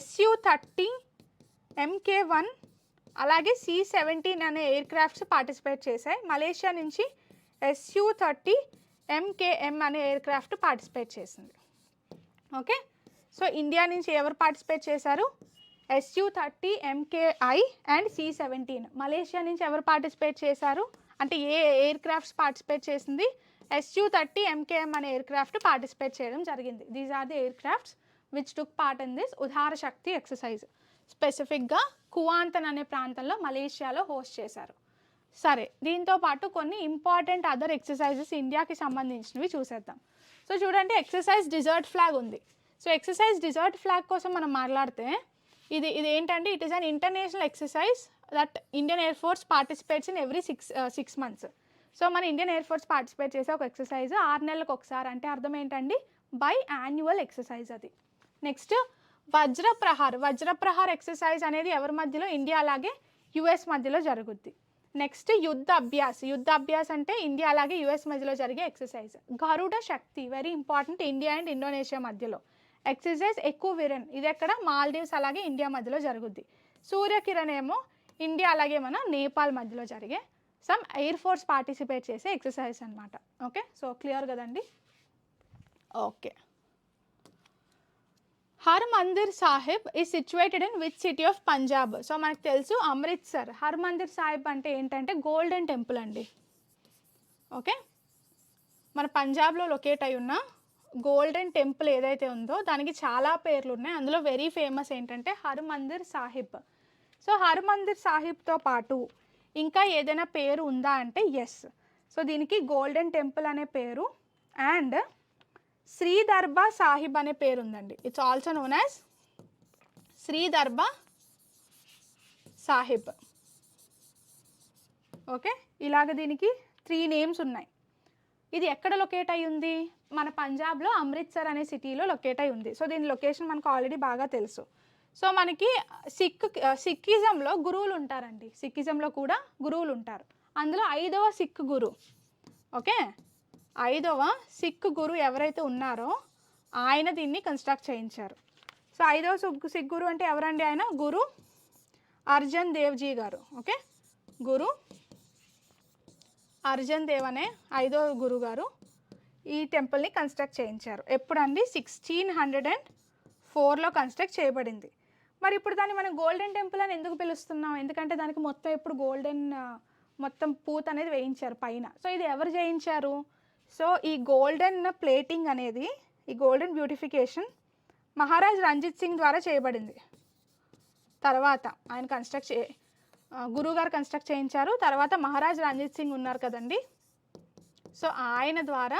SU-30 MK-1 అలాగే C-17 అనే ఎయిర్ క్రాఫ్ట్స్ పార్టిసిపేట్ చేశాయి. మలేషియా నుంచి SU-30 MKM అనే ఎయిర్ క్రాఫ్ట్ పార్టిసిపేట్ చేసింది. ఓకే, సో ఇండియా నుంచి ఎవరు పార్టిసిపేట్ చేశారు? SU-30 MKI and C-17. Malaysia నుంచి ఎవరు పార్టిసిపేట్ చేశారు అంటే ఏ ఎయిర్ క్రాఫ్ట్స్ పార్టిసిపేట్ చేసింది? SU-30 MKM అనే ఎయిర్ క్రాఫ్ట్ పార్టిసిపేట్ చేయడం జరిగింది. These are the aircrafts which took part in this Udara Shakti exercise. స్పెసిఫిక్గా కువాంతన్ అనే ప్రాంతంలో మలేషియాలో హోస్ట్ చేశారు. సరే, దీంతో పాటు కొన్ని ఇంపార్టెంట్ అదర్ ఎక్సర్సైజెస్ ఇండియాకి సంబంధించినవి చూసేద్దాం. సో చూడండి, ఎక్సర్సైజ్ డిజర్ట్ ఫ్లాగ్ ఉంది. సో ఎక్సర్సైజ్ డిజర్ట్ ఫ్లాగ్ కోసం మనం మాట్లాడితే ఇది ఏంటంటే it is an international exercise that Indian air force participates in every 6 months. So మన ఇండియన్ ఎయిర్ ఫోర్స్ పార్టిసిపేట్ చేసే ఒక ఎక్సర్సైజ్ 6 నెలలకు ఒకసారి. అంటే అర్థం ఏంటండి? బై యాన్యువల్ ఎక్సర్సైజ్ అది. నెక్స్ట్ వజ్రప్రహార్ ఎక్సర్సైజ్ అనేది ఎవరి మధ్యలో? ఇండియా అలాగే యుఎస్ మధ్యలో జరుగుద్ది. నెక్స్ట్ యుద్ధ అభ్యాస్ అంటే ఇండియా అలాగే యుఎస్ మధ్యలో జరిగే exercise. Garuda Shakti very important, India and Indonesia మధ్యలో. ఎక్సర్సైజ్ ఎక్కువిరన్, ఇది ఎక్కడ? మాల్దీవ్స్ అలాగే ఇండియా మధ్యలో జరుగుద్ది. సూర్యకిరణ్ ఏమో ఇండియా అలాగే మన నేపాల్ మధ్యలో జరిగే సమ్ ఎయిర్ ఫోర్స్ పార్టిసిపేట్ చేసే ఎక్సర్సైజ్ అనమాట. ఓకే, సో క్లియర్ కదండి. Okay, Harmandir Sahib is situated in which city of Punjab? So మనకు తెలుసు అమృత్సర్. హర్మందిర్ సాహిబ్ అంటే ఏంటంటే గోల్డెన్ టెంపుల్ అండి. ఓకే, మన పంజాబ్లో లొకేట్ అయి ఉన్న గోల్డెన్ టెంపుల్ ఏదైతే ఉందో దానికి చాలా పేర్లు ఉన్నాయి. అందులో వెరీ ఫేమస్ ఏంటంటే హర్మందిర్ సాహిబ్. సో హర్మందిర్ సాహిబ్తో పాటు ఇంకా ఏదైనా పేరు ఉందా అంటే ఎస్. సో దీనికి గోల్డెన్ టెంపుల్ అనే పేరు అండ్ శ్రీ దర్బార్ సాహిబ్ అనే పేరు ఉందండి. It's also known as Shri Darbar Sahib. Okay, ఇలాగ దీనికి 3 నేమ్స్ ఉన్నాయి. ఇది ఎక్కడ లొకేట్ అయి ఉంది? మన పంజాబ్లో అమృత్సర్ అనే సిటీలో లొకేట్ అయి ఉంది. సో దీని లొకేషన్ మనకు ఆల్రెడీ బాగా తెలుసు. సో మనకి సిక్కిజంలో గురువులు ఉంటారండి. సిక్కిజంలో కూడా గురువులు ఉంటారు. అందులో 5వ సిక్ గురు. ఓకే, 5వ సిక్ గురు ఎవరైతే ఉన్నారో ఆయన దీన్ని కన్స్ట్రక్ట్ చేయించారు. సో 5వ సిక్ గురు అంటే ఎవరండి? ఆయన గురు అర్జన్ దేవ్జీ గారు. ఓకే, గురు అర్జన్ దేవ్ అనే 5వ గురువు గారు ఈ టెంపుల్ని కన్స్ట్రక్ట్ చేయించారు. ఎప్పుడండి? 1604లో కన్స్ట్రక్ట్ చేయబడింది. మరి ఇప్పుడు దాన్ని మనం గోల్డెన్ టెంపుల్ అని ఎందుకు పిలుస్తున్నాం? ఎందుకంటే దానికి మొత్తం ఇప్పుడు గోల్డెన్ మొత్తం పూత అనేది వేయించారు పైన. సో ఇది ఎవరు చేయించారు? సో ఈ గోల్డెన్ ప్లేటింగ్ అనేది, ఈ గోల్డెన్ బ్యూటిఫికేషన్ మహారాజ్ రంజిత్ సింగ్ ద్వారా చేయబడింది. తర్వాత ఆయన గురువుగారు కన్స్ట్రక్ట్ చేయించారు. తర్వాత మహారాజ్ రంజిత్ సింగ్ ఉన్నారు కదండి, సో ఆయన ద్వారా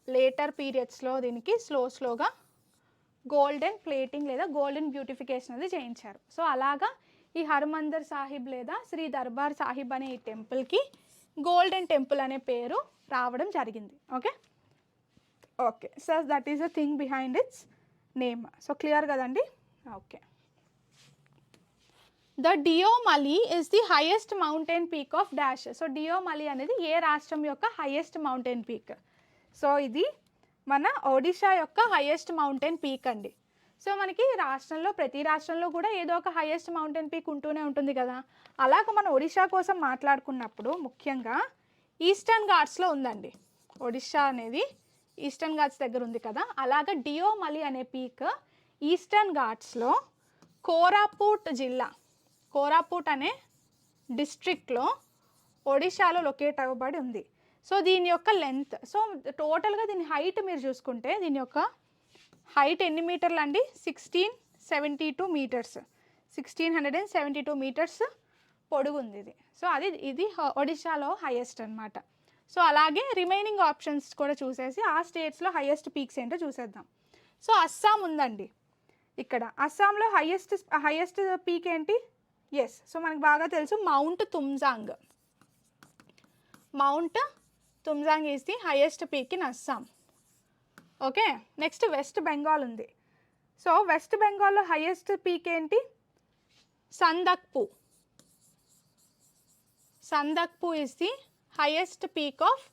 లేటర్ పీరియడ్స్లో దీనికి స్లోగా గోల్డెన్ ప్లేటింగ్ లేదా గోల్డెన్ బ్యూటిఫికేషన్ అనేది చేయించారు. సో అలాగా ఈ హర్మందిర్ సాహిబ్ లేదా శ్రీ దర్బార్ సాహిబ్ అనే ఈ టెంపుల్కి గోల్డెన్ టెంపుల్ అనే పేరు రావడం జరిగింది. Okay, so that is the thing behind its name. So clear కదండి? Okay. The Deomali is the highest mountain peak of dash. So Deomali అనేది ఏ రాష్ట్రం యొక్క హైయెస్ట్ మౌంటైన్ పీక్? సో ఇది మన ఒడిషా యొక్క హైయెస్ట్ మౌంటైన్ పీక్ అండి. సో మనకి రాష్ట్రంలో ప్రతి రాష్ట్రంలో కూడా ఏదో ఒక హైయెస్ట్ మౌంటైన్ పీక్ ఉంటూనే ఉంటుంది కదా. అలాగ మన ఒడిషా కోసం మాట్లాడుకున్నప్పుడు ముఖ్యంగా ఈస్టర్న్ ఘాట్స్లో ఉందండి. ఒడిషా అనేది ఈస్టర్న్ ఘాట్స్ దగ్గర ఉంది కదా. అలాగ డియోమలి అనే పీక్ ఈస్టర్న్ ఘాట్స్లో కోరాపుట్ జిల్లా, కోరాపుట్ అనే డిస్ట్రిక్ట్లో ఒడిషాలో లొకేట్ అవ్వబడి ఉంది. సో దీని యొక్క లెంత్, సో టోటల్గా దీని హైట్ మీరు చూసుకుంటే దీని యొక్క హైట్ ఎన్ని మీటర్లు అండి? 1672 మీటర్స్, 1672 మీటర్స్ పొడుగు ఉంది ఇది. సో ఇది ఒడిషాలో హైయెస్ట్ అనమాట. సో అలాగే రిమైనింగ్ ఆప్షన్స్ కూడా చూసేసి ఆ స్టేట్స్లో హైయెస్ట్ పీక్స్ ఏంటో చూసేద్దాం. సో అస్సాం ఉందండి. ఇక్కడ అస్సాంలో హైయెస్ట్ పీక్ ఏంటి? ఎస్, సో మనకు బాగా తెలుసు mount Tumjang. Mount Tumjang is the highest peak in Assam. Okay, next west Bengal ఉంది. సో వెస్ట్ బెంగాల్లో హైయెస్ట్ పీక్ ఏంటి? Sandakphu. Sandakphu is the highest peak of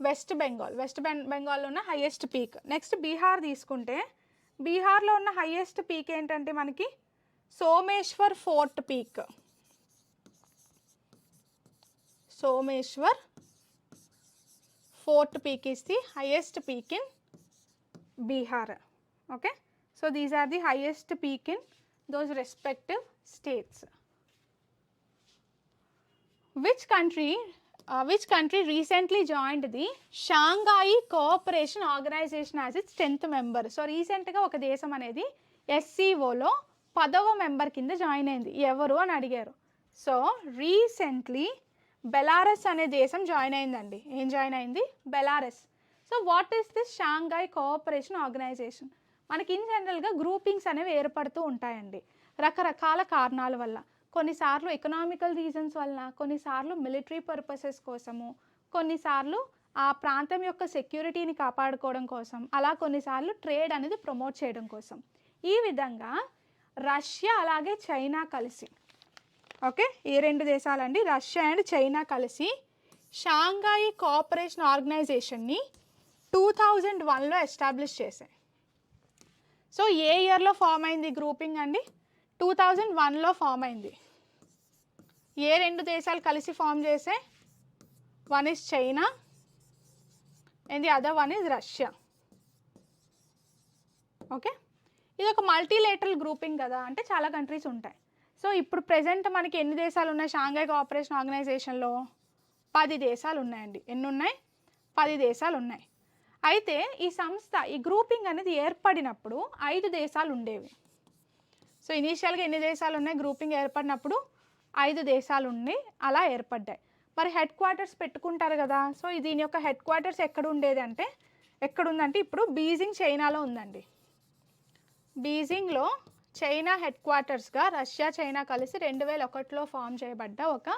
west Bengal. West బెంగాల్లో ఉన్న హైయెస్ట్ పీక్. నెక్స్ట్ బీహార్ తీసుకుంటే బీహార్లో ఉన్న హైయెస్ట్ పీక్ ఏంటంటే మనకి Someshwar fort peak. Someshwar fort peak is the highest peak in Bihar. Okay, so these are the highest peak in those respective states. Which country recently joined the Shanghai Cooperation Organization as its 10th member? So recent గా ఒక దేశం అనేది SCOలో 10వ member కింద join అయింది. ఎవరు అని అడిగారు. సో రీసెంట్లీ బెలారస్ అనే దేశం జాయిన్ అయిందండి. ఏం జాయిన్ అయింది? Belarus. So what is this Shanghai cooperation Organisation? మనకి ఇన్ జనరల్గా గ్రూపింగ్స్ అనేవి ఏర్పడుతూ ఉంటాయండి రకరకాల కారణాల వల్ల. కొన్నిసార్లు ఎకనామికల్ రీజన్స్ వలన, కొన్నిసార్లు మిలిటరీ పర్పసెస్ కోసము, కొన్నిసార్లు ఆ ప్రాంతం యొక్క సెక్యూరిటీని కాపాడుకోవడం కోసం, అలా కొన్నిసార్లు ట్రేడ్ అనేది ప్రమోట్ చేయడం కోసం. ఈ విధంగా రష్యా అలాగే చైనా కలిసి, ఓకే, ఈ రెండు దేశాలండి రష్యా అండ్ చైనా కలిసి షాంఘై కోఆపరేషన్ ఆర్గనైజేషన్ని 2001లో ఎస్టాబ్లిష్ చేశాయి. సో ఏ ఇయర్లో ఫామ్ అయింది గ్రూపింగ్ అండి? 2001లో ఫామ్ అయింది. ఏ రెండు దేశాలు కలిసి ఫామ్ చేసే? One is China and the other one is Russia. Okay, ఇది ఒక మల్టీలేటరల్ గ్రూపింగ్ కదా, అంటే చాలా కంట్రీస్ ఉంటాయి. సో ఇప్పుడు ప్రెజెంట్ మనకి ఎన్ని దేశాలు ఉన్నాయి షాంఘై కోఆపరేషన్ ఆర్గనైజేషన్లో? 10 దేశాలు ఉన్నాయండి. ఎన్ని ఉన్నాయి? 10 దేశాలు ఉన్నాయి. అయితే ఈ సంస్థ, ఈ గ్రూపింగ్ అనేది ఏర్పడినప్పుడు 5 దేశాలు ఉండేవి. సో ఇనీషియల్గా ఎన్ని దేశాలు ఉన్నాయి? గ్రూపింగ్ ఏర్పడినప్పుడు 5 దేశాలు ఉండి అలా ఏర్పడ్డాయి. మరి హెడ్ క్వార్టర్స్ పెట్టుకుంటారు కదా. సో దీని యొక్క హెడ్ క్వార్టర్స్ ఎక్కడ ఉండేది అంటే, ఎక్కడుందంటే ఇప్పుడు బీజింగ్ చైనాలో ఉందండి. బీజింగ్లో చైనా హెడ్ క్వార్టర్స్గా రష్యా చైనా కలిసి 2001లో ఫామ్ చేయబడ్డ ఒక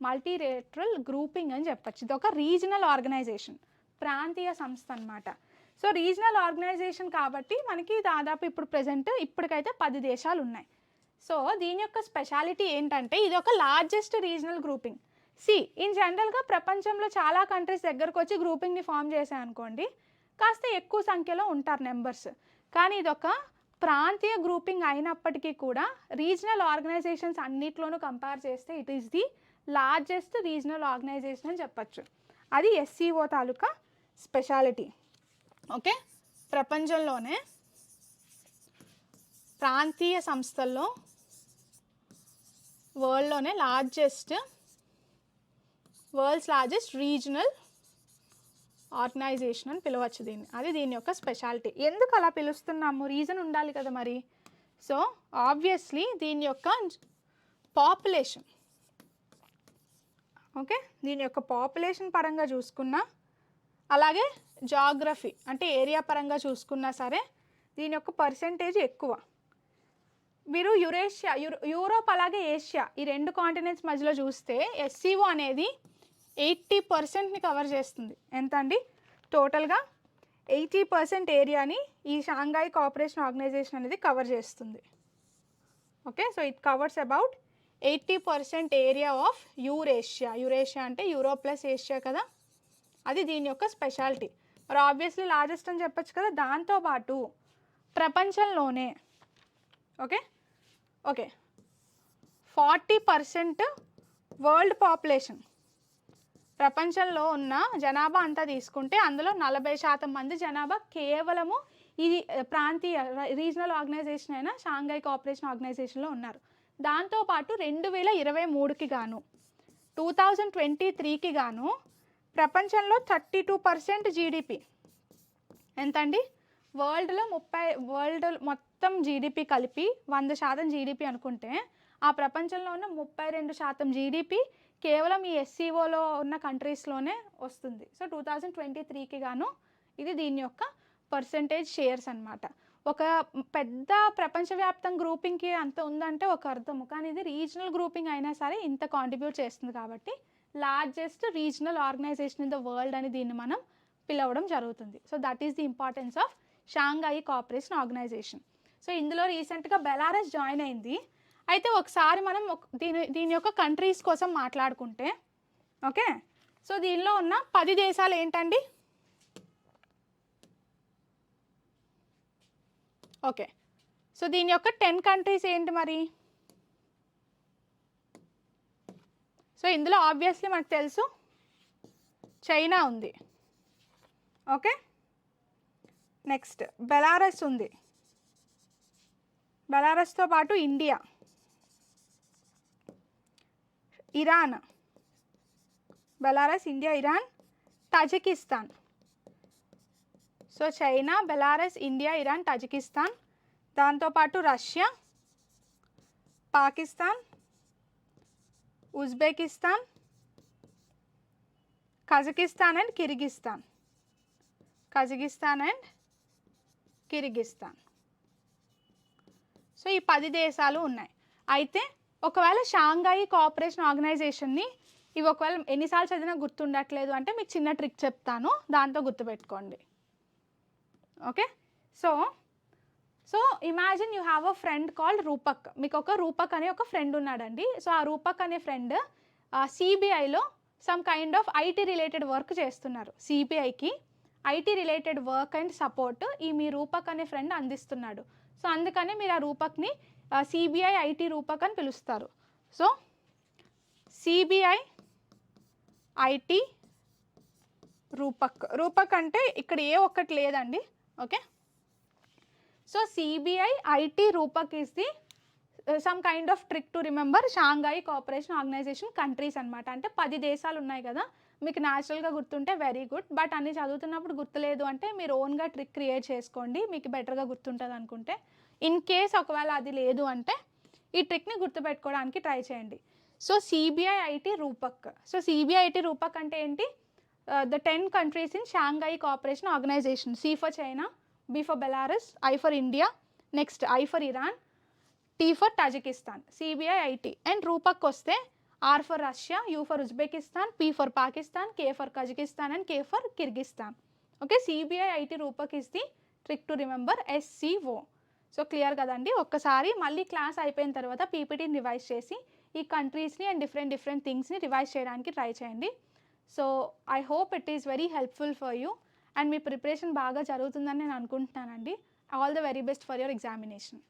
మల్టీలేటరల్ గ్రూపింగ్ అని చెప్పచ్చు. ఇది ఒక రీజనల్ ఆర్గనైజేషన్, ప్రాంతీయ సంస్థ అన్నమాట. సో రీజనల్ ఆర్గనైజేషన్ కాబట్టి మనకి దాదాపు ఇప్పుడు ప్రెజెంట్ ఇప్పటికైతే 10 దేశాలు ఉన్నాయి. సో దీని యొక్క స్పెషాలిటీ ఏంటంటే ఇది ఒక లార్జెస్ట్ రీజనల్ గ్రూపింగ్. ఇన్ జనరల్గా ప్రపంచంలో చాలా కంట్రీస్ దగ్గరకు వచ్చి గ్రూపింగ్ని ఫామ్ చేశాయనుకోండి, కాస్త ఎక్కువ సంఖ్యలో ఉంటారు నెంబర్స్. కానీ ఇదొక ప్రాంతీయ గ్రూపింగ్ అయినప్పటికీ కూడా రీజనల్ ఆర్గనైజేషన్స్ అన్నిట్లోనూ కంపేర్ చేస్తే it is the largest regional organisation అని చెప్పచ్చు. అది SCO తాలూకా స్పెషాలిటీ. ఓకే, ప్రపంచంలోనే ప్రాంతీయ సంస్థల్లో వరల్డ్లోనే వరల్డ్స్ లార్జెస్ట్ రీజనల్ ఆర్గనైజేషన్ అని పిలవచ్చు దీన్ని. అది దీని యొక్క స్పెషాలిటీ. ఎందుకు అలా పిలుస్తున్నాము? రీజన్ ఉండాలి కదా మరి. సో ఆబ్వియస్లీ దీని యొక్క పాపులేషన్, ఓకే, దీని యొక్క పాపులేషన్ పరంగా చూసుకున్నా, అలాగే జాగ్రఫీ అంటే ఏరియా పరంగా చూసుకున్నా సరే దీని యొక్క పర్సెంటేజ్ ఎక్కువ. మీరు యూరోప్ అలాగే ఏషియా ఈ రెండు కాంటినెంట్స్ మధ్యలో చూస్తే SCO అనేది 80%ని కవర్ చేస్తుంది. ఎంత అండి? టోటల్గా 80% ఏరియాని ఈ షాంఘై కోఆపరేషన్ ఆర్గనైజేషన్ అనేది కవర్ చేస్తుంది. Okay, so it covers about 80% area of Eurasia. Eurasia అంటే యూరోప్ ప్లస్ ఏషియా కదా, అది దీని యొక్క స్పెషాలిటీ. మరి ఆబ్వియస్లీ లార్జెస్ట్ అని చెప్పొచ్చు కదా. దాంతోపాటు ప్రపంచంలోనే ఓకే ఓకే 40% వరల్డ్ పాపులేషన్, ప్రపంచంలో ఉన్న జనాభా అంతా తీసుకుంటే అందులో 40% మంది జనాభా కేవలము ఇది ప్రాంతీయ రీజనల్ ఆర్గనైజేషన్ అయిన షాంఘై కోఆపరేషన్ ఆర్గనైజేషన్లో ఉన్నారు. దాంతోపాటు 2023కి గాను 2023కి గాను ప్రపంచంలో 32% జీడిపి ఎంతండి, వరల్డ్ మొత్తం జీడిపి కలిపి 100% జీడిపి అనుకుంటే ఆ ప్రపంచంలో ఉన్న 32% జీడిపి కేవలం ఈ ఎస్సీఓలో ఉన్న కంట్రీస్లోనే వస్తుంది. సో 2023కి గాను ఇది దీని యొక్క పర్సంటేజ్ షేర్స్ అనమాట. ఒక పెద్ద ప్రపంచవ్యాప్తం గ్రూపింగ్కి అంత ఉందంటే ఒక అర్థము, కానీ ఇది రీజనల్ గ్రూపింగ్ అయినా సరే ఇంత కాంట్రిబ్యూట్ చేస్తుంది కాబట్టి largest regional organisation in the world అని దీన్ని మనం పిలవడం జరుగుతుంది. So that is the importance of Shanghai cooperation Organisation. సో ఇందులో రీసెంట్గా బెలారస్ జాయిన్ అయింది. అయితే ఒకసారి మనం దీని యొక్క కంట్రీస్ కోసం మాట్లాడుకుంటే ఓకే, సో దీనిలో ఉన్న 10 దేశాలు ఏంటండి, ఓకే, సో దీని యొక్క 10 కంట్రీస్ ఏంటి మరి. సో ఇందులో ఆబ్వియస్లీ మనకు తెలుసు చైనా ఉంది, ఓకే, నెక్స్ట్ బెలారస్ ఉంది, బెలారస్తో పాటు India, Iran, Belarus, India, Iran, Tajikistan. So China, Belarus, India, Iran, Tajikistan, దాంతోపాటు Russia, Pakistan, Uzbekistan, Kazakhstan and Kyrgyzstan, so ఈ 10 దేశాలు ఉన్నాయి. అయితే ఒకవేళ షాంఘై కోఆపరేషన్ ఆర్గనైజేషన్ని ఇవి ఒకవేళ ఎన్నిసార్లు చదివినా గుర్తుండట్లేదు అంటే మీకు చిన్న ట్రిక్ చెప్తాను, దాంతో గుర్తుపెట్టుకోండి. Okay, so imagine you have a friend called Rupak. మీకు ఒక రూపక్ అనే ఒక ఫ్రెండ్ ఉన్నాడండి. సో ఆ రూపక్ అనే ఫ్రెండ్ సిబిఐలో some kind of IT related work చేస్తున్నారు. సిబిఐకి IT related work and support ఈ మీ రూపక్ అనే ఫ్రెండ్ అందిస్తున్నాడు. సో అందుకనే మీరు ఆ రూపక్ని సిబిఐ ఐటీ రూపక్ అని పిలుస్తారు. సో సిబిఐ ఐటీ రూపక్ అంటే ఇక్కడ ఏ ఒక్కటి లేదండి. ఓకే, సో సిబిఐ ఐటీ రూపక్ is the some kind of trick to remember Shanghai cooperation Organisation countries అనమాట. అంటే 10 దేశాలు ఉన్నాయి కదా, మీకు న్యాచురల్గా గుర్తుంటే వెరీ గుడ్, బట్ అన్ని చదువుతున్నప్పుడు గుర్తులేదు అంటే మీరు ఓన్గా ట్రిక్ క్రియేట్ చేసుకోండి, మీకు బెటర్గా గుర్తుంటుంది అనుకుంటే. ఇన్ కేస్ ఒకవేళ అది లేదు అంటే ఈ ట్రిక్ని గుర్తుపెట్టుకోవడానికి ట్రై చేయండి. So CBI IT Roopak. So CBI IT Roopak అంటే ఏంటి, the 10 countries in Shanghai cooperation organisation. C for China, B for Belarus, I for India, next I for Iran, T for Tajikistan, CBI IT. And Roopak వస్తే R for Russia, U for Uzbekistan, P for Pakistan, K for Kazakhstan and K for Kyrgyzstan. Okay, CBI IT Roopak is the trick to remember SCO. So clear కదండి. ఒక్కసారి మళ్ళీ class అయిపోయిన తర్వాత పీపీటీని revise చేసి ఈ కంట్రీస్ని and different థింగ్స్ని revise చేయడానికి try చేయండి. So I hope it is very helpful for you and me preparation బాగా జరుగుతుందని నేను అనుకుంటున్నానండి. All the very best for your examination.